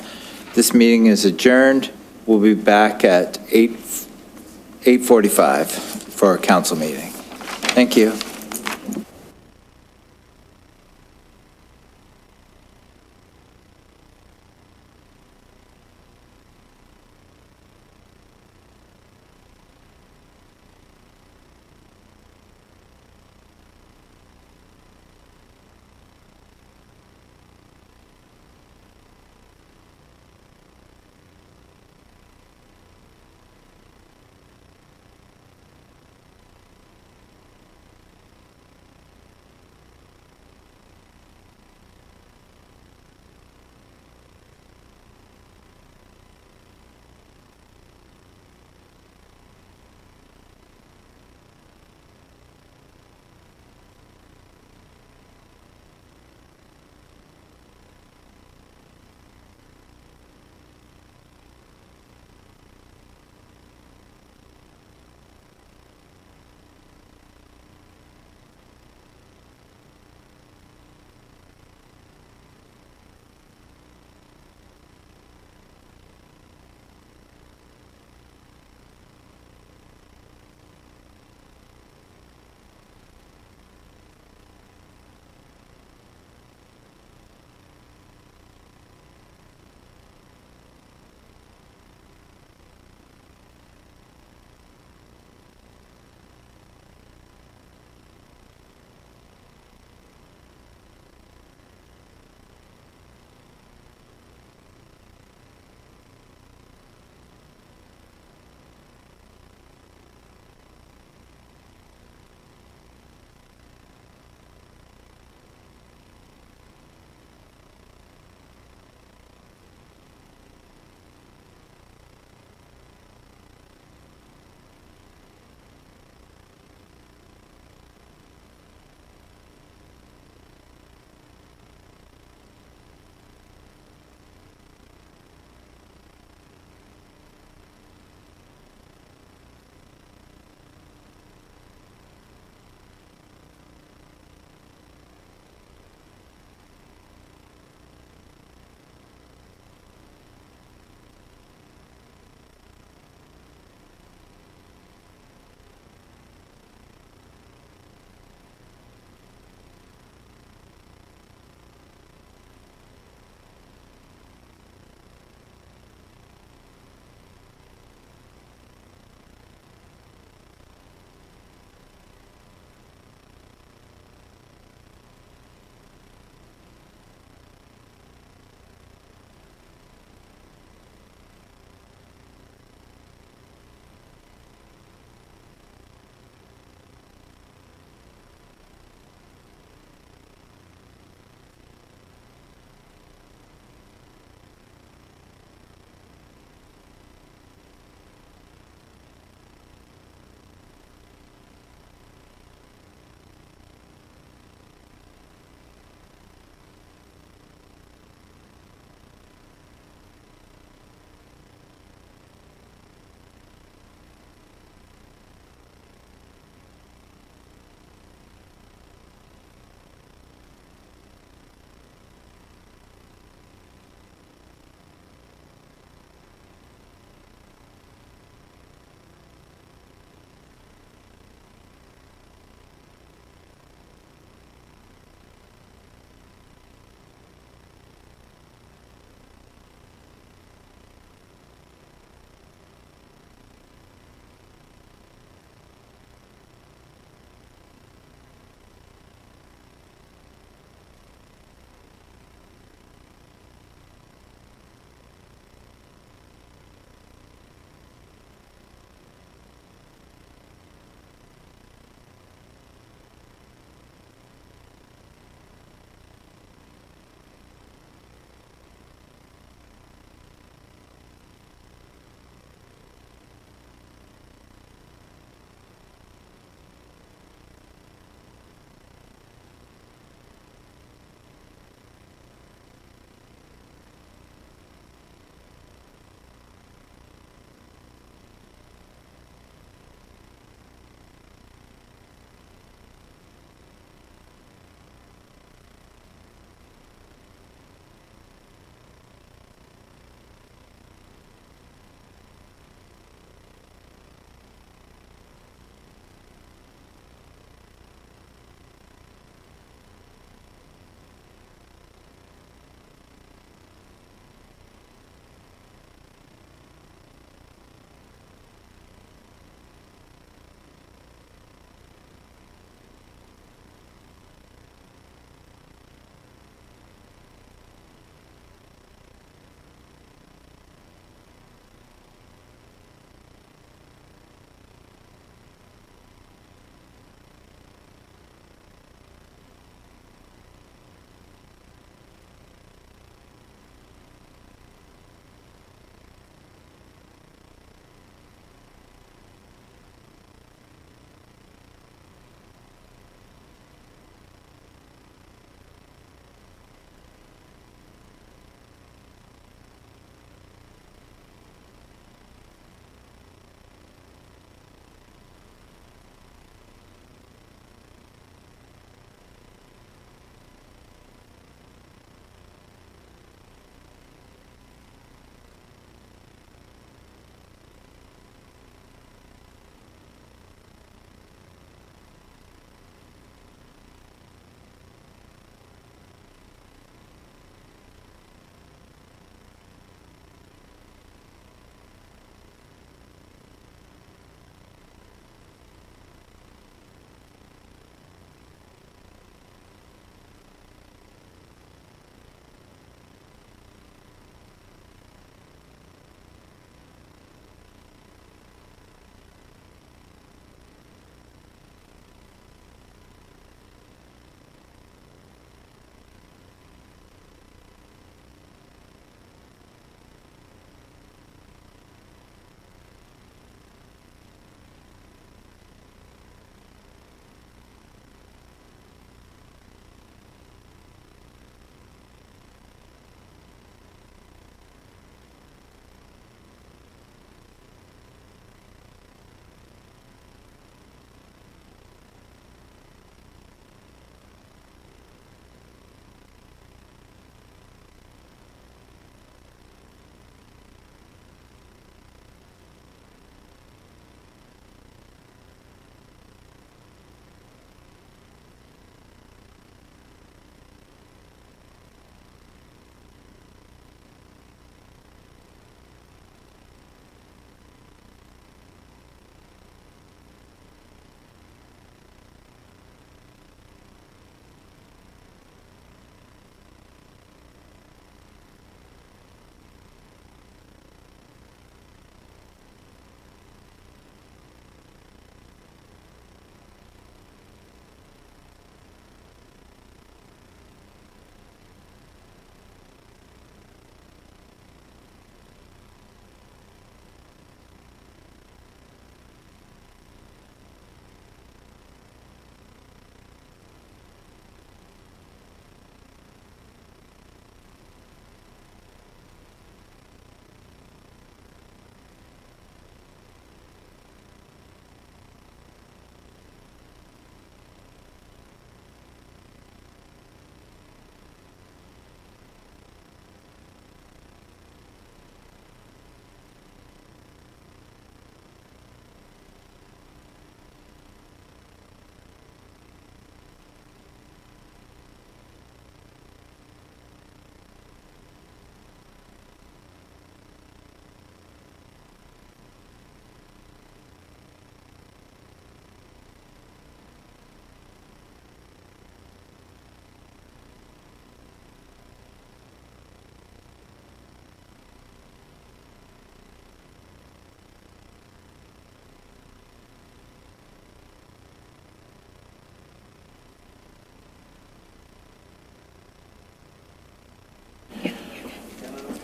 S1: This meeting is adjourned. We'll be back at 8:45 for our council meeting. Thank you.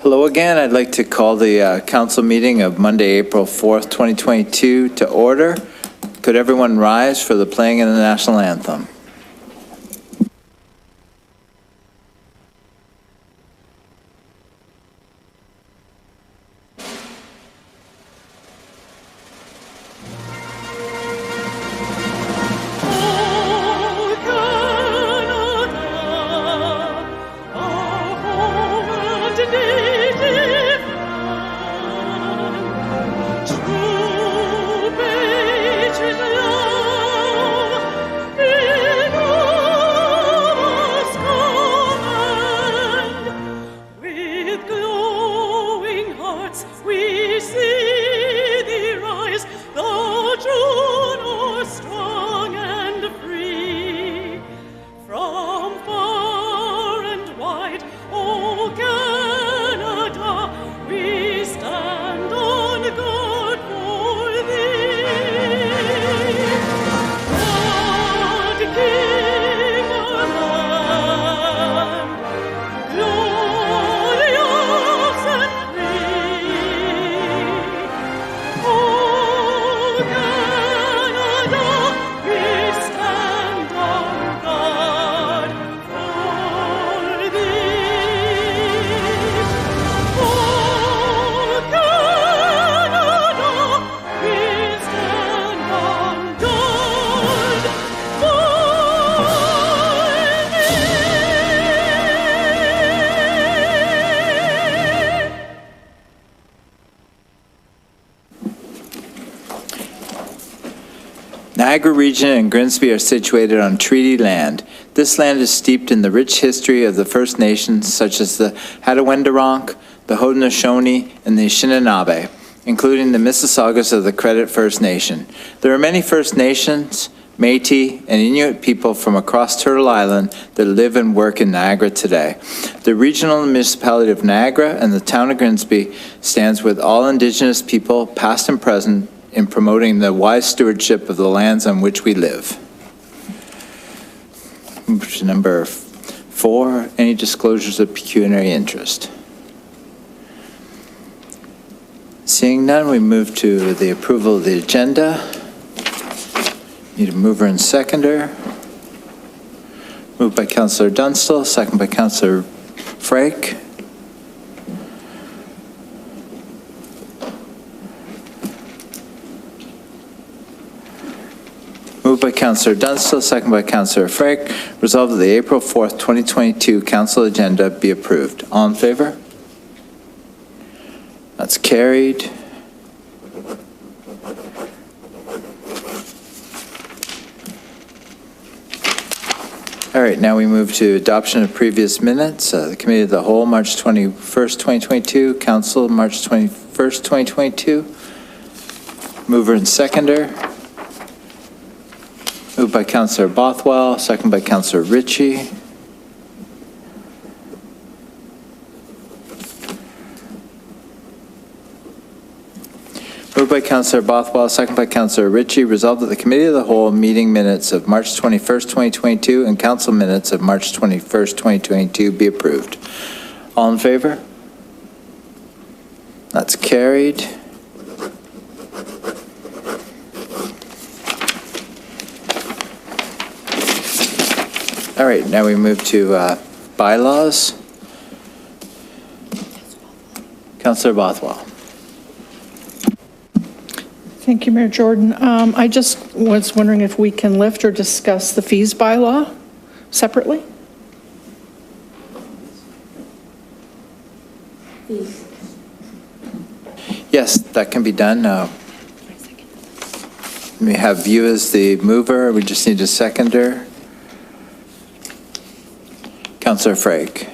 S1: Hello again. I'd like to call the council meeting of Monday, April 4th, 2022 to order. Could everyone rise for the playing of the national anthem? Niagara Region and Grimsby are situated on treaty land. This land is steeped in the rich history of the First Nations, such as the Hattaway-Wendoronk, the Haudenosaunee, and the Anishinaabe, including the Mississaugas of the Credit First Nation. There are many First Nations, Métis, and Inuit people from across Turtle Island that live and work in Niagara today. The regional municipality of Niagara and the town of Grimsby stands with all Indigenous people, past and present, in promoting the wise stewardship of the lands on which we live. Number 4, any disclosures of pecuniary interest? Seeing none, we move to the approval of the agenda. Need a mover and seconder. Moved by Councillor Dunstall, second by Councillor Frake. Moved by Councillor Dunstall, second by Councillor Frake. Resolved that the April 4th, 2022 council agenda be approved. All in favor? That's carried. All right, now we move to adoption of previous minutes. The Committee of the Whole, March 21st, 2022. Council, March 21st, 2022. Mover and seconder. Moved by Councillor Bothwell, second by Councillor Ritchie. Moved by Councillor Bothwell, second by Councillor Ritchie. Resolved that the Committee of the Whole meeting minutes of March 21st, 2022 and council minutes of March 21st, 2022 be approved. All in favor? That's carried. All right, now we move to bylaws. Councillor Bothwell.
S3: Thank you, Mayor Jordan. I just was wondering if we can lift or discuss the fees bylaw separately?
S1: Yes, that can be done. We have you as the mover. We just need a seconder. Councillor Frake.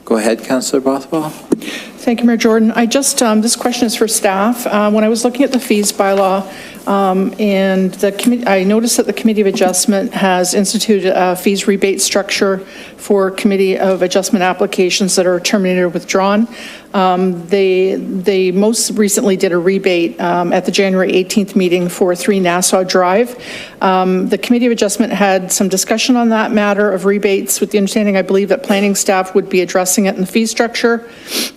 S1: Go ahead, Councillor Bothwell.
S3: Thank you, Mayor Jordan. I just, this question is for staff. When I was looking at the fees bylaw, and the committee, I noticed that the Committee of Adjustment has instituted a fees rebate structure for Committee of Adjustment applications that are terminated or withdrawn. They most recently did a rebate at the January 18th meeting for 3 Nassau Drive. The Committee of Adjustment had some discussion on that matter of rebates with the understanding, I believe, that planning staff would be addressing it in the fee structure.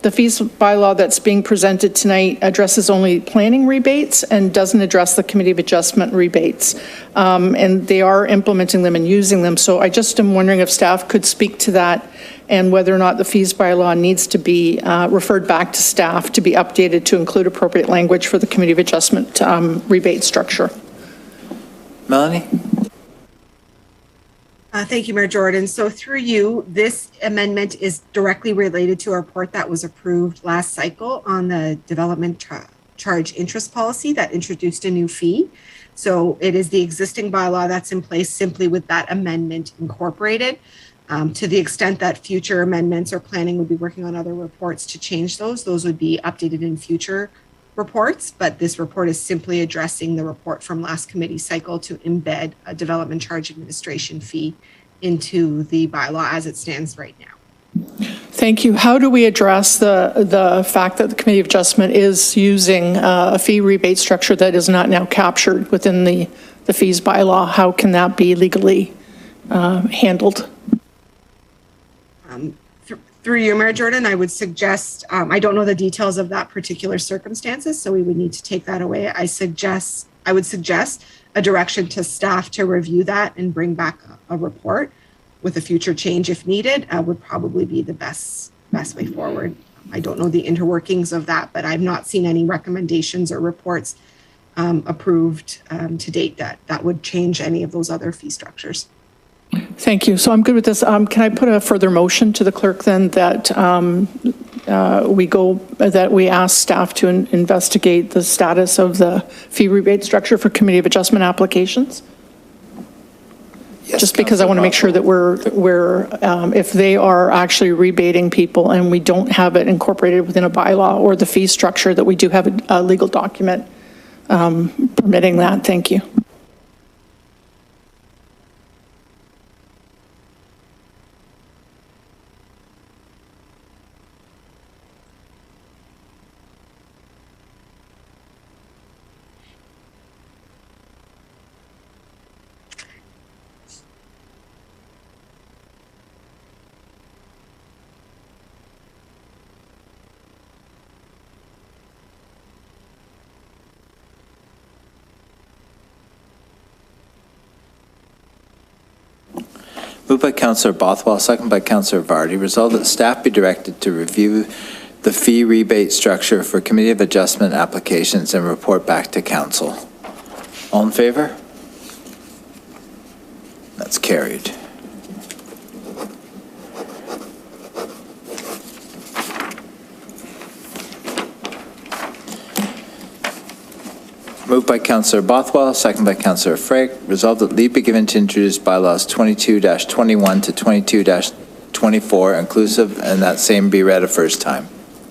S3: The fees bylaw that's being presented tonight addresses only planning rebates and doesn't address the Committee of Adjustment rebates. And they are implementing them and using them. So I just am wondering if staff could speak to that and whether or not the fees bylaw needs to be referred back to staff to be updated to include appropriate language for the Committee of Adjustment rebate structure.
S1: Melanie?
S5: Thank you, Mayor Jordan. So through you, this amendment is directly related to a report that was approved last cycle on the development charge interest policy that introduced a new fee. So it is the existing bylaw that's in place simply with that amendment incorporated. To the extent that future amendments or planning would be working on other reports to change those would be updated in future reports. But this report is simply addressing the report from last committee cycle to embed a development charge administration fee into the bylaw as it stands right now.
S3: Thank you. How do we address the fact that the Committee of Adjustment is using a fee rebate structure that is not now captured within the fees bylaw? How can that be legally handled?
S5: Through you, Mayor Jordan, I would suggest, I don't know the details of that particular circumstances, so we would need to take that away. I would suggest a direction to staff to review that and bring back a report with a future change if needed, would probably be the best way forward. I don't know the interworkings of that, but I've not seen any recommendations or reports approved to date that would change any of those other fee structures.
S3: Thank you. So I'm good with this. Can I put a further motion to the clerk then that we ask staff to investigate the status of the fee rebate structure for Committee of Adjustment applications?
S1: Yes,
S3: just because I want to make sure that we're if they are actually rebating people and we don't have it incorporated within a bylaw or the fee structure, that we do have a legal document permitting that. Thank you.
S1: Moved by Councillor Bothwell, second by Councillor Vardy. Resolved that staff be directed to review the fee rebate structure for Committee of Adjustment applications and report back to Council. All in favour? That's carried. Moved by Councillor Bothwell, second by Councillor Frake. Resolved that leave be given to introduce bylaws 22-21 to 22-24 inclusive, and that same be read a first time.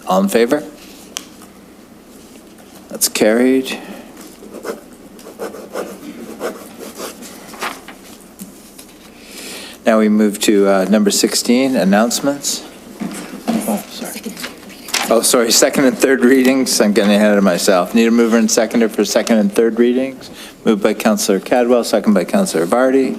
S1: All in favor? That's carried. Now we move to number 16, announcements. Oh, sorry, second and third readings. I'm getting ahead of myself. Need a mover and seconder for second and third readings. Moved by Councillor Cadwell, second by Councillor Vardy.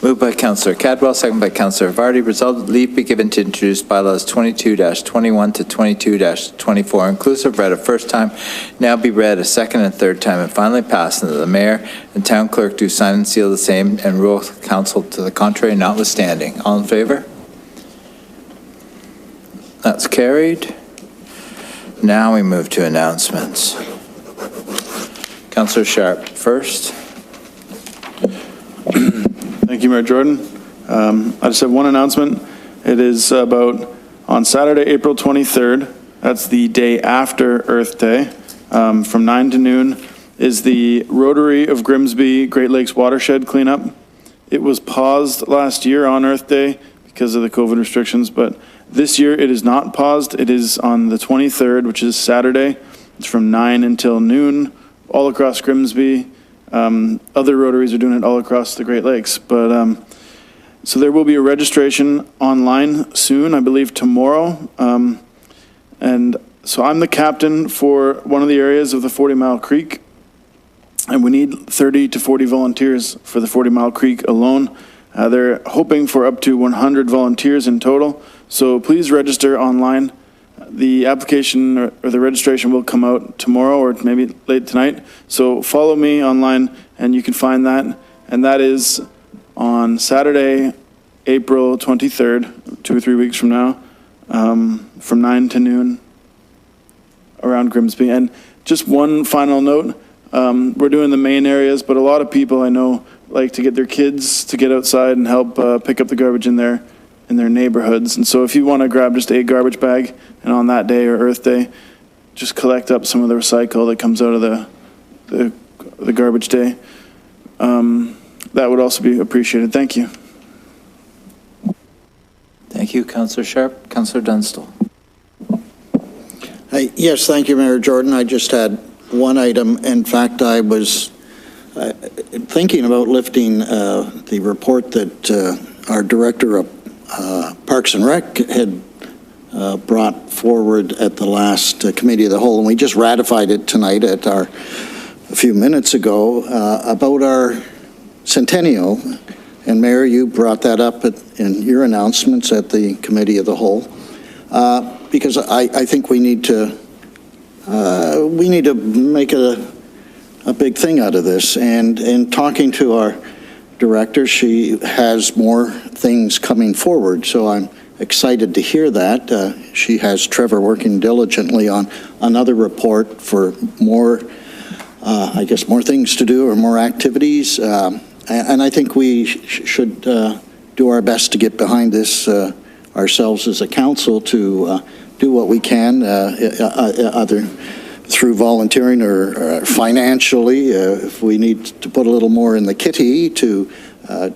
S1: Moved by Councillor Cadwell, second by Councillor Vardy. Resolved that leave be given to introduce bylaws 22-21 to 22-24 inclusive, read a first time, now be read a second and third time, and finally passed, and that the mayor and town clerk do sign and seal the same and rule council to the contrary notwithstanding. All in favor? That's carried. Now we move to announcements. Councillor Sharp first.
S4: Thank you, Mayor Jordan. I just have one announcement. It is about on Saturday, April 23rd, that's the day after Earth Day, from 9 to noon, is the Rotary of Grimsby Great Lakes Watershed Cleanup. It was paused last year on Earth Day because of the COVID restrictions, but this year it is not paused. It is on the 23rd, which is Saturday. It's from 9 until noon, all across Grimsby. Other Rotaries are doing it all across the Great Lakes, but So there will be a registration online soon, I believe tomorrow. And so I'm the captain for one of the areas of the 40 Mile Creek, and we need 30 to 40 volunteers for the 40 Mile Creek alone. They're hoping for up to 100 volunteers in total, so please register online. The application or the registration will come out tomorrow or maybe late tonight, so follow me online and you can find that. And that is on Saturday, April 23rd, 2 or 3 weeks from now, from 9 to noon around Grimsby. And just one final note, we're doing the main areas, but a lot of people I know like to get their kids to get outside and help pick up the garbage in their neighborhoods. And so if you want to grab just a garbage bag, and on that day or Earth Day, just collect up some of the recycle that comes out of the garbage day. That would also be appreciated. Thank you.
S1: Thank you, Councillor Sharp. Councillor Dunstall.
S7: Yes, thank you, Mayor Jordan. I just had one item. In fact, I was thinking about lifting the report that our Director of Parks and Rec had brought forward at the last Committee of the Whole, and we just ratified it tonight a few minutes ago about our centennial. And Mayor, you brought that up in your announcements at the Committee of the Whole, because I think we need to make a big thing out of this. And in talking to our director, she has more things coming forward, so I'm excited to hear that. She has Trevor working diligently on another report for more, I guess, more things to do or more activities. And I think we should do our best to get behind this ourselves as a council to do what we can, either through volunteering or financially, if we need to put a little more in the kitty to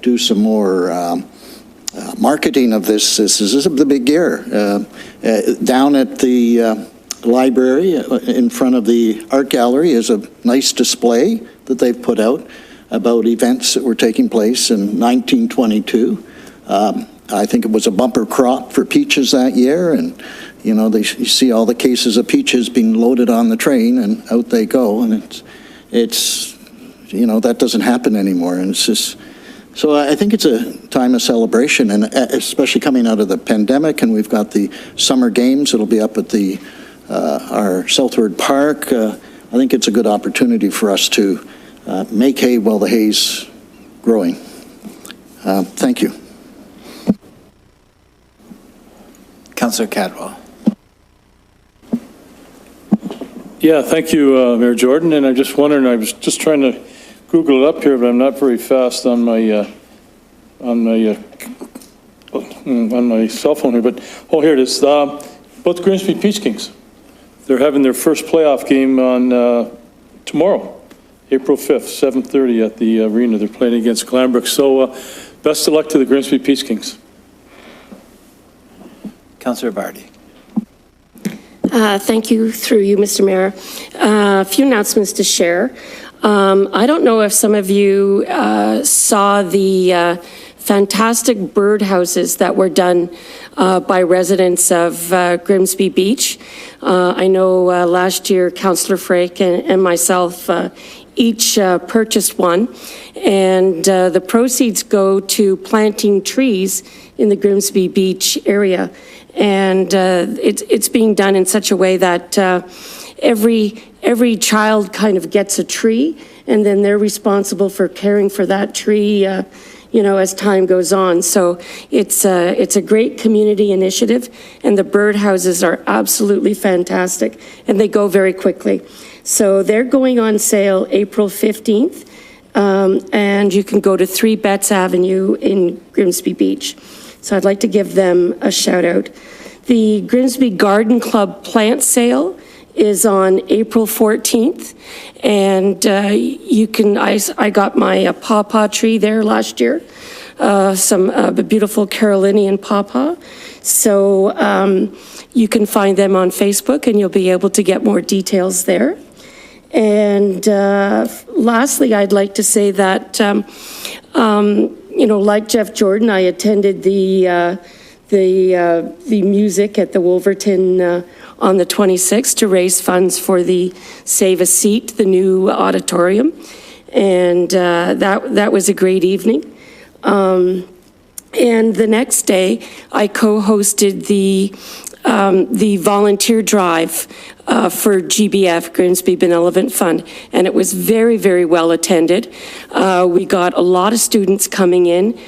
S7: do some more marketing of this. This is the big year. Down at the library in front of the art gallery is a nice display that they've put out about events that were taking place in 1922. I think it was a bumper crop for peaches that year, and you know, you see all the cases of peaches being loaded on the train, and out they go, and it's you know, that doesn't happen anymore, and it's just. So I think it's a time of celebration, and especially coming out of the pandemic, and we've got the summer games. It'll be up at the our Southward Park. I think it's a good opportunity for us to make hay while the hay's growing. Thank you.
S1: Councillor Cadwell.
S10: Yeah, thank you, Mayor Jordan. And I'm just wondering, I was just trying to Google it up here, but I'm not very fast on my cell phone here. But here it is. Both Grimsby Peach Kings. They're having their first playoff game on tomorrow, April 5th, 7:30 at the arena. They're playing against Glanbrook. So best of luck to the Grimsby Peach Kings.
S1: Councillor Barty.
S9: Thank you, through you, Mr. Mayor. A few announcements to share. I don't know if some of you saw the fantastic birdhouses that were done by residents of Grimsby Beach. I know last year Councillor Frake and myself each purchased one, and the proceeds go to planting trees in the Grimsby Beach area. And it's being done in such a way that every child kind of gets a tree, and then they're responsible for caring for that tree, you know, as time goes on. So it's a great community initiative, and the birdhouses are absolutely fantastic, and they go very quickly. So they're going on sale April 15th, and you can go to 3 Betts Avenue in Grimsby Beach. So I'd like to give them a shout out. The Grimsby Garden Club plant sale is on April 14th, and you can, I got my pawpaw tree there last year, some beautiful Carolinian pawpaw. So you can find them on Facebook, and you'll be able to get more details there. And lastly, I'd like to say that
S12: like Jeff Jordan, I attended the music at the Wolverton on the 26th to raise funds for the Save a Seat, the new auditorium. And that was a great evening. And the next day, I co-hosted the volunteer drive for GBF, Grimsby Benevolent Fund, and it was very, very well attended. We got a lot of students coming in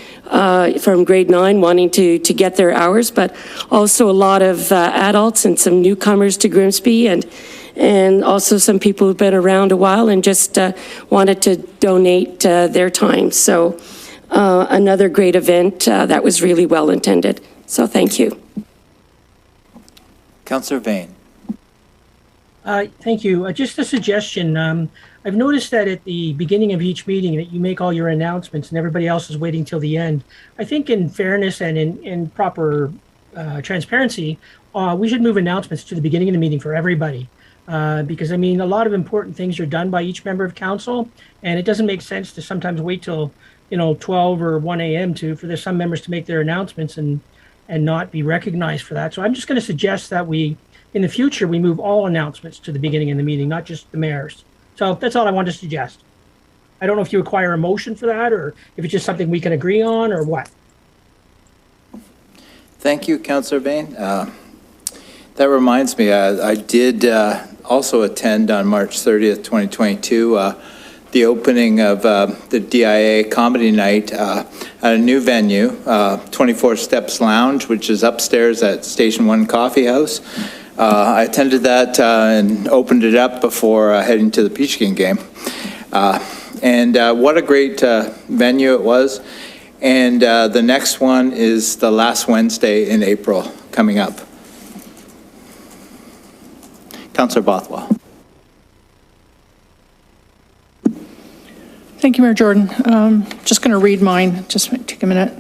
S12: from grade 9 wanting to get their hours, but also a lot of adults and some newcomers to Grimsby, and also some people who've been around a while and just wanted to donate their time. So another great event that was really well attended. So thank you.
S1: Councillor Vane.
S8: Thank you. Just a suggestion. I've noticed that at the beginning of each meeting that you make all your announcements and everybody else is waiting till the end. I think in fairness and in proper transparency, we should move announcements to the beginning of the meeting for everybody. Because I mean, a lot of important things are done by each member of council, and it doesn't make sense to sometimes wait till 12 or 1 a.m. for some members to make their announcements and not be recognized for that. So I'm just going to suggest that in the future, we move all announcements to the beginning of the meeting, not just the mayor's. So that's all I want to suggest. I don't know if you require a motion for that or if it's just something we can agree on or what.
S1: Thank you, Councillor Vane. That reminds me, I did also attend on March 30th, 2022, the opening of the DIA Comedy Night at a new venue, 24 Steps Lounge, which is upstairs at Station 1 Coffee House. I attended that and opened it up before heading to the Peach King game. And what a great venue it was. And the next one is the last Wednesday in April coming up. Councillor Bothwell.
S3: Thank you, Mayor Jordan. Just going to read mine. Just take a minute.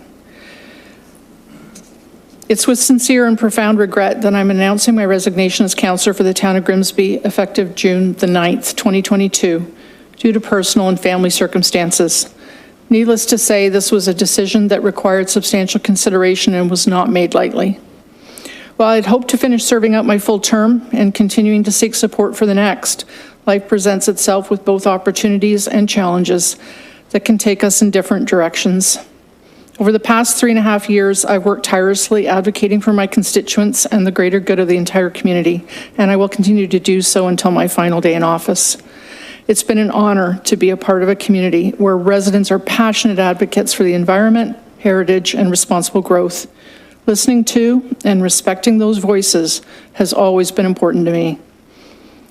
S3: It's with sincere and profound regret that I'm announcing my resignation as councillor for the town of Grimsby effective June the 9th, 2022, due to personal and family circumstances. Needless to say, this was a decision that required substantial consideration and was not made lightly. While I'd hoped to finish serving out my full term and continuing to seek support for the next, life presents itself with both opportunities and challenges that can take us in different directions. Over the past 3.5 years, I've worked tirelessly advocating for my constituents and the greater good of the entire community, and I will continue to do so until my final day in office. It's been an honor to be a part of a community where residents are passionate advocates for the environment, heritage, and responsible growth. Listening to and respecting those voices has always been important to me.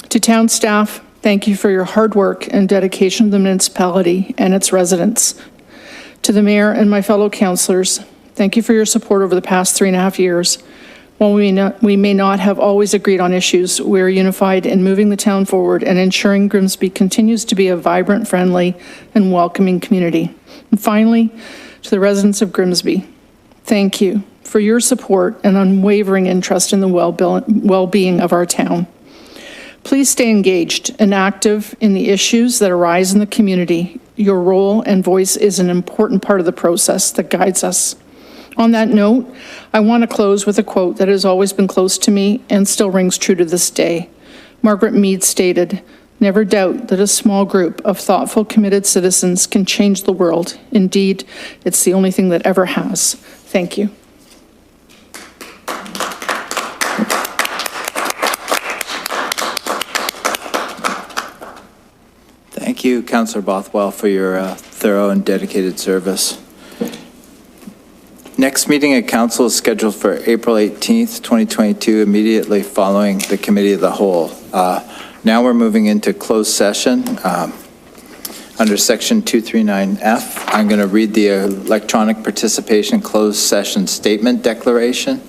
S3: To town staff, thank you for your hard work and dedication to the municipality and its residents. To the mayor and my fellow councillors, thank you for your support over the past 3.5 years. While we may not have always agreed on issues, we are unified in moving the town forward and ensuring Grimsby continues to be a vibrant, friendly, and welcoming community. And finally, to the residents of Grimsby, thank you for your support and unwavering interest in the well-being of our town. Please stay engaged and active in the issues that arise in the community. Your role and voice is an important part of the process that guides us. On that note, I want to close with a quote that has always been close to me and still rings true to this day. Margaret Mead stated, "Never doubt that a small group of thoughtful, committed citizens can change the world. Indeed, it's the only thing that ever has." Thank you.
S1: Thank you, Councillor Bothwell, for your thorough and dedicated service. Next meeting of council is scheduled for April 18th, 2022, immediately following the Committee of the Whole. Now we're moving into closed session. Under Section 239F, I'm going to read the electronic participation closed session statement declaration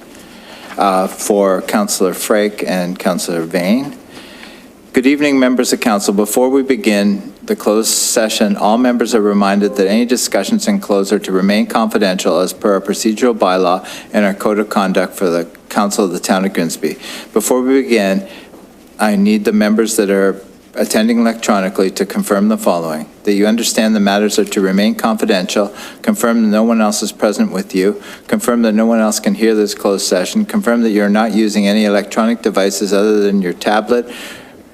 S1: for Councillor Frake and Councillor Vane. Good evening, members of council. Before we begin the closed session, all members are reminded that any discussions in closed are to remain confidential as per our procedural bylaw and our code of conduct for the council of the town of Grimsby. Before we begin, I need the members that are attending electronically to confirm the following: that you understand the matters are to remain confidential, confirm that no one else is present with you, confirm that no one else can hear this closed session, confirm that you're not using any electronic devices other than your tablet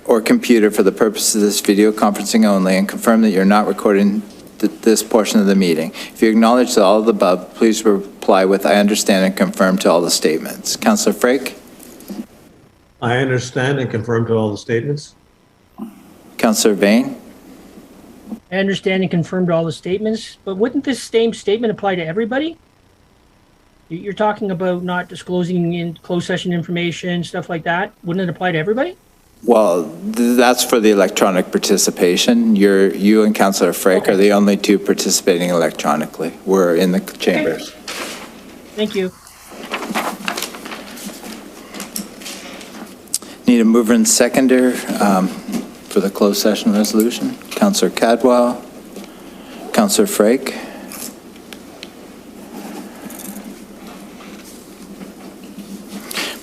S1: or computer for the purpose of this video conferencing only, and confirm that you're not recording this portion of the meeting. If you acknowledge all of the above, please reply with "I understand" and confirm to all the statements. Councillor Frake?
S6: I understand and confirm to all the statements.
S1: Councillor Vane?
S8: I understand and confirm to all the statements, but wouldn't this same statement apply to everybody? You're talking about not disclosing in closed session information, stuff like that. Wouldn't it apply to everybody?
S1: Well, that's for the electronic participation. You and Councillor Frake are the only two participating electronically. We're in the chambers.
S8: Thank you.
S1: Need a mover and seconder for the closed session resolution. Councillor Cadwell, Councillor Frake.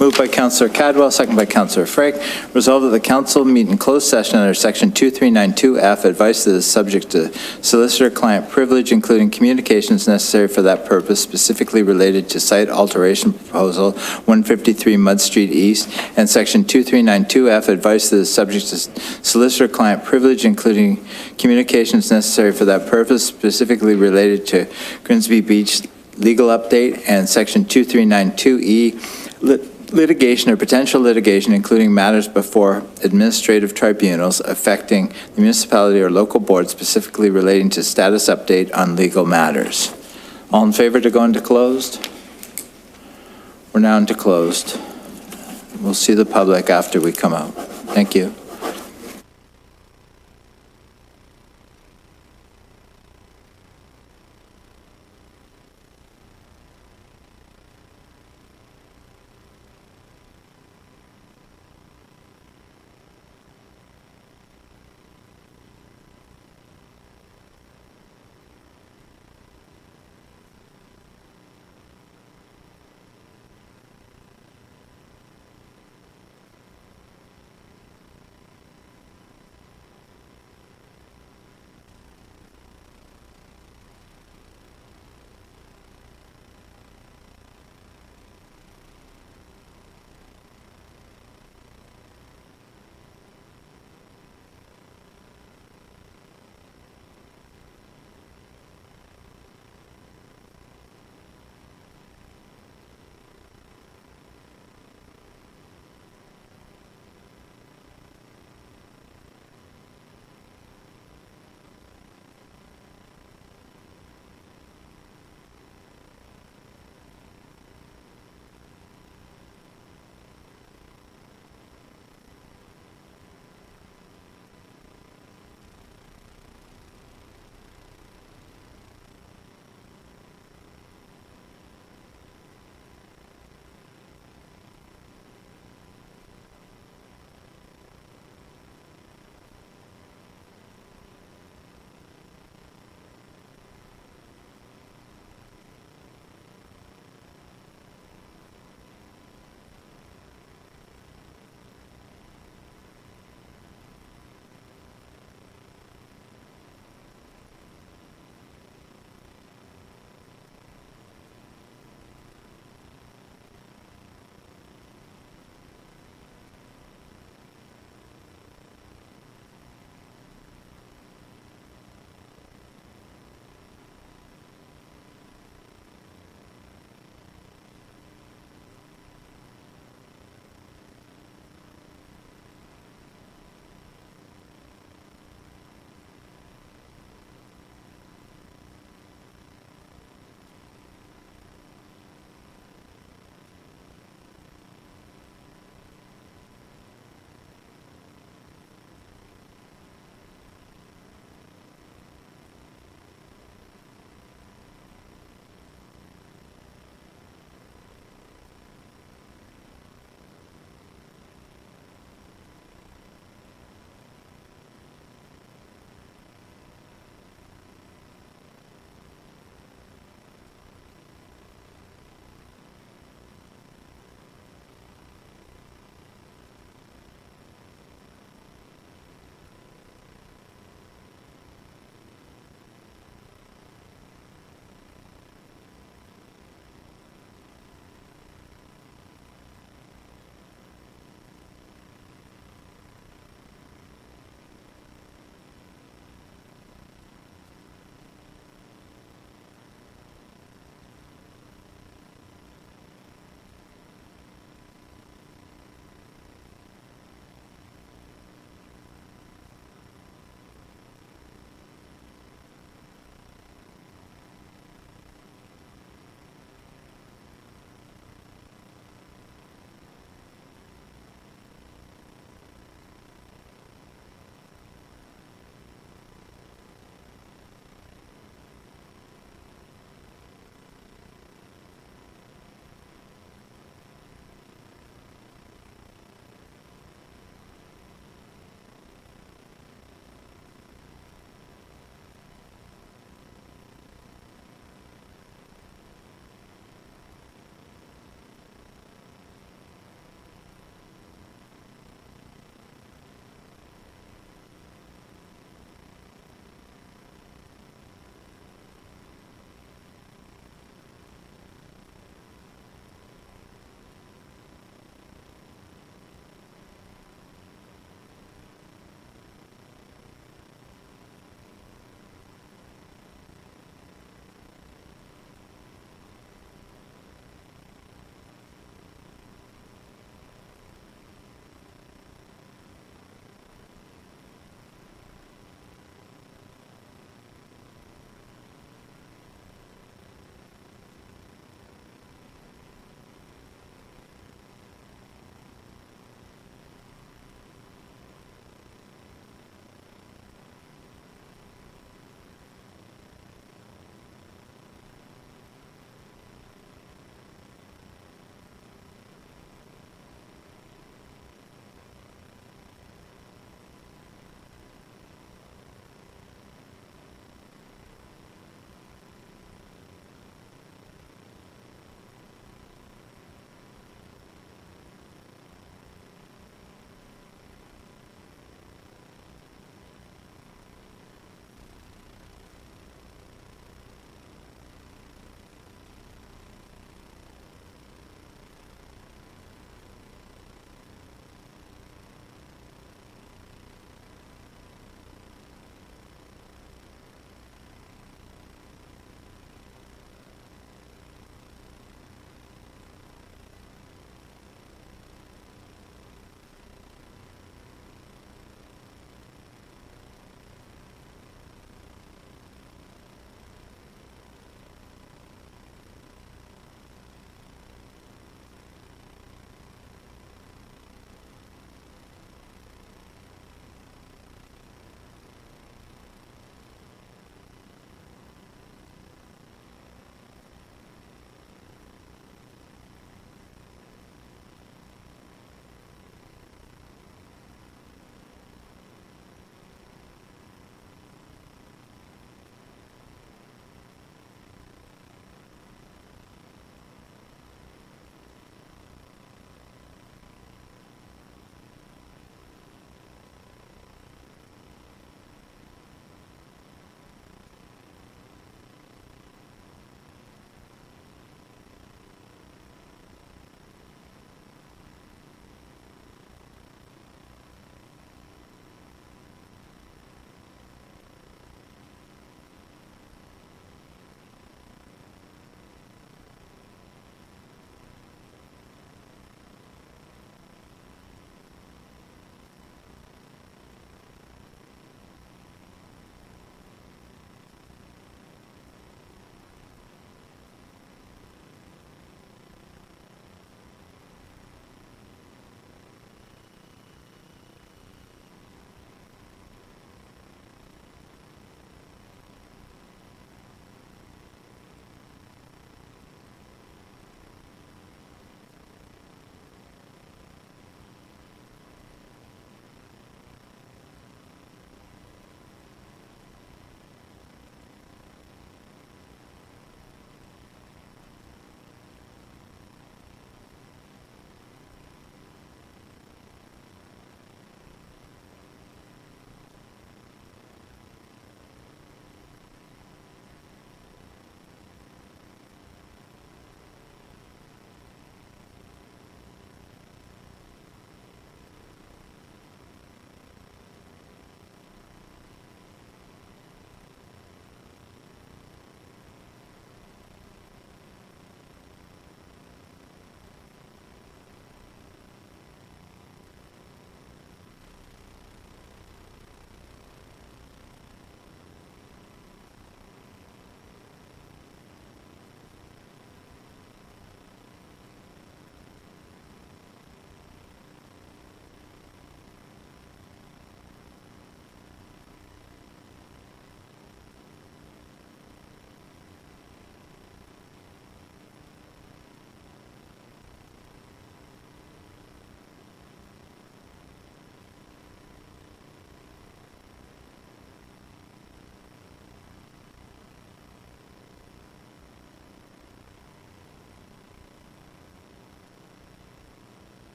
S1: Moved by Councillor Cadwell, second by Councillor Frake. Resolved that the council meet in closed session under Section 2392F, advice that is subject to solicitor-client privilege, including communications necessary for that purpose, specifically related to site alteration proposal 153 Mud Street East, and Section 2392F, advice that is subject to solicitor-client privilege, including communications necessary for that purpose, specifically related to Grimsby Beach legal update, and Section 2392E, litigation or potential litigation, including matters before administrative tribunals affecting the municipality or local board, specifically relating to status update on legal matters. All in favor to go into closed? We're now into closed. We'll see the public after we come out. Thank you.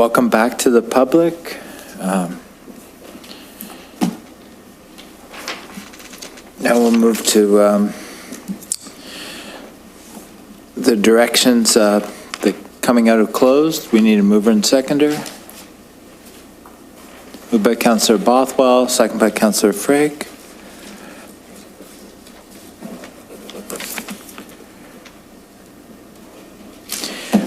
S1: welcome back to the public. Now we'll move to the directions coming out of closed. We need a mover and seconder. Moved by Councillor Bothwell, second by Councillor Frake.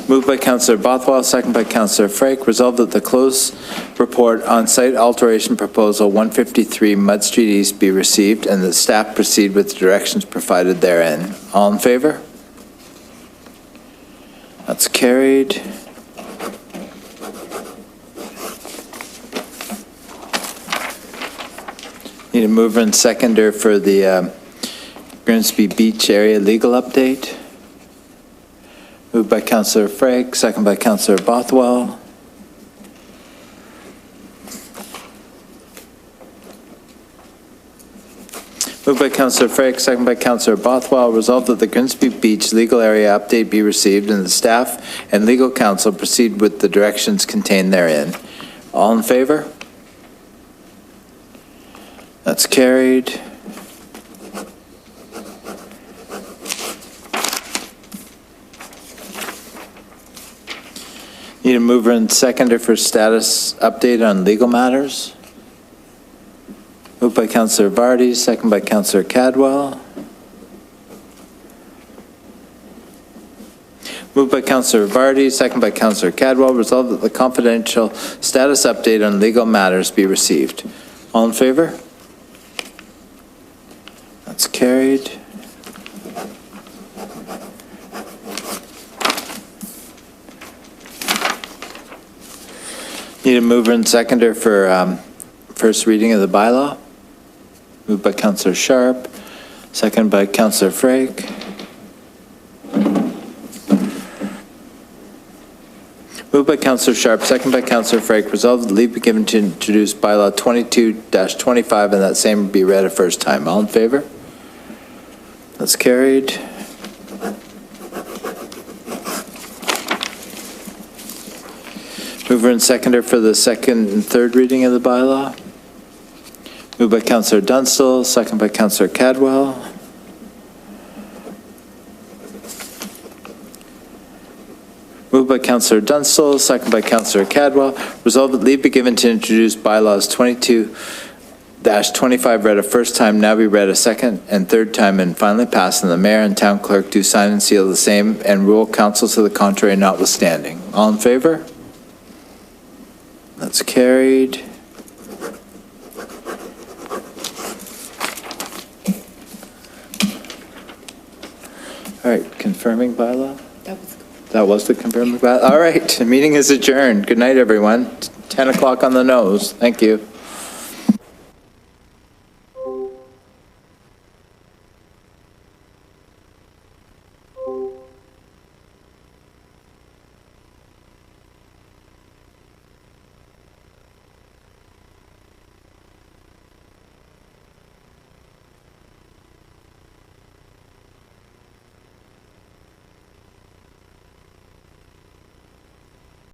S1: Moved by Councillor Bothwell, second by Councillor Frake. Resolved that the closed report on site alteration proposal 153 Mud Street East be received and that staff proceed with the directions provided therein. All in favor? That's carried. Need a mover and seconder for the Grimsby Beach area legal update. Moved by Councillor Frake, second by Councillor Bothwell. Moved by Councillor Frake, second by Councillor Bothwell. Resolved that the Grimsby Beach legal area update be received and the staff and legal counsel proceed with the directions contained therein. All in favor? That's carried. Need a mover and seconder for status update on legal matters. Moved by Councillor Vardy, second by Councillor Cadwell. Moved by Councillor Vardy, second by Councillor Cadwell. Resolved that the confidential status update on legal matters be received. All in favor? That's carried. Need a mover and seconder for first reading of the bylaw. Moved by Councillor Sharp, second by Councillor Frake. Moved by Councillor Sharp, second by Councillor Frake. Resolved that leave be given to introduce bylaw 22-25 and that same be read a first time. All in favor? That's carried. Mover and seconder for the second and third reading of the bylaw. Moved by Councillor Dunstall, second by Councillor Cadwell. Moved by Councillor Dunstall, second by Councillor Cadwell. Resolved that leave be given to introduce bylaws 22-25 read a first time, now be read a second and third time and finally passed, and the mayor and town clerk do sign and seal the same and rule council to the contrary notwithstanding. All in favor? That's carried. All right, confirming bylaw? That was the confirming bylaw? All right, the meeting is adjourned. Good night, everyone. 10 o'clock on the nose. Thank you.